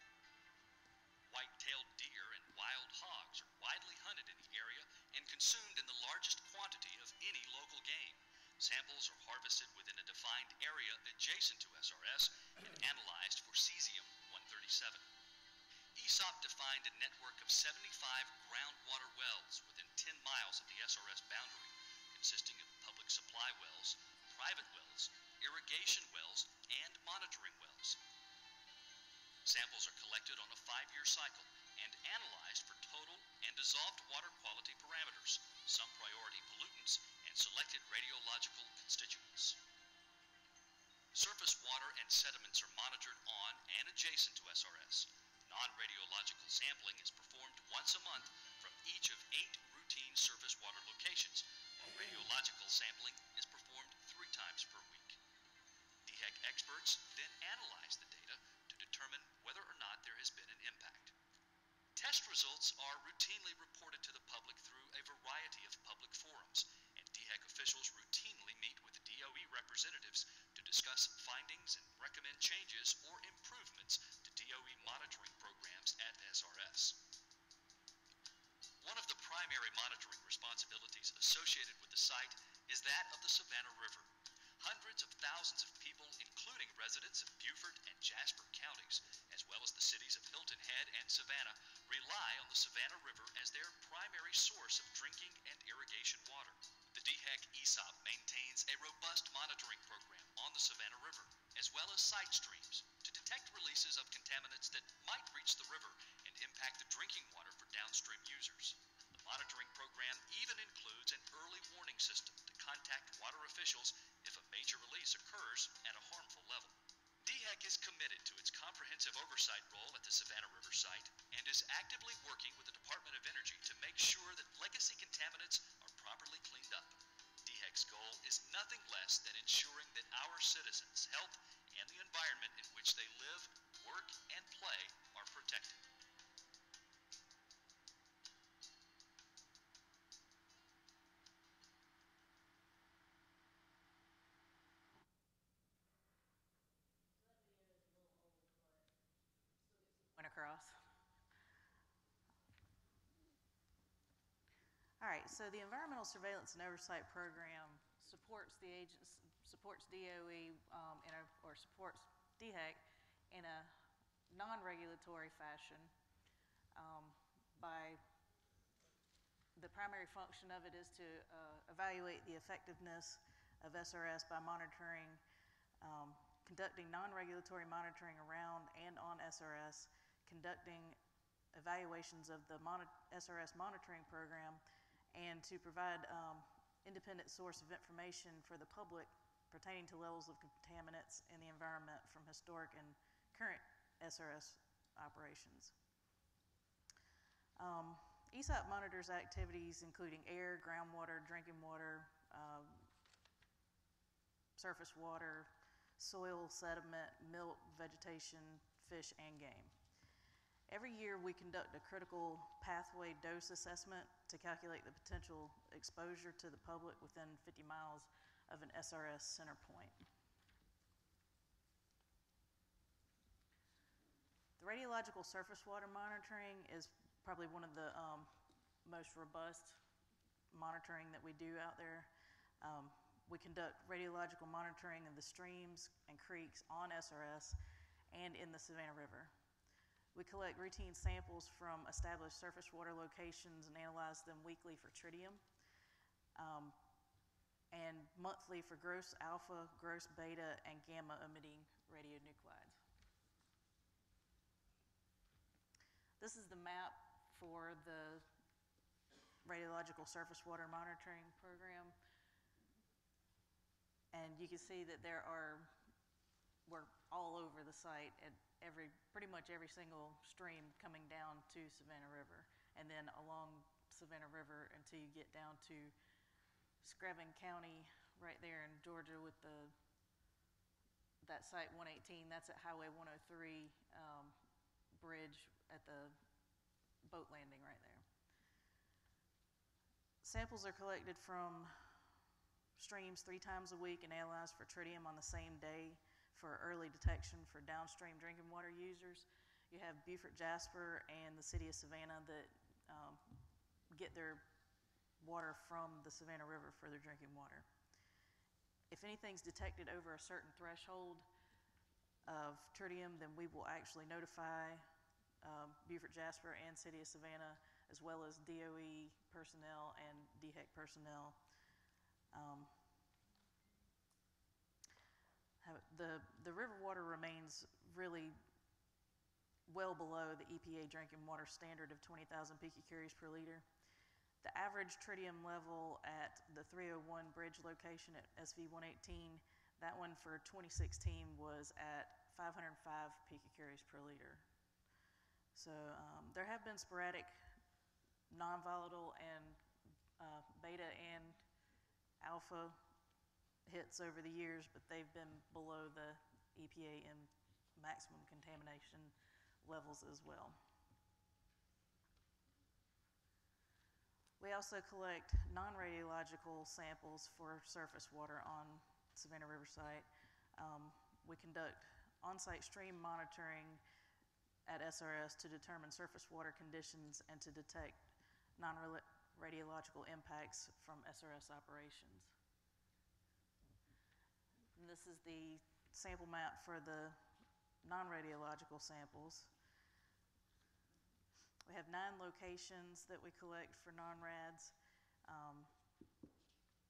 White-tailed deer and wild hogs are widely hunted in the area and consumed in the largest quantity of any local game. Samples are harvested within a defined area adjacent to SRS and analyzed for cesium-137. ESOP defined a network of 75 groundwater wells within 10 miles of the SRS boundary, consisting of public supply wells, private wells, irrigation wells, and monitoring wells. Samples are collected on a 5-year cycle and analyzed for total and dissolved water quality parameters, some priority pollutants, and selected radiological constituents. Surface water and sediments are monitored on and adjacent to SRS. Non-radiological sampling is performed once a month from each of 8 routine surface water locations, while radiological sampling is performed 3 times per week. DHEC experts then analyze the data to determine whether or not there has been an impact. Test results are routinely reported to the public through a variety of public forums, and DHEC officials routinely meet with DOE representatives to discuss findings and recommend changes or improvements to DOE DOE monitoring programs at SRS. One of the primary monitoring responsibilities associated with the site is that of the Savannah River. Hundreds of thousands of people, including residents of Beaufort and Jasper counties, as well as the cities of Hilton Head and Savannah, rely on the Savannah River as their primary source of drinking and irrigation water. The DHEC ESOP maintains a robust monitoring program on the Savannah River, as well as side streams, to detect releases of contaminants that might reach the river and impact the drinking water for downstream users. The monitoring program even includes an early warning system to contact water officials if a major release occurs at a harmful level. DHEC is committed to its comprehensive oversight role at the Savannah River site and is actively working with the Department of Energy to make sure that legacy contaminants are properly cleaned up. DHEC's goal is nothing less than ensuring that our citizens' health and the environment in which they live, work, and play are protected. Went across. All right, so the Environmental Surveillance and Oversight Program supports the agency, supports DOE or supports DHEC in a non-regulatory fashion. By the primary function of it is to evaluate the effectiveness of SRS by monitoring, conducting non-regulatory monitoring around and on SRS, conducting evaluations of the SRS monitoring program, and to provide independent source of information for the public pertaining to levels of contaminants in the environment from historic and current SRS operations. ESOP monitors activities including air, groundwater, drinking water, surface water, soil, sediment, milk, vegetation, fish, and game. Every year we conduct a critical pathway dose assessment to calculate the potential exposure to the public within 50 miles of an SRS center point. The radiological surface water monitoring is probably one of the most robust monitoring that we do out there. We conduct radiological monitoring of the streams and creeks on SRS and in the Savannah River. We collect routine samples from established surface water locations and analyze them weekly for tritium, and monthly for gross alpha, gross beta, and gamma emitting radionuclides. This is the map for the radiological surface water monitoring program. And you can see that we're all over the site at pretty much every single stream coming down to Savannah River, and then along Savannah River until you get down to Screven County right there in Georgia with that site 118. That's at Highway 103 bridge at the boat landing right there. Samples are collected from streams 3 times a week and analyzed for tritium on the same day for early detection for downstream drinking water users. You have Beaufort, Jasper, and the city of Savannah that get their water from the Savannah River for their drinking water. If anything's detected over a certain threshold of tritium, then we will actually notify Beaufort, Jasper, and city of Savannah, as well as DOE personnel and DHEC personnel. The river water remains really well below the EPA drinking water standard of 20,000 picocuries per liter. The average tritium level at the 301 bridge location at SV 118, that one for 2016 was at 505 picocuries per liter. So there have been sporadic non-volatile and beta and alpha hits over the years, but they've been below the EPA and maximum contamination levels as well. We also collect non-radiological samples for surface water on Savannah River site. We conduct on-site stream monitoring at SRS to determine surface water conditions and to detect non-radiological impacts from SRS operations. And this is the sample map for the non-radiological samples. We have 9 locations that we collect for non-rads,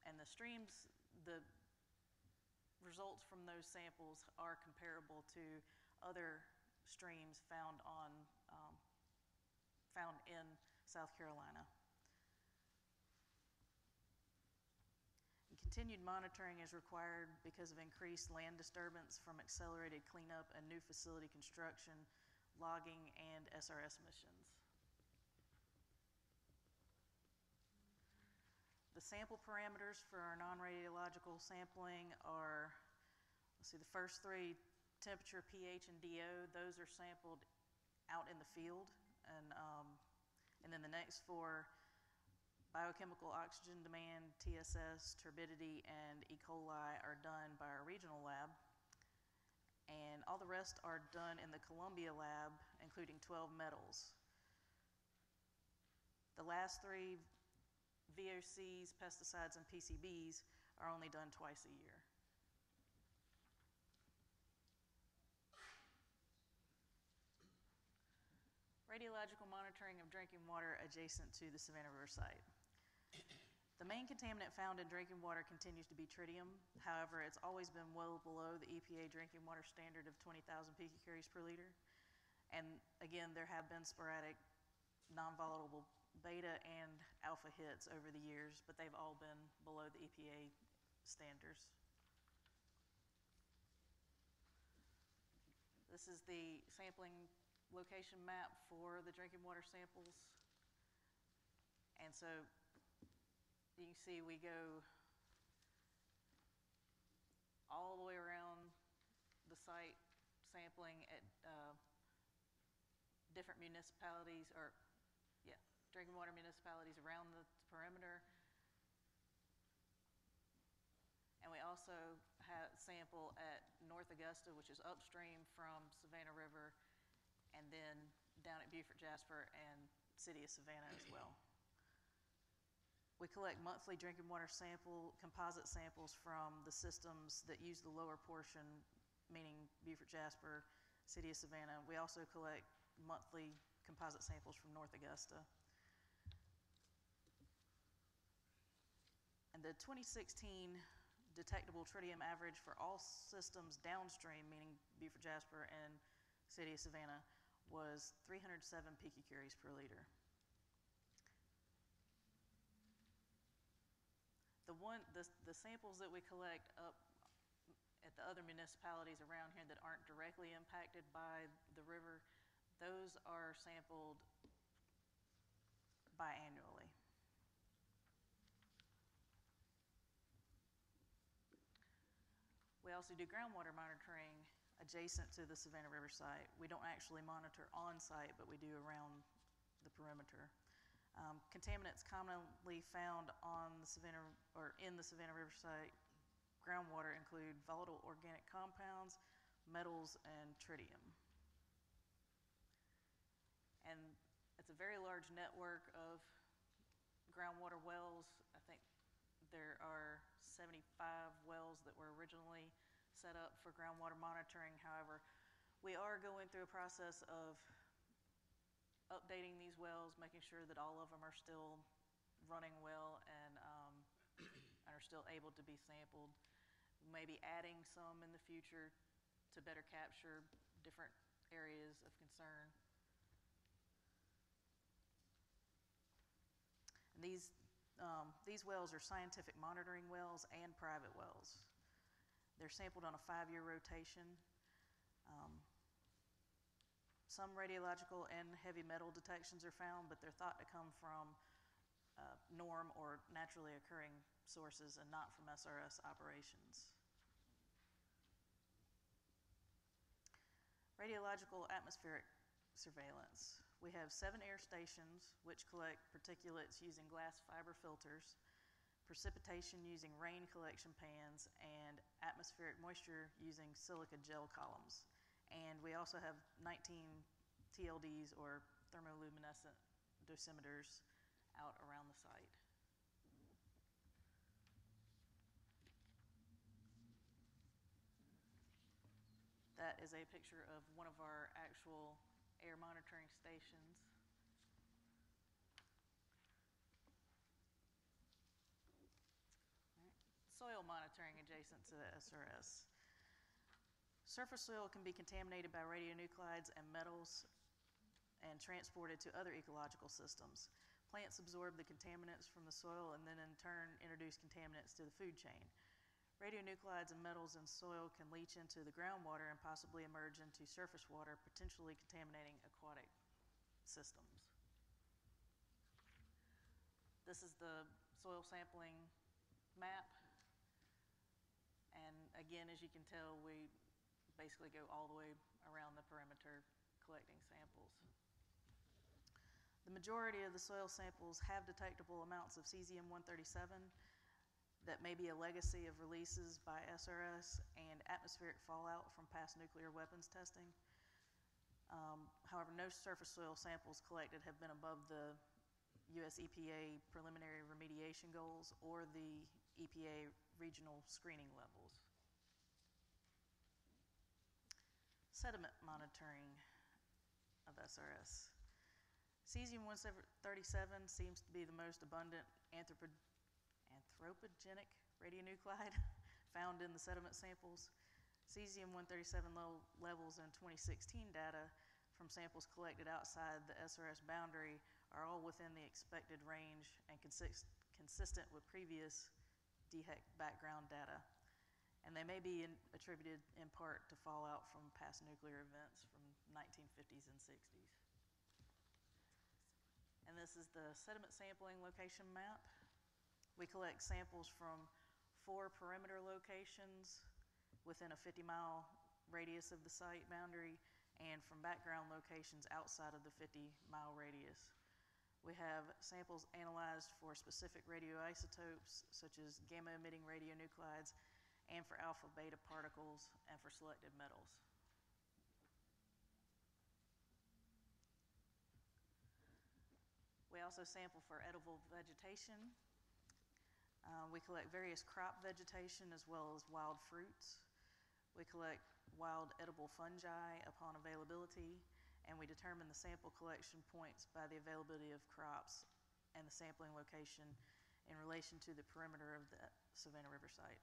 and the streams, the results from those samples are comparable to other streams found in South Carolina. And continued monitoring is required because of increased land disturbance from accelerated cleanup and new facility construction, logging, and SRS missions. The sample parameters for our non-radiological sampling are, let's see, the first 3, temperature, pH, and DO, those are sampled out in the field. And then the next 4, biochemical oxygen demand, TSS, turbidity, and E. coli are done by our regional lab. And all the rest are done in the Columbia lab, including 12 metals. The last 3, VOCs, pesticides, and PCBs, are only done twice a year. Radiological monitoring of drinking water adjacent to the Savannah River site. The main contaminant found in drinking water continues to be tritium. However, it's always been well below the EPA drinking water standard of 20,000 picocuries per liter. And again, there have been sporadic non-volatile beta and alpha hits over the years, but they've all been below the EPA standards. This is the sampling location map for the drinking water samples. And so you can see we go all the way around the site sampling at different municipalities, or drinking water municipalities around the perimeter. And we also sample at North Augusta, which is upstream from Savannah River, and then down at Beaufort Jasper and City of Savannah as well. We collect monthly drinking water composite samples from the systems that use the lower portion, meaning Beaufort Jasper, City of Savannah. We also collect monthly composite samples from North Augusta. And the 2016 detectable tritium average for all systems downstream, meaning Beaufort Jasper and City of Savannah, was 307 picocuries per liter. The samples that we collect up at the other municipalities around here that aren't directly impacted by the river, those are sampled biannually. We also do groundwater monitoring adjacent to the Savannah River site. We don't actually monitor on site, but we do around the perimeter. Contaminants commonly found on the Savannah or in the Savannah River site groundwater include volatile organic compounds, metals, and tritium. And it's a very large network of groundwater wells. I think there are 75 wells that were originally set up for groundwater monitoring. However, we are going through a process of updating these wells, making sure that all of them are still running well and are still able to be sampled. Maybe adding some in the future to better capture different areas of concern. And these wells are scientific monitoring wells and private wells. They're sampled on a 5-year rotation. Some radiological and heavy metal detections are found, but they're thought to come from norm or naturally occurring sources and not from SRS operations. Radiological atmospheric surveillance. We have 7 air stations which collect particulates using glass fiber filters, precipitation using rain collection pans, and atmospheric moisture using silica gel columns. And we also have 19 TLDs or thermoluminescent dosimeters out around the site. That is a picture of one of our actual air monitoring stations. Soil monitoring adjacent to the SRS. Surface soil can be contaminated by radionuclides and metals and transported to other ecological systems. Plants absorb the contaminants from the soil and then in turn introduce contaminants to the food chain. Radionuclides and metals in soil can leach into the groundwater and possibly emerge into surface water, potentially contaminating aquatic systems. This is the soil sampling map. And again, as you can tell, we basically go all the way around the perimeter collecting samples. The majority of the soil samples have detectable amounts of cesium-137 that may be a legacy of releases by SRS and atmospheric fallout from past nuclear weapons testing. However, no surface soil samples collected have been above the US EPA preliminary remediation goals or the EPA regional screening levels. Sediment monitoring of SRS. Cesium-137 seems to be the most abundant anthropogenic radionuclide found in the sediment samples. Cesium-137 levels in 2016 data from samples collected outside the SRS boundary are all within the expected range and consistent with previous DHEC background data. And they may be attributed in part to fallout from past nuclear events from 1950s and 60s. And this is the sediment sampling location map. We collect samples from 4 perimeter locations within a 50-mile radius of the site boundary and from background locations outside of the 50-mile radius. We have samples analyzed for specific radioisotopes such as gamma-emitting radionuclides and for alpha-beta particles and for selected metals. We also sample for edible vegetation. We collect various crop vegetation as well as wild fruits. We collect wild edible fungi upon availability, and we determine the sample collection points by the availability of crops and the sampling location in relation to the perimeter of the Savannah River site.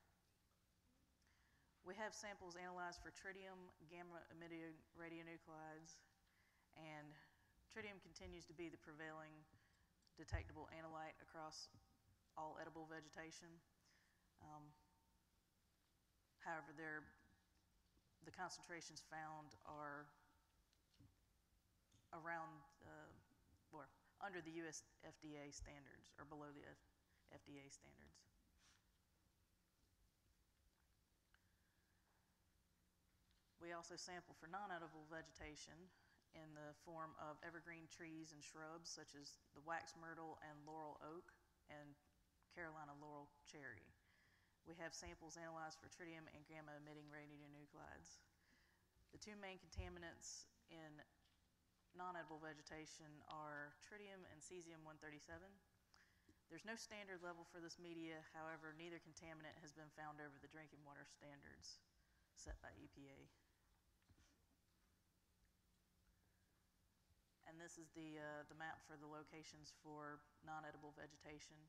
We have samples analyzed for tritium, gamma-emitting radionuclides, and tritium continues to be the prevailing detectable analyte across all edible vegetation. However, the concentrations found are around or under the US FDA standards or below the FDA standards. We also sample for non-edible vegetation in the form of evergreen trees and shrubs such as the wax myrtle and laurel oak and Carolina laurel cherry. We have samples analyzed for tritium and gamma-emitting radionuclides. The 2 main contaminants in non-edible vegetation are tritium and cesium-137. There's no standard level for this media, however, neither contaminant has been found over the drinking water standards set by EPA. And this is the map for the locations for non-edible vegetation.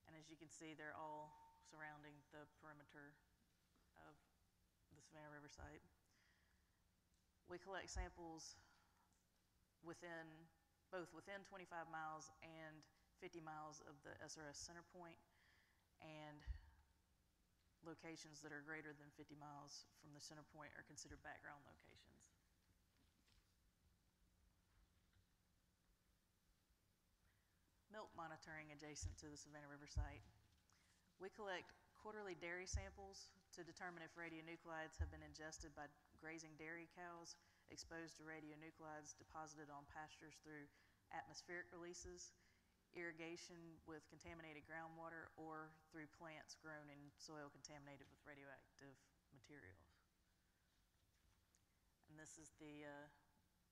And as you can see, they're all surrounding the perimeter of the Savannah River site. We collect samples both within 25 miles and 50 miles of the SRS center point, and locations that are greater than 50 miles from the center point are considered background locations. Milk monitoring adjacent to the Savannah River site. We collect quarterly dairy samples to determine if radionuclides have been ingested by grazing dairy cows exposed to radionuclides deposited on pastures through atmospheric releases, irrigation with contaminated groundwater, or through plants grown in soil contaminated with radioactive materials. And this is the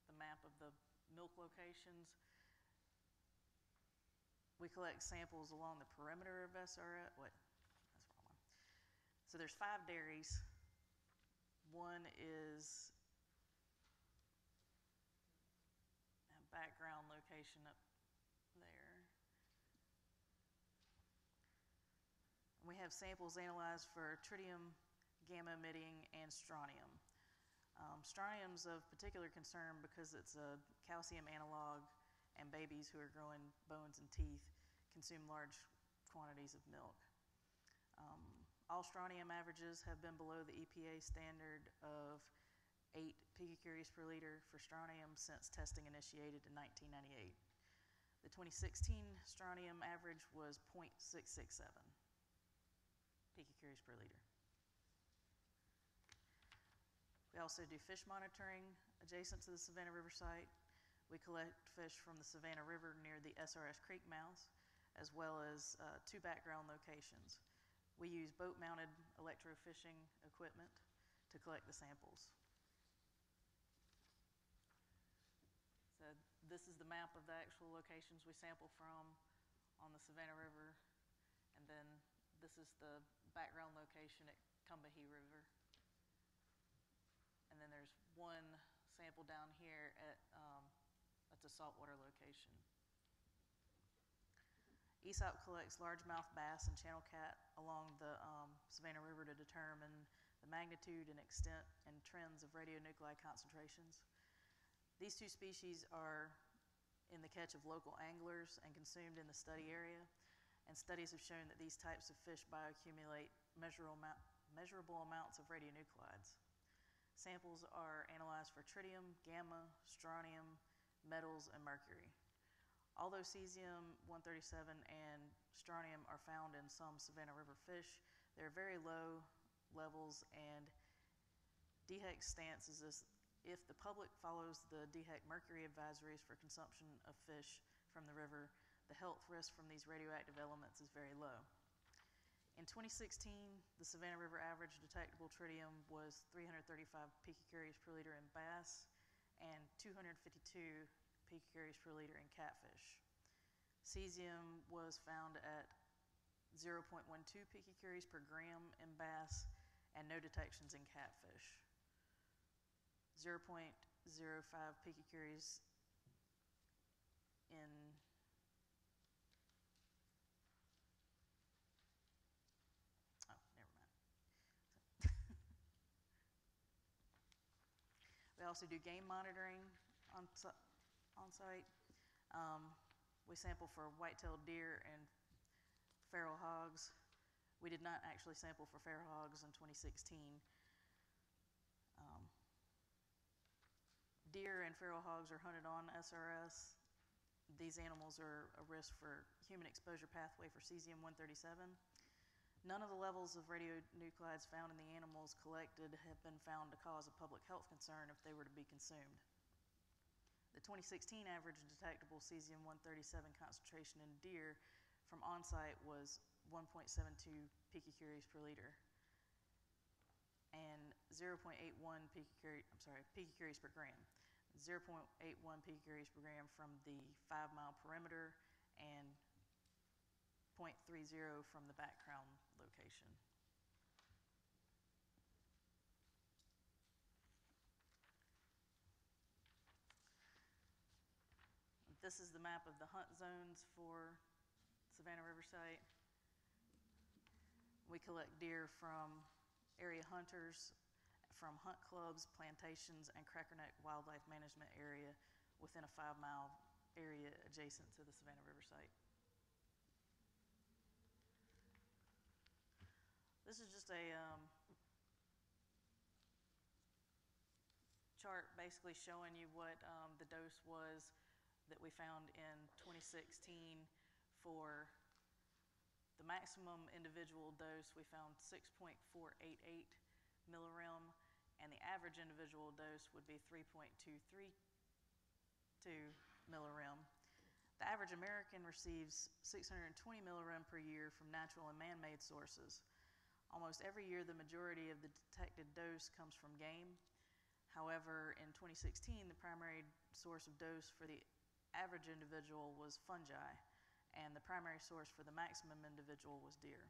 the map of the milk locations. We collect samples along the perimeter of SRS. Wait, that's the wrong one. So there's 5 dairies. One is a background location up there. We have samples analyzed for tritium, gamma emitting, and strontium. Strontium's of particular concern because it's a calcium analog, and babies who are growing bones and teeth consume large quantities of milk. All strontium averages have been below the EPA standard of 8 picocuries per liter for strontium since testing initiated in 1998. The 2016 strontium average was 0.667 picocuries per liter. We also do fish monitoring adjacent to the Savannah River site. We collect fish from the Savannah River near the SRS creek mouths, as well as 2 background locations. We use boat-mounted electrofishing equipment to collect the samples. So this is the map of the actual locations we sample from on the Savannah River, and then this is the background location at Combahee River. And then there's one sample down here at the saltwater location. ESOP collects largemouth bass and channel cat along the Savannah River to determine the magnitude and extent and trends of radionuclide concentrations. These 2 species are in the catch of local anglers and consumed in the study area, and studies have shown that these types of fish bioaccumulate measurable amounts of radionuclides. Samples are analyzed for tritium, gamma, strontium, metals, and mercury. Although cesium-137 and strontium are found in some Savannah River fish, they're very low levels, and DHEC's stance is this: if the public follows the DHEC mercury advisories for consumption of fish from the river, the health risk from these radioactive elements is very low. In 2016, the Savannah River average detectable tritium was 335 picocuries per liter in bass and 252 picocuries per liter in catfish. Cesium was found at 0.12 picocuries per gram in bass and no detections in catfish. 0.05 picocuries in We also do game monitoring on site. We sample for white-tailed deer and feral hogs. We did not actually sample for feral hogs in 2016. Deer and feral hogs are hunted on SRS. These animals are a risk for human exposure pathway for cesium-137. None of the levels of radionuclides found in the animals collected have been found to cause a public health concern if they were to be consumed. The 2016 average detectable cesium-137 concentration in deer from on-site was 1.72 picocuries per liter and 0.81 picocuries per gram. 0.81 picocuries per gram from the 5-mile perimeter and 0.30 from the background location. This is the map of the hunt zones for Savannah River site. We collect deer from area hunters, from hunt clubs, plantations, and Crackerneck Wildlife Management Area within a 5-mile area adjacent to the Savannah River site. This is just a chart basically showing you what the dose was that we found in 2016 for the maximum individual dose. We found 6.488 millirem, and the average individual dose would be 3.232 millirem. The average American receives 620 millirem per year from natural and man-made sources. Almost every year, the majority of the detected dose comes from game. However, in 2016, the primary source of dose for the average individual was fungi, and the primary source for the maximum individual was deer.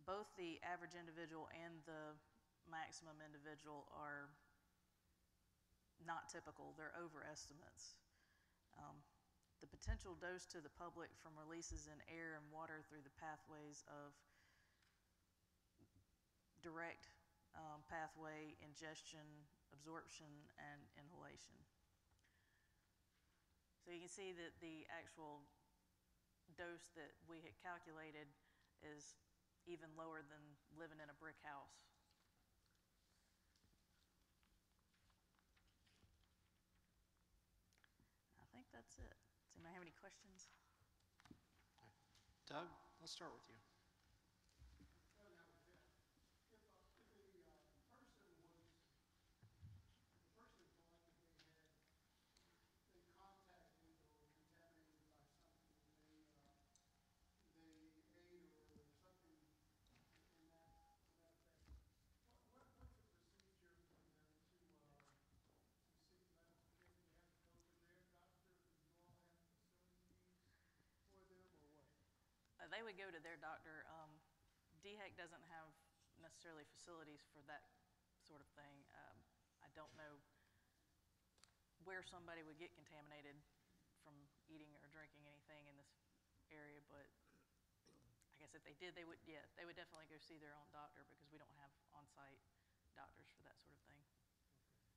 Both the average individual and the maximum individual are not typical, they're overestimates. The potential dose to the public from releases in air and water through the pathways of direct pathway, ingestion, absorption, and inhalation. So you can see that the actual dose that we had calculated is even lower than living in a brick house. I think that's it. Does anybody have any questions? Doug, let's start with you. They would go to their doctor. DHEC doesn't have necessarily facilities for that sort of thing. I don't know where somebody would get contaminated from eating or drinking anything in this area, but I guess if they did, they would definitely go see their own doctor, because we don't have on-site doctors for that sort of thing.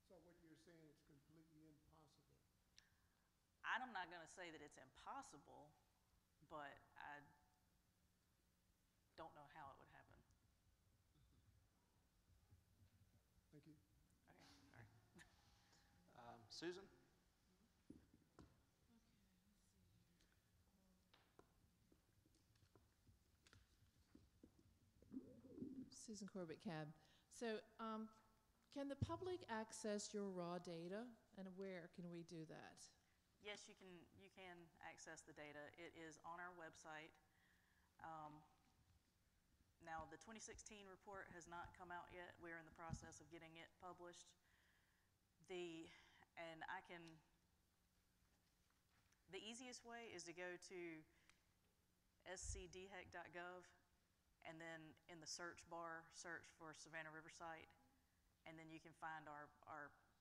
So what you're saying, it's completely impossible? I'm not going to say that it's impossible, but I don't know how it would happen. Thank you. Okay. All right. Susan? Susan Corbett, CAB. So can the public access your raw data, and where can we do that? Yes, you can access the data. It is on our website. Now, the 2016 report has not come out yet. We're in the process of getting it published. The easiest way is to go to scdhec.gov, and then in the search bar, search for Savannah Riverside, and then you can find our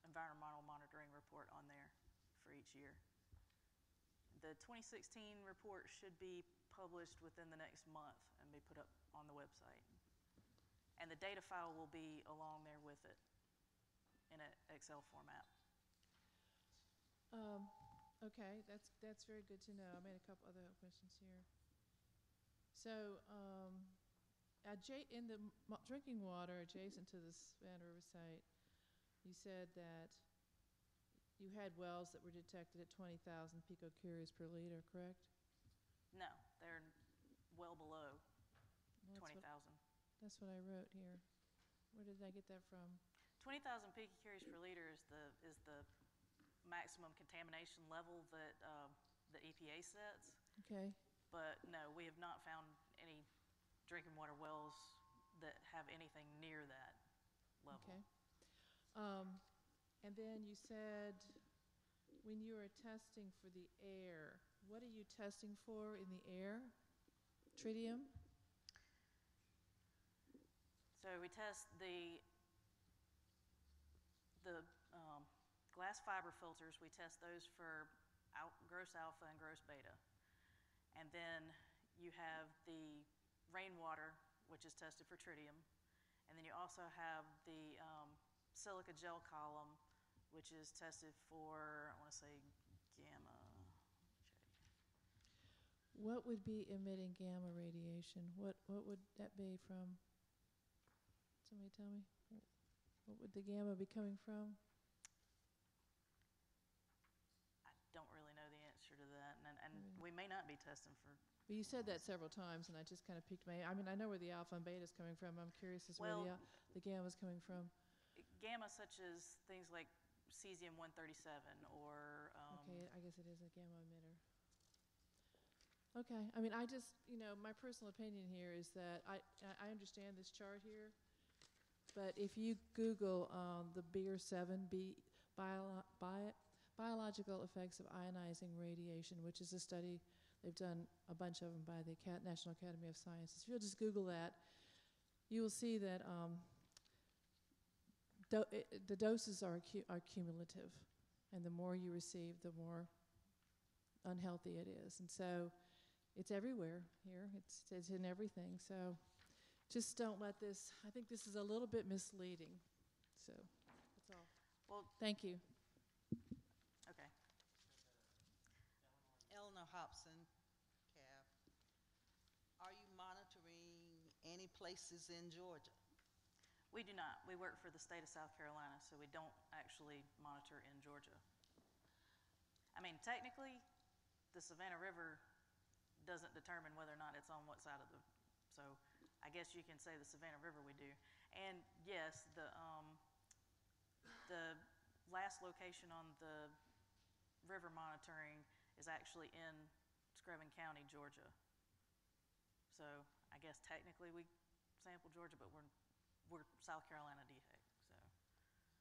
environmental monitoring report on there for each year. The 2016 report should be published within the next month and be put up on the website. And the data file will be along there with it in an Excel format. Okay, that's very good to know. I made a couple other questions here. So in the drinking water adjacent to the Savannah Riverside, you said that you had wells that were detected at 20,000 picocuries per liter, correct? No, they're well below 20,000. That's what I wrote here. Where did I get that from? 20,000 picocuries per liter is the maximum contamination level that the EPA sets. Okay. But no, we have not found any drinking water wells that have anything near that level. Okay. And then you said when you are testing for the air, what are you testing for in the air? Tritium? So we test the glass fiber filters. We test those for gross alpha and gross beta. And then you have the rainwater, which is tested for tritium. And then you also have the silica gel column, which is tested for, I want to say, gamma. What would be emitting gamma radiation? What would that be from? Somebody tell me. What would the gamma be coming from? I don't really know the answer to that, and we may not be testing for. Well, you said that several times, and I just kind of piqued my. I mean, I know where the alpha and beta is coming from. I'm curious as to where the gamma is coming from. Gamma, such as things like cesium-137 or. Okay, I guess it is a gamma emitter. Okay, I mean, I just, my personal opinion here is that I understand this chart here, but if you Google the BEER-7, biological effects of ionizing radiation, which is a study, they've done a bunch of them by the National Academy of Sciences. If you'll just Google that, you will see that the doses are cumulative, and the more you receive, the more unhealthy it is. And so it's everywhere here. It's in everything. So just don't let this, I think this is a little bit misleading. So that's all. Well, thank you. Okay. Eleanor Hobson, CAB. Are you monitoring any places in Georgia? We do not. We work for the state of South Carolina, so we don't actually monitor in Georgia. I mean, technically, the Savannah River doesn't determine whether or not it's on what side of the, so I guess you can say the Savannah River we do. And yes, the last location on the river monitoring is actually in Screven County, Georgia. So I guess technically we sample Georgia, but we're South Carolina DHEC, so.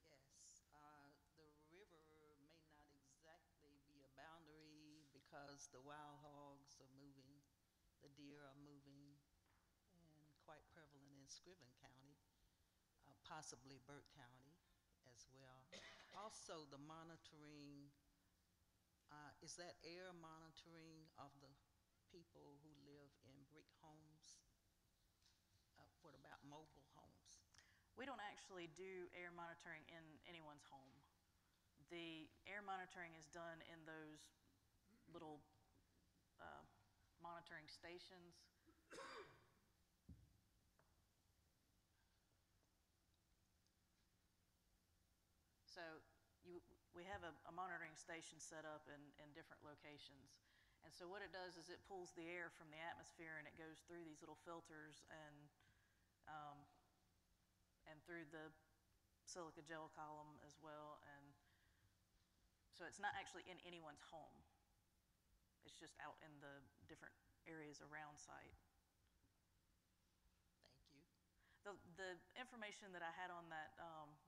Yes, the river may not exactly be a boundary because the wild hogs are moving, the deer are moving, and quite prevalent in Screven County, possibly Burke County as well. Also, the monitoring, is that air monitoring of the people who live in brick homes? What about mobile homes? We don't actually do air monitoring in anyone's home. The air monitoring is done in those little monitoring stations. So we have a monitoring station set up in different locations. And so what it does is it pulls the air from the atmosphere and it goes through these little filters and through the silica gel column as well. And so it's not actually in anyone's home. It's just out in the different areas around site. Thank you. The information that I had on that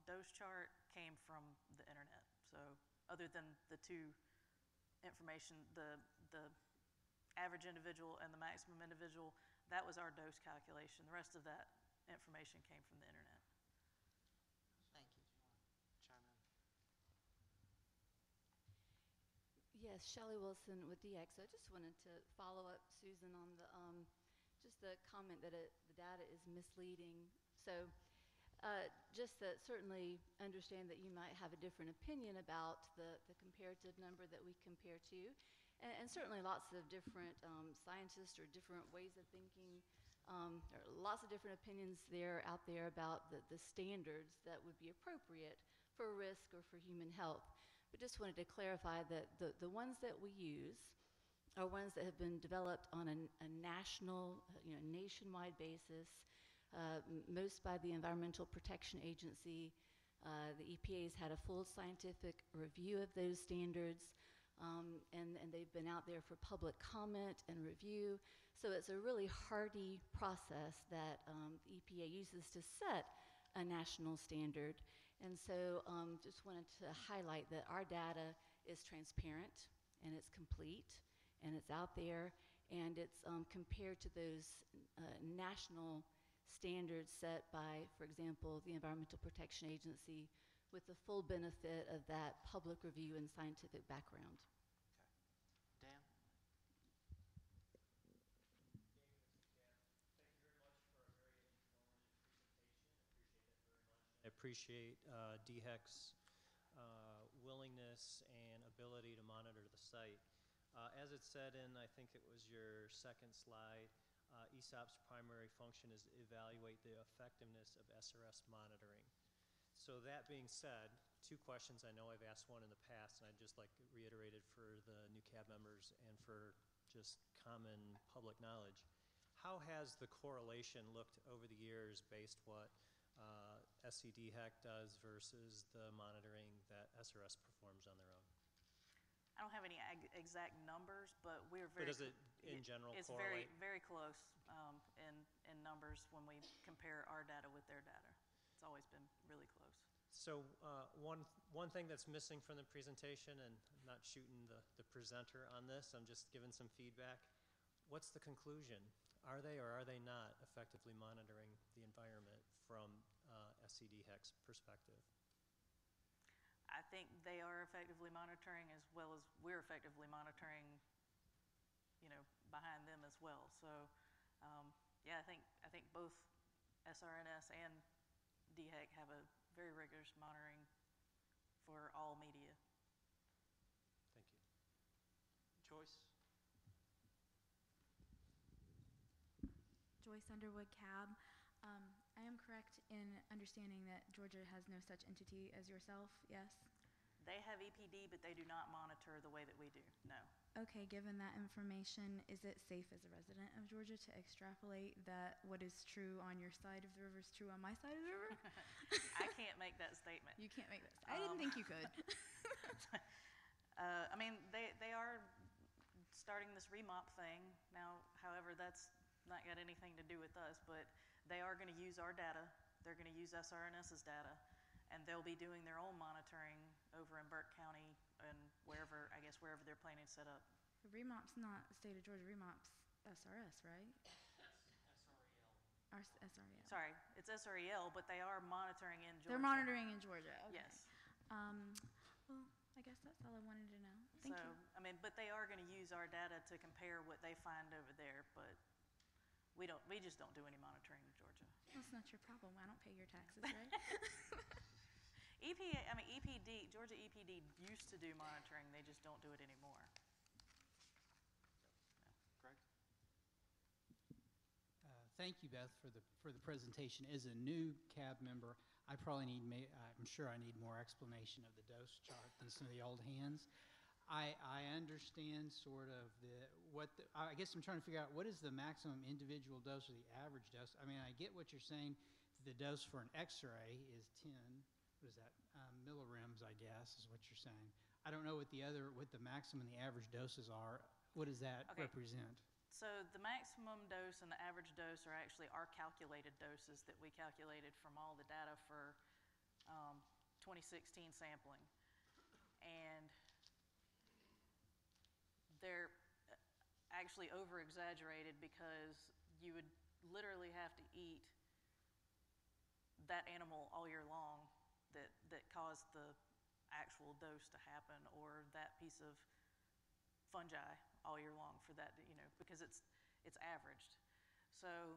dose chart came from the internet. So other than the two information, the average individual and the maximum individual, that was our dose calculation. The rest of that information came from the internet. Thank you. Chime in. Yes, Shelley Wilson with DX. I just wanted to follow up, Susan, on the just the comment that the data is misleading. So just that certainly understand that you might have a different opinion about the comparative number that we compare to. And certainly lots of different scientists or different ways of thinking. There are lots of different opinions out there about the standards that would be appropriate for risk or for human health. But just wanted to clarify that the ones that we use are ones that have been developed on a national, nationwide basis, most by the Environmental Protection Agency. The EPA has had a full scientific review of those standards, and they've been out there for public comment and review. So it's a really hardy process that the EPA uses to set a national standard. And so just wanted to highlight that our data is transparent and it's complete and it's out there and it's compared to those national standards set by, for example, the Environmental Protection Agency with the full benefit of that public review and scientific background. Okay. Dan? I appreciate DHEC's willingness and ability to monitor the site. As it said in, I think it was your second slide, ESOP's primary function is to evaluate the effectiveness of SRS monitoring. So that being said, two questions. I know I've asked one in the past, and I'd just like to reiterate it for the new CAB members and for just common public knowledge. How has the correlation looked over the years based what SCDHEC does versus the monitoring that SRS performs on their own? I don't have any exact numbers, but we're very. But is it in general It's correlate? very, very close in numbers when we compare our data with their data. It's always been really close. So one thing that's missing from the presentation, and I'm not shooting the presenter on this, I'm just giving some feedback. What's the conclusion? Are they or are they not effectively monitoring the environment from SCDHEC's perspective? I think they are effectively monitoring as well as we're effectively monitoring, you know, behind them as well. So, yeah, I think both SRNS and DHEC have a very rigorous monitoring for all media. Thank you. Joyce? Joyce Underwood, CAB. I am correct in understanding that Georgia has no such entity as yourself, yes? They have EPD, but they do not monitor the way that we do, no. Okay, given that information, is it safe as a resident of Georgia to extrapolate that what is true on your side of the river is true on my side of the river? I can't make that statement. You can't make that statement. I didn't think you could. I mean, they are starting this remop thing now. However, that's not got anything to do with us, but they are going to use our data. They're going to use SRNS's data, and they'll be doing their own monitoring over in Burke County and wherever, I guess, wherever they're planning to set up. Remop's not the state of Georgia. Remop's SRS, right? SREL. SREL. Sorry, it's SREL, but they are monitoring in Georgia. They're monitoring in Georgia. Okay. Yes. Well, I guess that's all I wanted to know. Thank you. I mean, but they are going to use our data to compare what they find over there, but we just don't do any monitoring in Georgia. That's not your problem. I don't pay your taxes, right? EPD, Georgia EPD used to do monitoring. They just don't do it anymore. Greg? Thank you, Beth, for the presentation. As a new CAB member, I probably need, I'm sure I need more explanation of the dose chart than some of the old hands. I understand sort of I guess I'm trying to figure out what is the maximum individual dose or the average dose. I mean, I get what you're saying. The dose for an X-ray is 10, what is that, millirems, I guess, is what you're saying. I don't know what the maximum and the average doses are. What does that represent? So the maximum dose and the average dose are actually our calculated doses that we calculated from all the data for 2016 sampling. And they're actually over-exaggerated because you would literally have to eat that animal all year long that caused the actual dose to happen, or that piece of fungi all year long for that, you know, because it's averaged. So,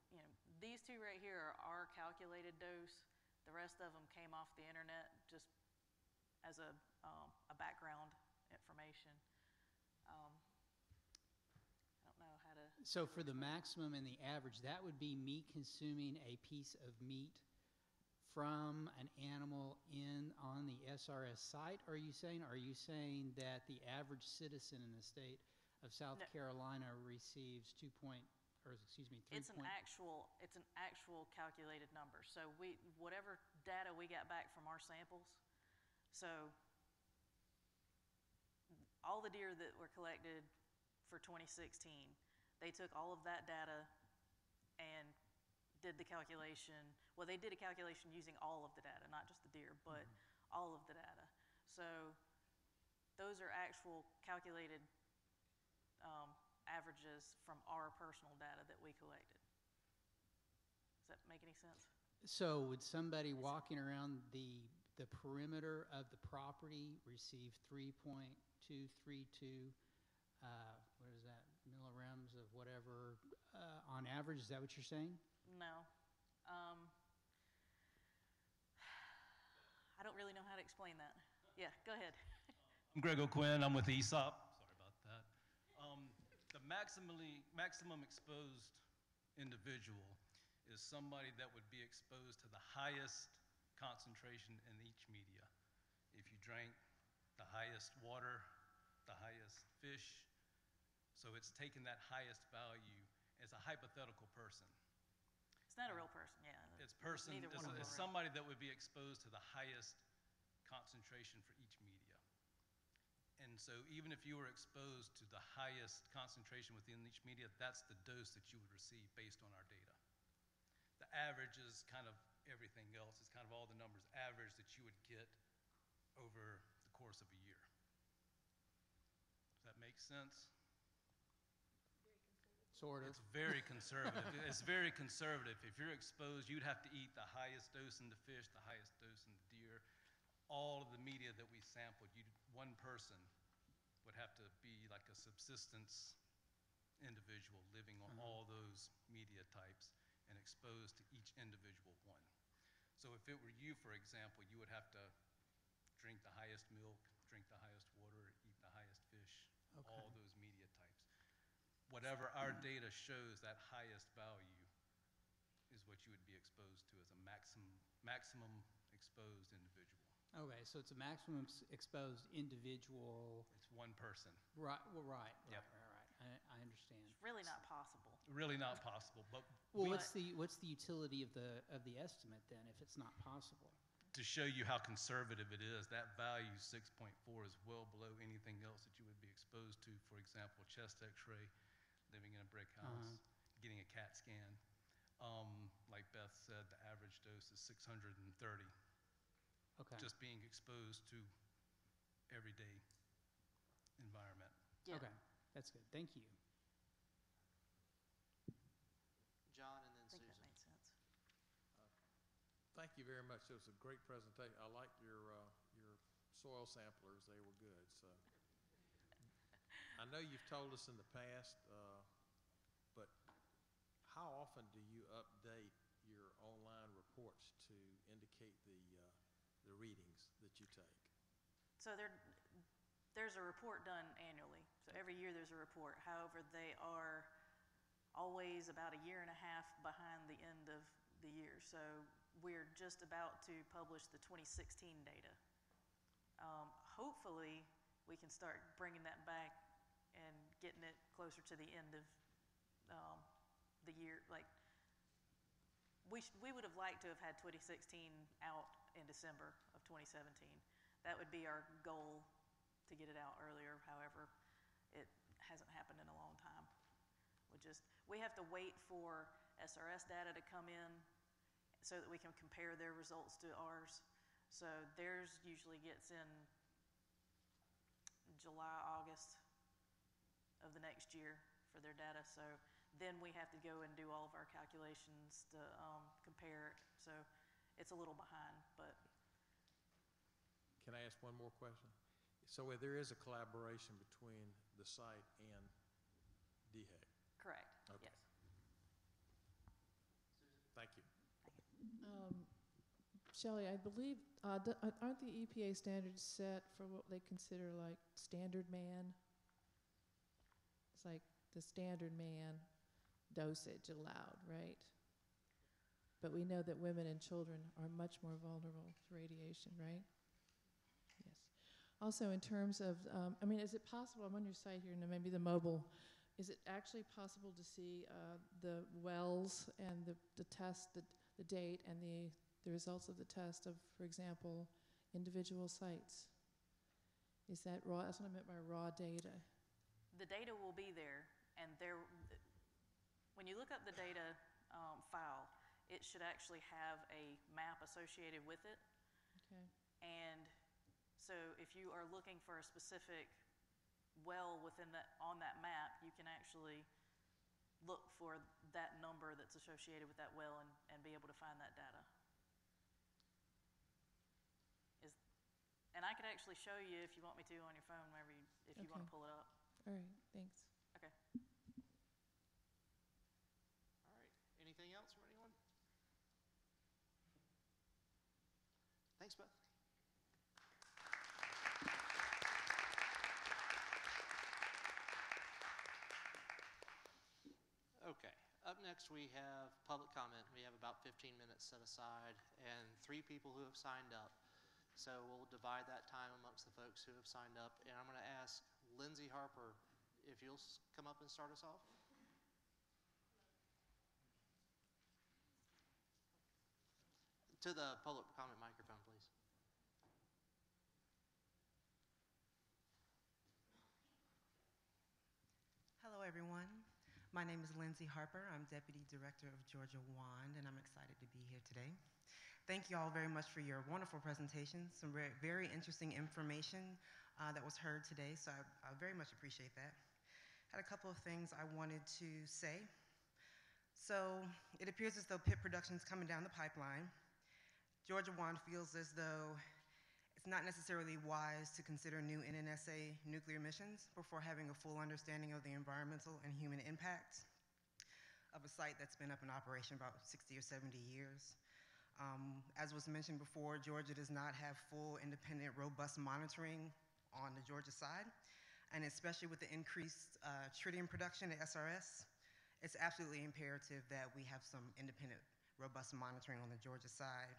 you know, these two right here are our calculated dose. The rest of them came off the internet just as a background information. I don't know how to... So for the maximum and the average, that would be me consuming a piece of meat from an animal on the SRS site? Are you saying that the average citizen in the state of South Carolina receives 3 It's an actual calculated number. So whatever data we got back from our samples, so all the deer that were collected for 2016, they took all of that data and did the calculation. Well, they did a calculation using all of the data, not just the deer, but all of the data. So those are actual calculated averages from our personal data that we collected. Does that make any sense? So would somebody walking around the perimeter of the property receive 3.232 what is that, millirems of whatever on average? Is that what you're saying? No. I don't really know how to explain that. Yeah, go ahead. I'm Greg O'Quinn. I'm with ESOP. Sorry about that. The maximum exposed individual is somebody that would be exposed to the highest concentration in each media. If you drank the highest water, the highest fish, so it's taking that highest value as a hypothetical person. It's not a real person, yeah. It's somebody that would be exposed to the highest concentration for each media. And so even if you were exposed to the highest concentration within each media, that's the dose that you would receive based on our data. The average is kind of everything else. It's kind of all the numbers average that you would get over the course of a year. Does that make sense? Sort of. It's very conservative. It's very conservative. If you're exposed, you'd have to eat the highest dose in the fish, the highest dose in the deer. All of the media that we sampled, one person would have to be like a subsistence individual living on all those media types and exposed to each individual one. So if it were you, for example, you would have to drink the highest milk, drink the highest water, eat the highest fish, all those media types. Whatever our data shows, that highest value is what you would be exposed to as a maximum exposed individual. Okay, so it's a maximum exposed individual. It's one person. Right. Well, right. Yep. Right. I understand. It's really not possible. Really not possible. But well, what's the utility of the estimate then, if it's not possible? To show you how conservative it is, that value 6.4 is well below anything else that you would be exposed to. For example, chest X-ray, living in a brick house, getting a CAT scan. Like Beth said, the average dose is 630. Okay. Just being exposed to everyday environment. Yeah. Okay, that's good. Thank you. John and then I think Susan. that made sense. Thank you very much. It was a great presentation. I liked your soil samplers. They were good. So I know you've told us in the past, but how often do you update your online reports to indicate the readings that you take? So there's a report done annually. So every year there's a report. However, they are always about a year and a half behind the end of the year. So we're just about to publish the 2016 data. Hopefully, we can start bringing that back and getting it closer to the end of the year. Like we would have liked to have had 2016 out in December of 2017. That would be our goal to get it out earlier. However, it hasn't happened in a long time. We have to wait for SRS data to come in so that we can compare their results to ours. So theirs usually gets in July, August of the next year for their data. So then we have to go and do all of our calculations to compare it. So it's a little behind, but. Can I ask one more question? So there is a collaboration between the site and DHEC? Correct, okay. Yes. Thank you. Shelley, I believe, aren't the EPA standards set for what they consider like standard man? It's like the standard man dosage allowed, right? But we know that women and children are much more vulnerable to radiation, right? Yes. Also, in terms of, is it possible, I'm on your site here, and maybe the mobile, is it actually possible to see the wells and the test, the date and the results of the test of, for example, individual sites? Is that raw? That's what I meant by raw data. The data will be there, and when you look up the data file, it should actually have a map associated with it. Okay. And so if you are looking for a specific well on that map, you can actually look for that number that's associated with that well and be able to find that data. And I could actually show you if you want me to on your phone whenever if you want to pull it up. All right, thanks. Okay. All right. Anything else from anyone? Thanks, Beth. Okay. Up next, we have public comment. We have about 15 minutes set aside and 3 people who have signed up. So we'll divide that time amongst the folks who have signed up. And I'm going to ask Lindsay Harper if you'll come up and start us off. To the public comment microphone, please. Hello, everyone. My name is Lindsay Harper. I'm Deputy Director of Georgia WAND, and I'm excited to be here today. Thank you all very much for your wonderful presentations, some very, very interesting information that was heard today, so I very much appreciate that. I had a couple of things I wanted to say. So it appears as though PIP production is coming down the pipeline. Georgia WAND feels as though it's not necessarily wise to consider new NNSA nuclear missions before having a full understanding of the environmental and human impacts of a site that's been up in operation about 60 or 70 years. As was mentioned before, Georgia does not have full, independent, robust monitoring on the Georgia side, and especially with the increased tritium production at SRS, it's absolutely imperative that we have some independent, robust monitoring on the Georgia side.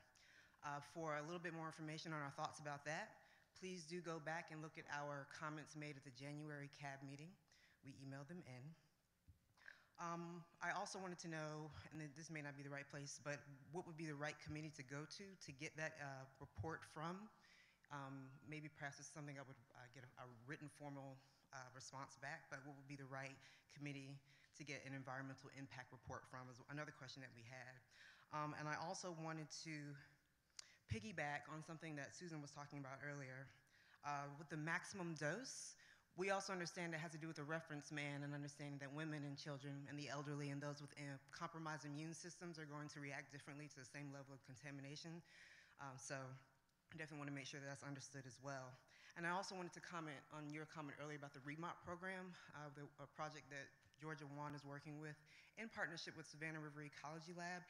For a little bit more information on our thoughts about that, please do go back and look at our comments made at the January CAB meeting. We emailed them in. I also wanted to know, and this may not be the right place, but what would be the right committee to go to get that report from? Maybe perhaps it's something I would get a written formal response back, but what would be the right committee to get an environmental impact report from is another question that we had. And I also wanted to piggyback on something that Susan was talking about earlier. With the maximum dose, we also understand it has to do with the reference man and understanding that women and children and the elderly and those with compromised immune systems are going to react differently to the same level of contamination. So I definitely want to make sure that that's understood as well. And I also wanted to comment on your comment earlier about the REMOP program, a project that Georgia WAND is working with in partnership with Savannah River Ecology Lab.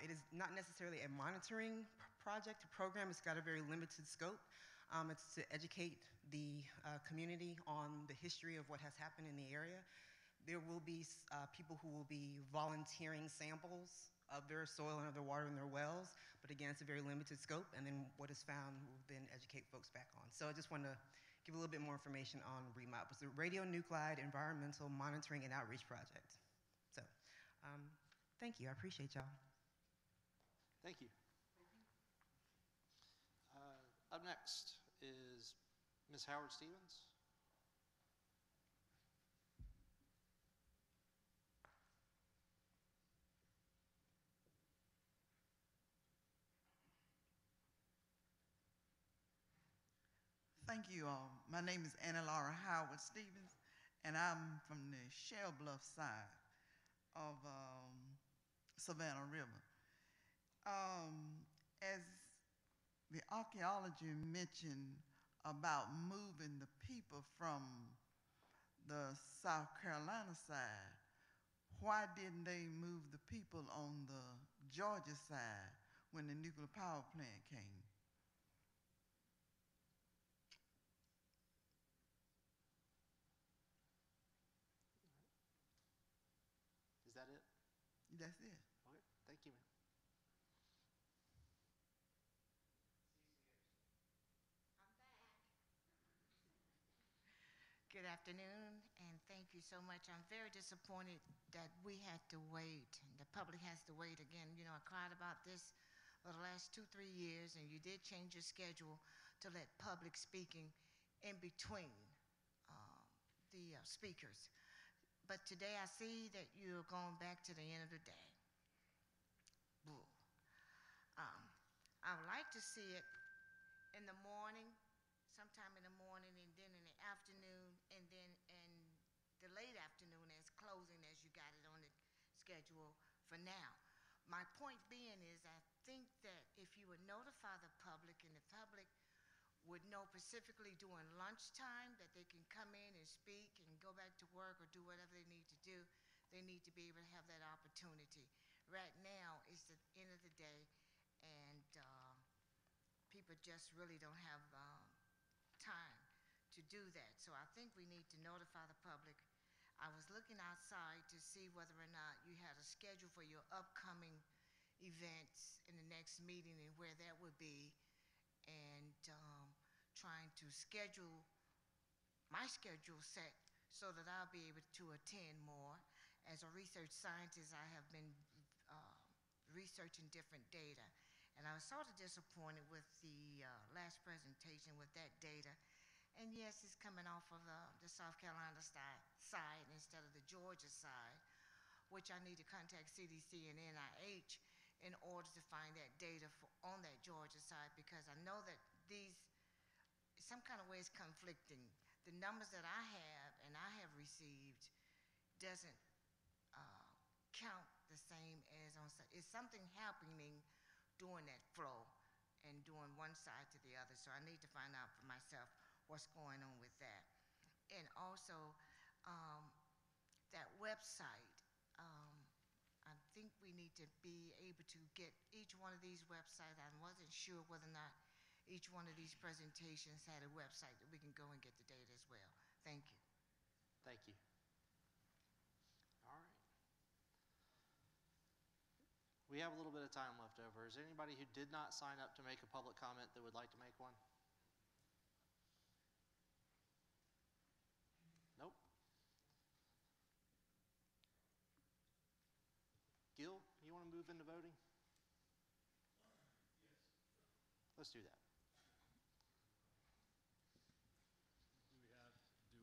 It is not necessarily a monitoring project, a program. It's got a very limited scope. It's to educate the community on the history of what has happened in the area. There will be people who will be volunteering samples of their soil and of their water in their wells, but again, it's a very limited scope, and then what is found will then educate folks back on. So I just wanted to give a little bit more information on REMOP. It's the Radionuclide Environmental Monitoring and Outreach Project. So thank you, I appreciate y'all. Thank you. Up next is Ms. Howard Stevens. Thank you all. My name is Anna Laura Howard Stevens, and I'm from the Shell Bluff side of Savannah River. As the archaeology mentioned about moving the people from the South Carolina side, why didn't they move the people on the Georgia side when the nuclear power plant came? Is that it? That's it. Okay, thank you, ma'am. Good afternoon, and thank you so much. I'm very disappointed that we had to wait, the public has to wait again. You know, I cried about this for the last 2-3 years, and you did change your schedule to let public speaking in between the speakers. But today I see that you're going back to the end of the day. Boo. I would like to see it in the morning, sometime in the morning, and then in the afternoon, and then in the late afternoon as closing as you got it on the schedule for now. My point being is I think that if you would notify the public and the public would know specifically during lunchtime that they can come in and speak and go back to work or do whatever they need to do, they need to be able to have that opportunity. Right now, it's the end of the day, and people just really don't have time to do that. So I think we need to notify the public. I was looking outside to see whether or not you had a schedule for your upcoming events in the next meeting and where that would be, and trying to schedule my schedule set so that I'll be able to attend more. As a research scientist, I have been researching different data, and I was sort of disappointed with the last presentation with that data. And yes, it's coming off of the South Carolina side instead of the Georgia side, which I need to contact CDC and NIH in order to find that data on that Georgia side, because I know that some kind of way is conflicting. The numbers that I have and I have received doesn't count the same as on side. Is something happening during that flow and doing one side to the other? So I need to find out for myself what's going on with that. And also, that website, I think we need to be able to get each one of these websites. I wasn't sure whether or not each one of these presentations had a website that we can go and get the data as well. Thank you. Thank you. All right. We have a little bit of time left over. Is there anybody who did not sign up to make a public comment that would like to make one? Nope. Gil, you want to move into voting? Yes. Let's do that.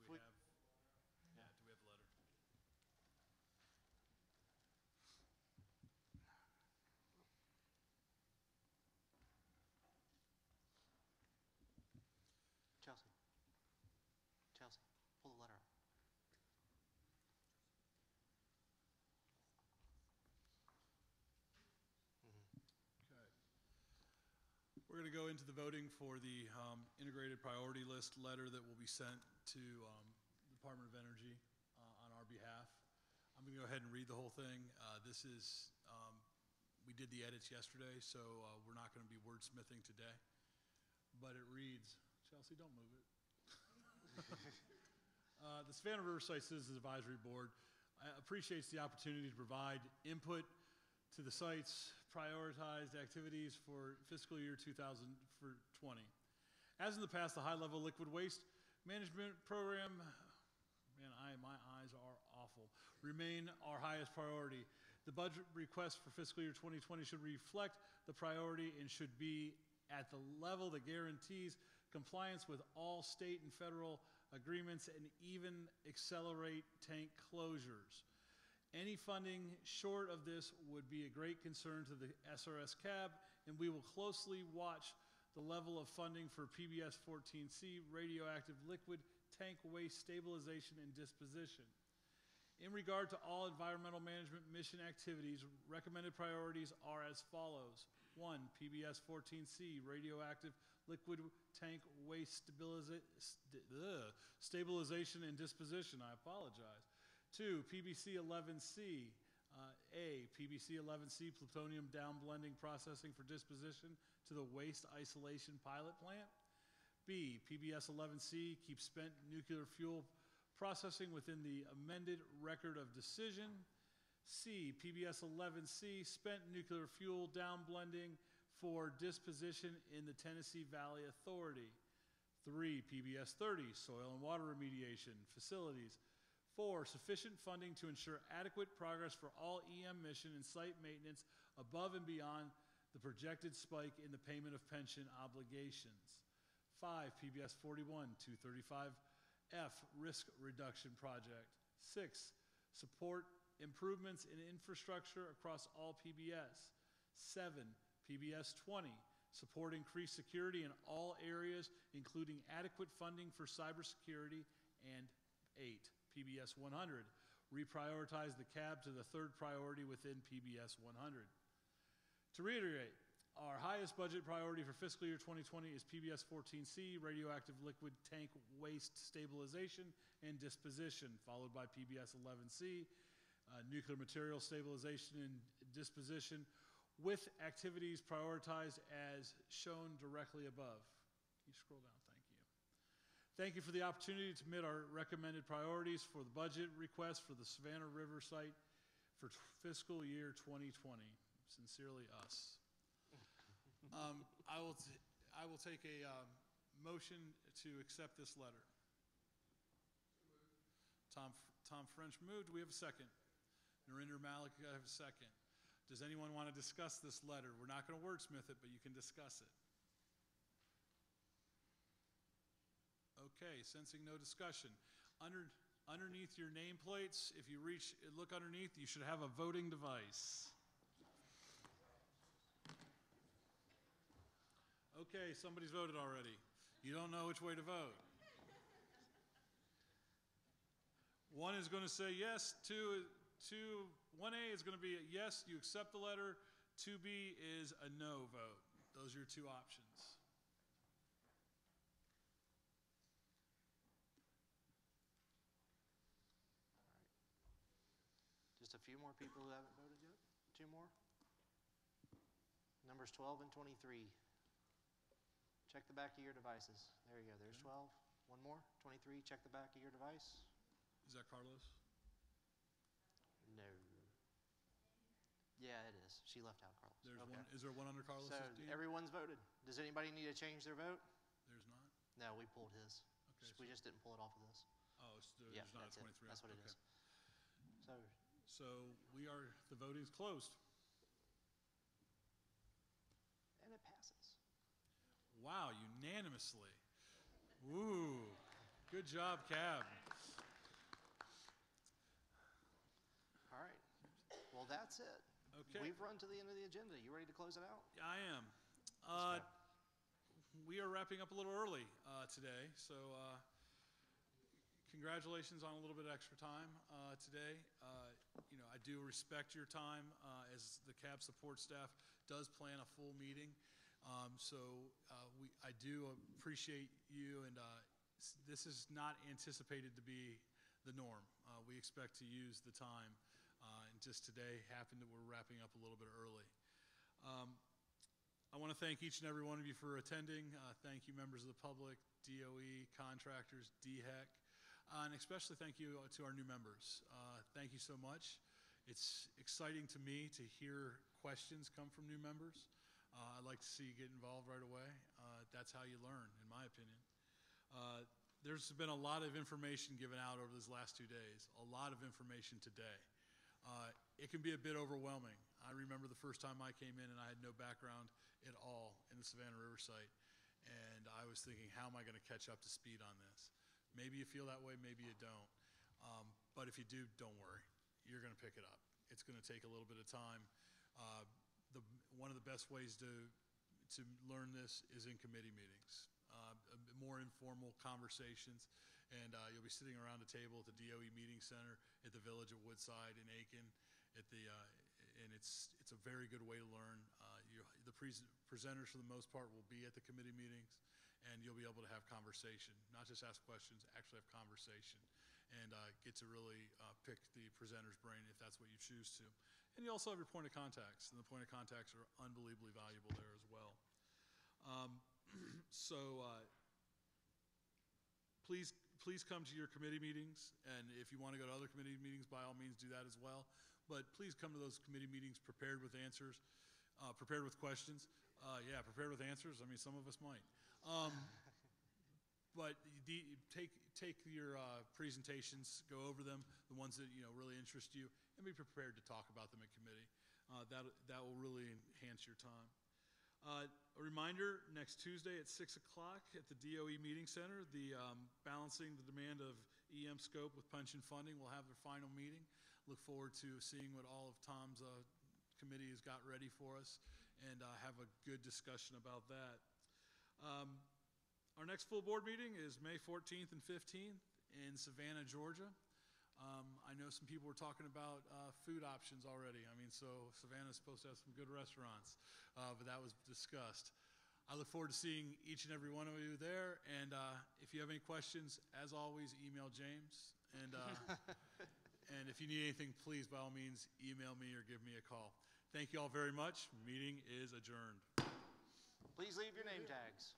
Do we have the letter? Chelsea, pull the letter up. Okay. We're going to go into the voting for the integrated priority list letter that will be sent to the Department of Energy on our behalf. I'm going to go ahead and read the whole thing. We did the edits yesterday, so we're not going to be wordsmithing today. But it reads, Chelsea, don't move it. The Savannah Riverside Citizens Advisory Board appreciates the opportunity to provide input to the site's prioritized activities for fiscal year 2020. As in the past, the high-level liquid waste management program, my eyes are awful, remain our highest priority. The budget request for fiscal year 2020 should reflect the priority and should be at the level that guarantees compliance with all state and federal agreements and even accelerate tank closures. Any funding short of this would be a great concern to the SRS CAB, and we will closely watch the level of funding for PBS 14C radioactive liquid tank waste stabilization and disposition. In regard to all environmental management mission activities, recommended priorities are as follows. 1, PBS 14C, radioactive liquid tank waste stabilization and disposition. I apologize. 2, PBC 11C, A, PBC 11C, plutonium downblending processing for disposition to the waste isolation pilot plant. B, PBS 11C, keep spent nuclear fuel processing within the amended record of decision. C, PBS 11C, spent nuclear fuel downblending for disposition in the Tennessee Valley Authority. 3, PBS 30, soil and water remediation facilities. 4, sufficient funding to ensure adequate progress for all EM mission and site maintenance above and beyond the projected spike in the payment of pension obligations. 5, PBS 41, 235F, risk reduction project. 6, support improvements in infrastructure across all PBS. 7, PBS 20, support increased security in all areas, including adequate funding for cybersecurity. And 8, PBS 100, reprioritize the CAB to the third priority within PBS 100. To reiterate, our highest budget priority for fiscal year 2020 is PBS 14C, radioactive liquid tank waste stabilization and disposition, followed by PBS 11C, nuclear material stabilization and disposition, with activities prioritized as shown directly above. Can you scroll down? Thank you. Thank you for the opportunity to submit our recommended priorities for the budget request for the Savannah River site for fiscal year 2020. Sincerely, us. I will take a motion to accept this letter. Tom French moved. Do we have a second? Narinder Malik, I have a second. Does anyone want to discuss this letter? We're not going to wordsmith it, but you can discuss it. Okay, sensing no discussion. Underneath your nameplates, if you look underneath, you should have a voting device. Okay, somebody's voted already. You don't know which way to vote. 1 is going to say yes, 1A is going to be a yes, you accept the letter. 2B is a no vote. Those are your 2 options. Just a few more people who haven't voted yet. 2 more. Numbers 12 and 23. Check the back of your devices. There you go. There's 12. 1 more. 23. Check the back of your device. Is that Carlos? No. Yeah, it is. She left out Carlos. There's okay. one. Is there one under Carlos? So everyone's voted. Does anybody need to change their vote? There's not. No, we pulled his. Okay, we just didn't pull it off of this. Oh, so yeah, there's not a 23. That's what it is. So the voting is closed. And it passes. Wow, unanimously. Woo. Good job, Cab. All right. Well, that's it. Okay. We've run to the end of the agenda. You ready to close it out? I am. We are wrapping up a little early today, so congratulations on a little bit of extra time today. I do respect your time as the CAB support staff does plan a full meeting. I do appreciate you, and this is not anticipated to be the norm. We expect to use the time, and just today happened that we're wrapping up a little bit early. I want to thank each and every one of you for attending. Thank you, members of the public, DOE, contractors, DHEC, and especially thank you to our new members. Thank you so much. It's exciting to me to hear questions come from new members. I'd like to see you get involved right away. That's how you learn, in my opinion. There's been a lot of information given out over these last 2 days, a lot of information today. It can be a bit overwhelming. I remember the first time I came in and I had no background at all in the Savannah River site, and I was thinking, how am I going to catch up to speed on this? Maybe you feel that way, maybe you don't. But if you do, don't worry. You're going to pick it up. It's going to take a little bit of time. One of the best ways to learn this is in committee meetings, more informal conversations, and you'll be sitting around a table at the DOE Meeting Center at the Village of Woodside in Aiken, and it's a very good way to learn. The presenters, for the most part, will be at the committee meetings, and you'll be able to have conversation, not just ask questions, actually have conversation, and get to really pick the presenter's brain if that's what you choose to. And you also have your point of contacts, and the point of contacts are unbelievably valuable there as well. Please come to your committee meetings, and if you want to go to other committee meetings, by all means do that as well. But please come to those committee meetings prepared with answers, prepared with questions. Yeah, prepared with answers. I mean, some of us might. But take your presentations, go over them, the ones that really interest you, and be prepared to talk about them at committee. That will really enhance your time. A reminder, next Tuesday at 6 o'clock at the DOE Meeting Center, the Balancing the Demand of EM Scope with Pension Funding will have their final meeting. Look forward to seeing what all of Tom's committee has got ready for us, and have a good discussion about that. Our next full board meeting is May 14th and 15th in Savannah, Georgia. I know some people were talking about food options already. I mean, so Savannah's supposed to have some good restaurants, but that was discussed. I look forward to seeing each and every one of you there, and if you have any questions, as always, email James, and if you need anything, please, by all means, email me or give me a call. Thank you all very much. Meeting is adjourned. Please leave your name tags.